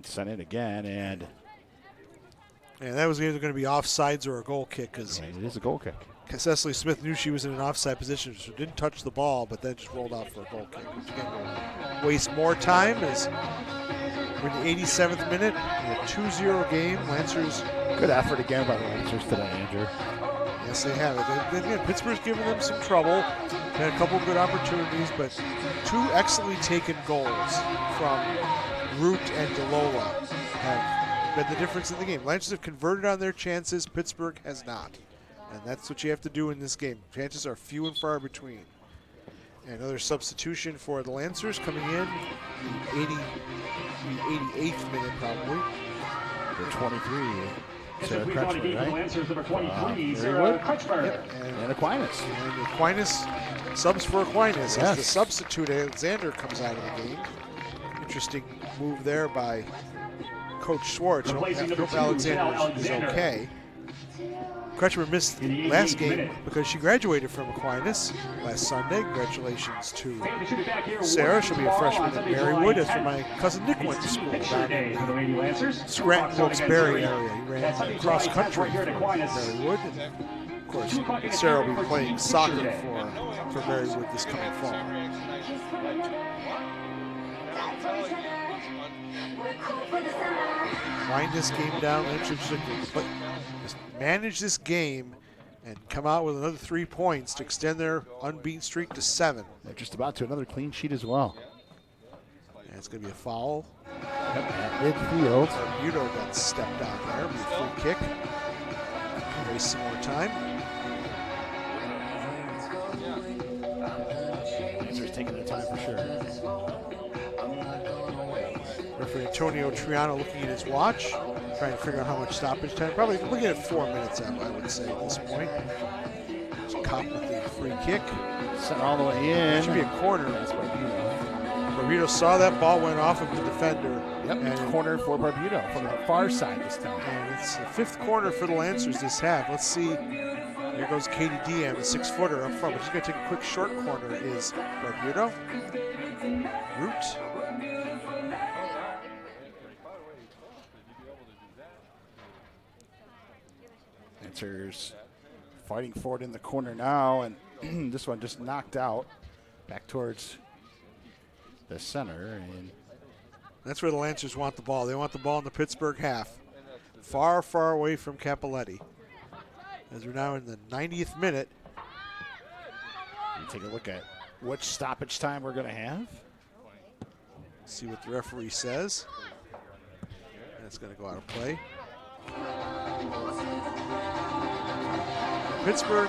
Sent in again, and that was either going to be offsides or a goal kick, because it is a goal kick. Cecily Smith knew she was in an offside position, so didn't touch the ball, but then just rolled out for a goal kick, which again will waste more time as we're in the 87th minute in a 2-0 game. Lancers. Good effort again by the Lancers today, Andrew. Yes, they have it. Again, Pittsburgh's given them some trouble. Had a couple good opportunities, but two excellently taken goals from Root and DeLola have been the difference in the game. Lancers have converted on their chances. Pittsburgh has not. And that's what you have to do in this game. Chances are few and far between. And another substitution for the Lancers coming in the 88th minute probably. The 23. So Crutchford, right? Lancers number 23, Sarah Crutchford. Yep. And Aquinas. And Aquinas, subs for Aquinas. Yes. As the substitute, Alexander, comes out of the game. Interesting move there by Coach Schwartz. I hope Alexander is okay. Crutchford missed the last game because she graduated from Aquinas last Sunday. Congratulations to Sarah. She'll be a freshman at Marywood. That's where my cousin Nick went to school down in the Scranton Wilkes-Barre area. He ran cross country for Marywood. And of course, Sarah will be playing soccer for Marywood this coming fall. Wind this game down. Just manage this game and come out with another 3 points to extend their unbeaten streak to 7. They're just about to another clean sheet as well. And it's going to be a foul. Yep, at midfield. Barbudo got stepped out there. It'll be a free kick. Waste some more time. Lancers taking their time for sure. Referee Antonio Triano looking at his watch, trying to figure out how much stoppage time. Probably looking at 4 minutes, I would say, at this point. Just Kopp with the free kick. Sent all the way in. It should be a corner. That's Barbudo. Barbudo saw that ball, went off of the defender. Yep, and corner for Barbudo from the far side this time. And it's the 5th corner for the Lancers this half. Let's see. Here goes Katie Diam, the 6-footer up front, but she's going to take a quick short corner. Is Barbudo. Root. Lancers fighting for it in the corner now, and this one just knocked out back towards the center. And that's where the Lancers want the ball. They want the ball in the Pittsburgh half. Far, far away from Cappelletti. As we're now in the 90th minute. Take a look at which stoppage time we're going to have. See what the referee says. That's going to go out of play. Pittsburgh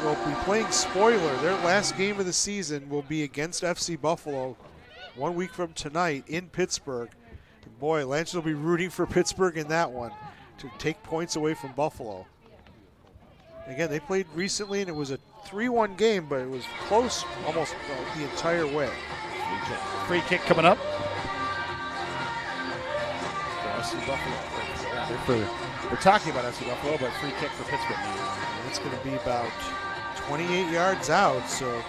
will be playing spoiler. Their last game of the season will be against FC Buffalo 1 week from tonight in Pittsburgh. And boy, Lancers will be rooting for Pittsburgh in that one to take points away from Buffalo. Again, they played recently, and it was a 3-1 game, but it was close almost the entire way. Free kick coming up. FC Buffalo. We're talking about FC Buffalo, but free kick for Pittsburgh. And it's going to be about 28 yards out, so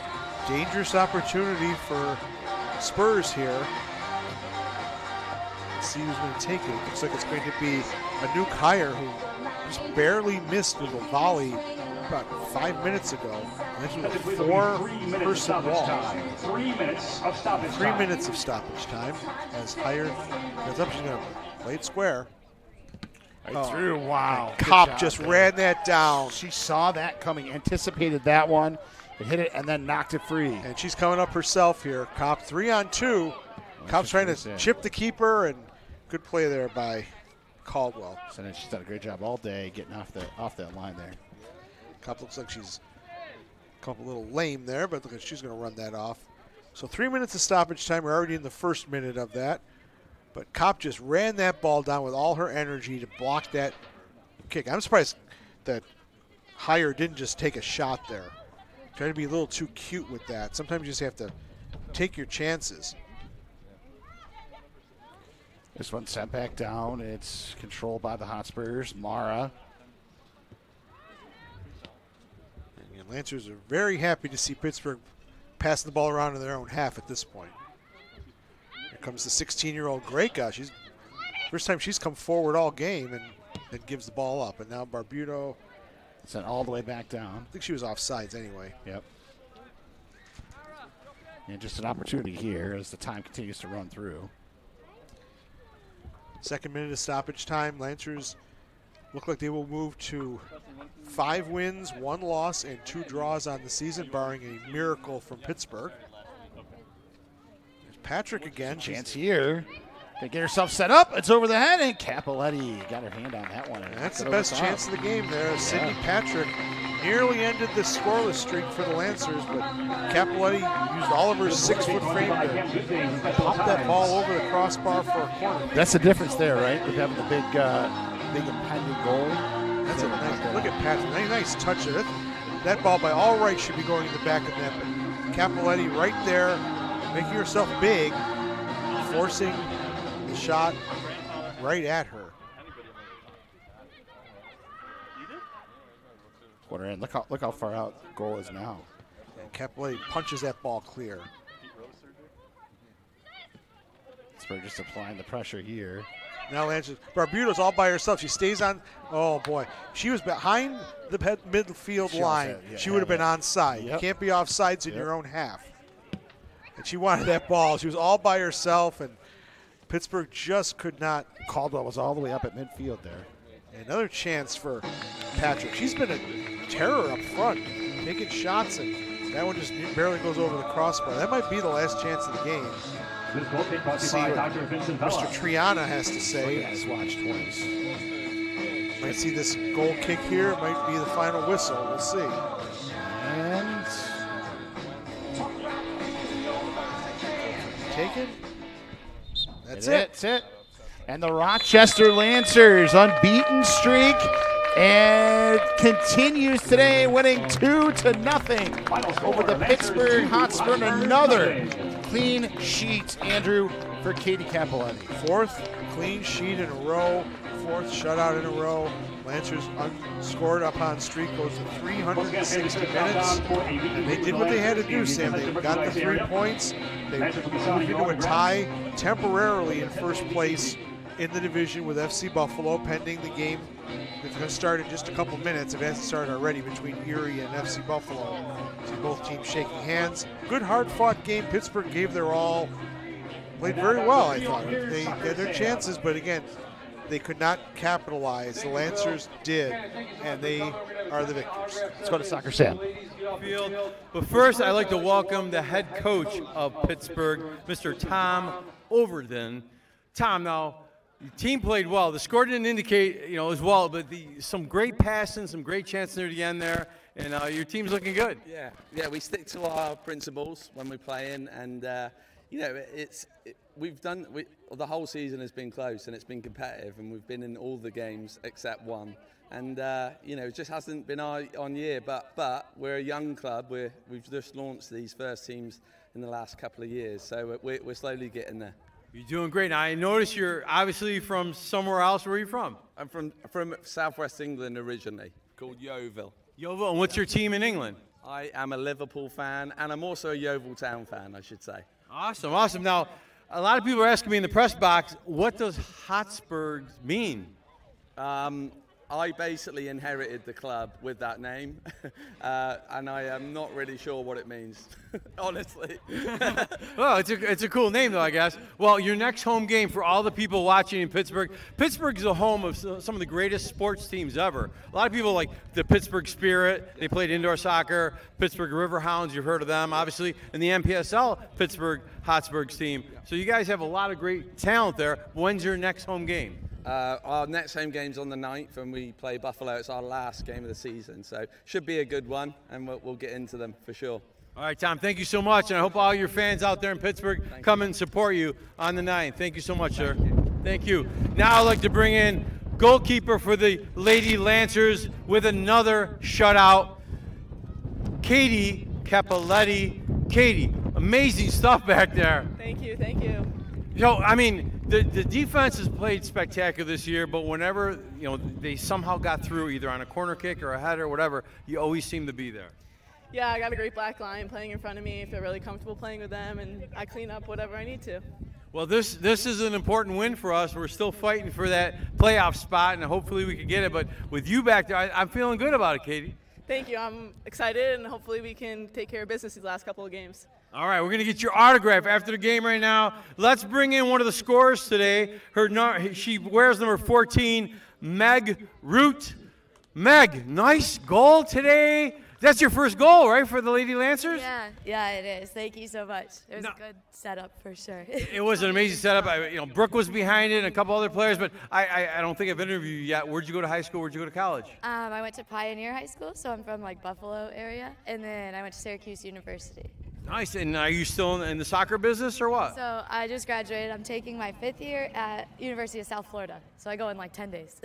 dangerous opportunity for Spurs here. Let's see who's going to take it. Looks like it's going to be a new hire who just barely missed with a volley about 5 minutes ago. That's with a 4-person ball. 3 minutes of stoppage time. 3 minutes of stoppage time as Hire goes up. She's going to play it square. Right through. Wow. Kopp just ran that down. She saw that coming, anticipated that one, and hit it, and then knocked it free. And she's coming up herself here. Kopp 3-on-2. Kopp's trying to chip the keeper, and good play there by Caldwell. So then she's done a great job all day getting off that line there. Kopp looks like she's a little lame there, but look at she's going to run that off. So 3 minutes of stoppage time. We're already in the first minute of that. But Kopp just ran that ball down with all her energy to block that kick. I'm surprised that Hire didn't just take a shot there. Trying to be a little too cute with that. Sometimes you just have to take your chances. This one sent back down. It's controlled by the Hotspurs. Mara. And Lancers are very happy to see Pittsburgh passing the ball around in their own half at this point. Here comes the 16-year-old Greka. She's first time she's come forward all game and gives the ball up. And now Barbuto sent all the way back down. I think she was offsides anyway. Yep. And just an opportunity here as the time continues to run through. Second minute of stoppage time. Lancers look like they will move to 5 wins, 1 loss, and 2 draws on the season, barring a miracle from Pittsburgh. There's Patrick again. Chance here to get herself set up. It's over the head, and Capoletti got her hand on that one. And that's the best chance of the game there. Yeah. Sydney Patrick nearly ended the scoreless streak for the Lancers, but Capoletti used all of her 6-foot frame to pop that ball over the crossbar for a corner. That's the difference there, right? With having the big impending goal. That's a nice look at Patrick. Nice touch there. That ball by all rights should be going to the back of the net, but Capoletti right there, making herself big, forcing the shot right at her. Quarter in. Look how far out the goal is now. And Capoletti punches that ball clear. Pittsburgh just applying the pressure here. Now Lancers. Barbuto's all by herself. She stays on. Oh boy, she was behind the midfield line. She would have been onside. You can't be offsides in your own half. And she wanted that ball. She was all by herself, and Pittsburgh just could not. Caldwell was all the way up at midfield there. Another chance for Patrick. She's been a terror up front, taking shots, and that one just barely goes over the crossbar. That might be the last chance of the game. Let's see what Mr. Triana has to say. He's watched twice. Might see this goal kick here. It might be the final whistle. We'll see. And taken. That's it. That's it. And the Rochester Lancers unbeaten streak and continues today, winning 2-0 over the Pittsburgh Hotspurs. Another clean sheet, Andrew, for Katie Capoletti. 4th clean sheet in a row, 4th shutout in a row. Lancers unscored upon streak goes to 360 minutes. And they did what they had to do, Sam. They got the 3 points. They moved into a tie temporarily in first place in the division with FC Buffalo, pending the game. It's going to start in just a couple minutes. It hasn't started already between Erie and FC Buffalo. See both teams shaking hands. Good, hard-fought game. Pittsburgh gave their all. Played very well, I thought. They had their chances, but again, they could not capitalize. The Lancers did, and they are the victors. Let's go to Soccer Sam. But first, I'd like to welcome the head coach of Pittsburgh, Mr. Tom Overton. Tom, now, the team played well. The score didn't indicate, as well, but some great passing, some great chances near the end there. and your team's looking good. Yeah, we stick to our principles when we're playing, and the whole season has been close and it's been competitive, and we've been in all the games except one, and it just hasn't been our year. But we're a young club. We've just launched these first teams in the last couple of years, so we're slowly getting there. You're doing great. Now, I notice you're obviously from somewhere else. Where are you from? I'm from southwest England originally, called Yeovil. Yeovil, and what's your team in England? I am a Liverpool fan, and I'm also a Yeovil Town fan, I should say. Awesome. Now, a lot of people are asking me in the press box, what does Hotspurs mean? I basically inherited the club with that name, and I am not really sure what it means, honestly. Well, it's a cool name, though, I guess. Well, your next home game for all the people watching in Pittsburgh. Pittsburgh is the home of some of the greatest sports teams ever. A lot of people like the Pittsburgh Spirit. They played indoor soccer. Pittsburgh Riverhounds, you've heard of them, obviously. And the NPSL Pittsburgh Hotspurs team. So you guys have a lot of great talent there. When's your next home game? Our next home game's on the 9th, and we play Buffalo. It's our last game of the season, so should be a good one, and we'll get into them for sure. All right, Tom, thank you so much, and I hope all your fans out there in Pittsburgh come and support you on the 9th. Thank you so much, sir. Thank you. Now I'd like to bring in goalkeeper for the Lady Lancers with another shutout, Katie Capoletti. Katie, amazing stuff back there. Thank you. I mean, the defense has played spectacular this year, but whenever they somehow got through either on a corner kick or a header or whatever, you always seem to be there. Yeah, I got a great back line playing in front of me. I feel really comfortable playing with them, and I clean up whatever I need to. Well, this is an important win for us. We're still fighting for that playoff spot, and hopefully we can get it. But with you back there, I'm feeling good about it, Katie. Thank you. I'm excited, and hopefully we can take care of business these last couple of games. All right, we're going to get your autograph after the game right now. Let's bring in one of the scorers today. She wears number 14, Meg Root. Meg, nice goal today. That's your first goal, right, for the Lady Lancers? Yeah, it is. Thank you so much. It was a good setup for sure. It was an amazing setup. Brooke was behind it and a couple other players, but I don't think I've interviewed you yet. Where'd you go to high school? Where'd you go to college? I went to Pioneer High School, so I'm from Buffalo area, and then I went to Syracuse University. Nice. And are you still in the soccer business or what? So I just graduated. I'm taking my 5th year at University of South Florida. So I go in 10 days.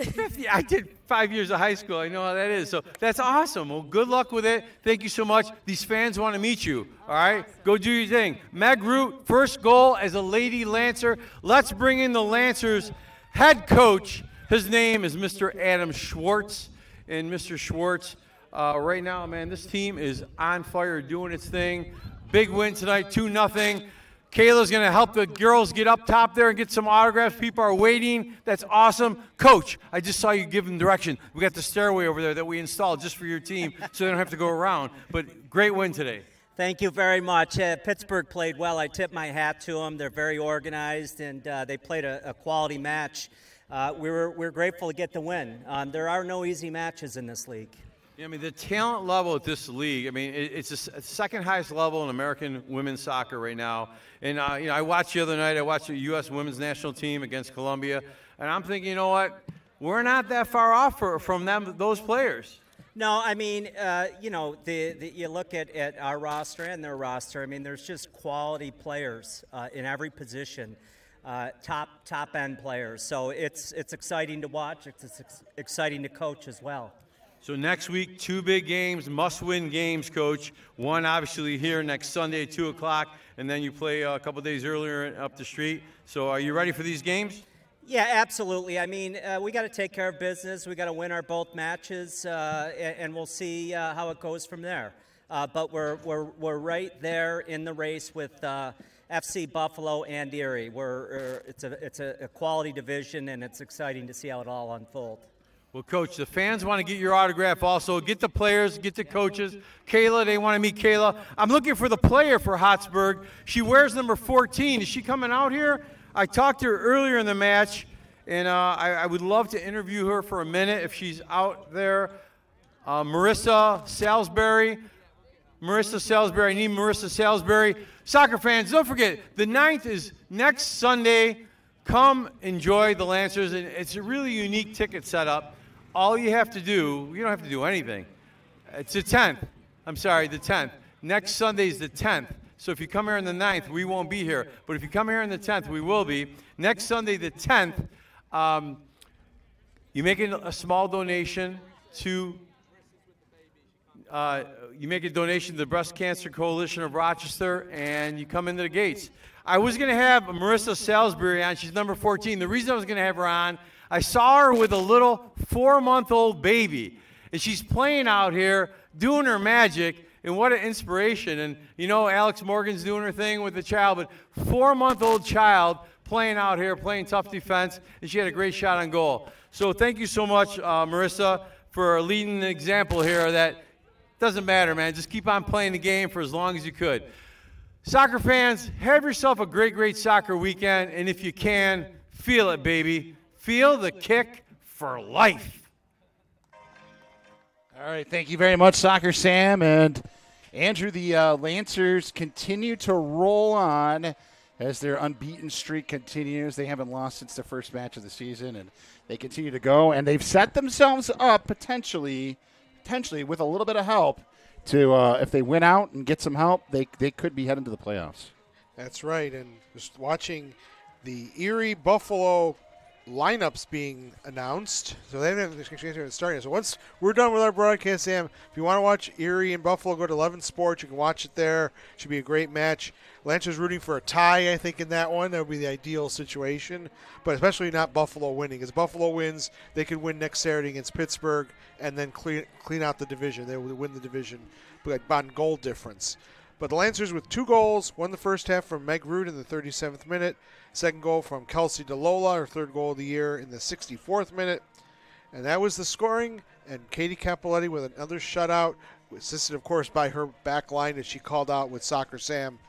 I did 5 years of high school. I know how that is. So that's awesome. Well, good luck with it. Thank you so much. These fans want to meet you. All right? Awesome. Go do your thing. Meg Root, first goal as a Lady Lancer. Let's bring in the Lancers head coach. His name is Mr. Adam Schwartz. And Mr. Schwartz, right now, man, this team is on fire, doing its thing. Big win tonight, 2-0. Kayla's going to help the girls get up top there and get some autographs. People are waiting. That's awesome. Coach, I just saw you give them direction. We got the stairway over there that we installed just for your team so they don't have to go around. But great win today. Thank you very much. Pittsburgh played well. I tip my hat to them. They're very organized, and they played a quality match. We're grateful to get the win. There are no easy matches in this league. Yeah, I mean, the talent level at this league, I mean, it's the second highest level in American women's soccer right now. And, I watched the other night, I watched the U.S. women's national team against Colombia, and I'm thinking, you know what, we're not that far off from those players. No, I mean, you look at our roster and their roster, I mean, there's just quality players in every position. Top-end players. So it's exciting to watch. It's exciting to coach as well. So next week, 2 big games, must-win games, Coach. One, obviously, here next Sunday at 2 o'clock, and then you play a couple days earlier up the street. So are you ready for these games? Yeah, absolutely. I mean, we got to take care of business. We got to win our both matches, and we'll see how it goes from there. But we're right there in the race with FC Buffalo and Erie. It's a quality division, and it's exciting to see how it all unfolds. Well, Coach, the fans want to get your autograph also. Get the players, get the coaches. Kayla, they want to meet Kayla. I'm looking for the player for Hotspurs. She wears number 14. Is she coming out here? I talked to her earlier in the match, and I would love to interview her for a minute if she's out there. Marissa Salisbury. I need Marissa Salisbury. Soccer fans, don't forget, the 9th is next Sunday. Come enjoy the Lancers, and it's a really unique ticket setup. All you have to do, you don't have to do anything. It's the 10th. I'm sorry, the 10th. Next Sunday is the 10th. So if you come here on the 9th, we won't be here. But if you come here on the 10th, we will be. Next Sunday, the 10th, you make a small donation to the Breast Cancer Coalition of Rochester, and you come into the gates. I was going to have Marissa Salisbury on. She's number 14. The reason I was going to have her on, I saw her with a little 4-month-old baby, and she's playing out here, doing her magic, and what an inspiration. And, you know, Alex Morgan's doing her thing with the child, but 4-month-old child playing out here, playing tough defense, and she had a great shot on goal. So thank you so much, Marissa, for leading the example here that doesn't matter, man. Just keep on playing the game for as long as you could. Soccer fans, have yourself a great, great soccer weekend, and if you can, feel it, baby. Feel the kick for life. All right, thank you very much, Soccer Sam. And Andrew, the Lancers continue to roll on as their unbeaten streak continues. They haven't lost since the first match of the season, and they continue to go. And they've set themselves up potentially with a little bit of help to, if they win out and get some help, they could be heading to the playoffs. That's right. And just watching the Erie Buffalo lineups being announced. So they haven't started. So once we're done with our broadcast, Sam, if you want to watch Erie and Buffalo, go to 11 Sports. You can watch it there. Should be a great match. Lancers rooting for a tie, I think, in that one. That would be the ideal situation. But especially not Buffalo winning. As Buffalo wins, they could win next Saturday against Pittsburgh and then clean out the division. They would win the division on goal difference. But the Lancers with 2 goals, won the first half from Meg Root in the 37th minute. Second goal from Kelsey DeLola, her 3rd goal of the year in the 64th minute. And that was the scoring. And Katie Capoletti with another shutout, assisted, of course, by her back line that she called out with Soccer Sam.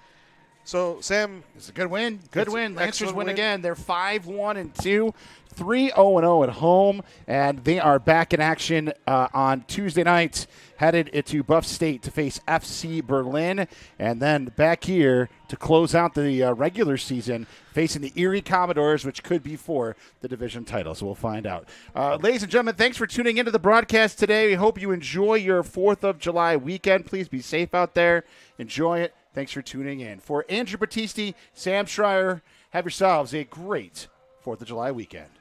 So, Sam. It's a good win. Good win. Lancers win again. They're 5-1-2, 3-0-0 at home, and they are back in action on Tuesday night, headed to Buff State to face FC Berlin, and then back here to close out the regular season, facing the Erie Commodores, which could be for the division title. So we'll find out. Ladies and gentlemen, thanks for tuning into the broadcast today. We hope you enjoy your 4th of July weekend. Please be safe out there. Enjoy it. Thanks for tuning in. For Andrew Battisti, Sam Schreier, have yourselves a great 4th of July weekend.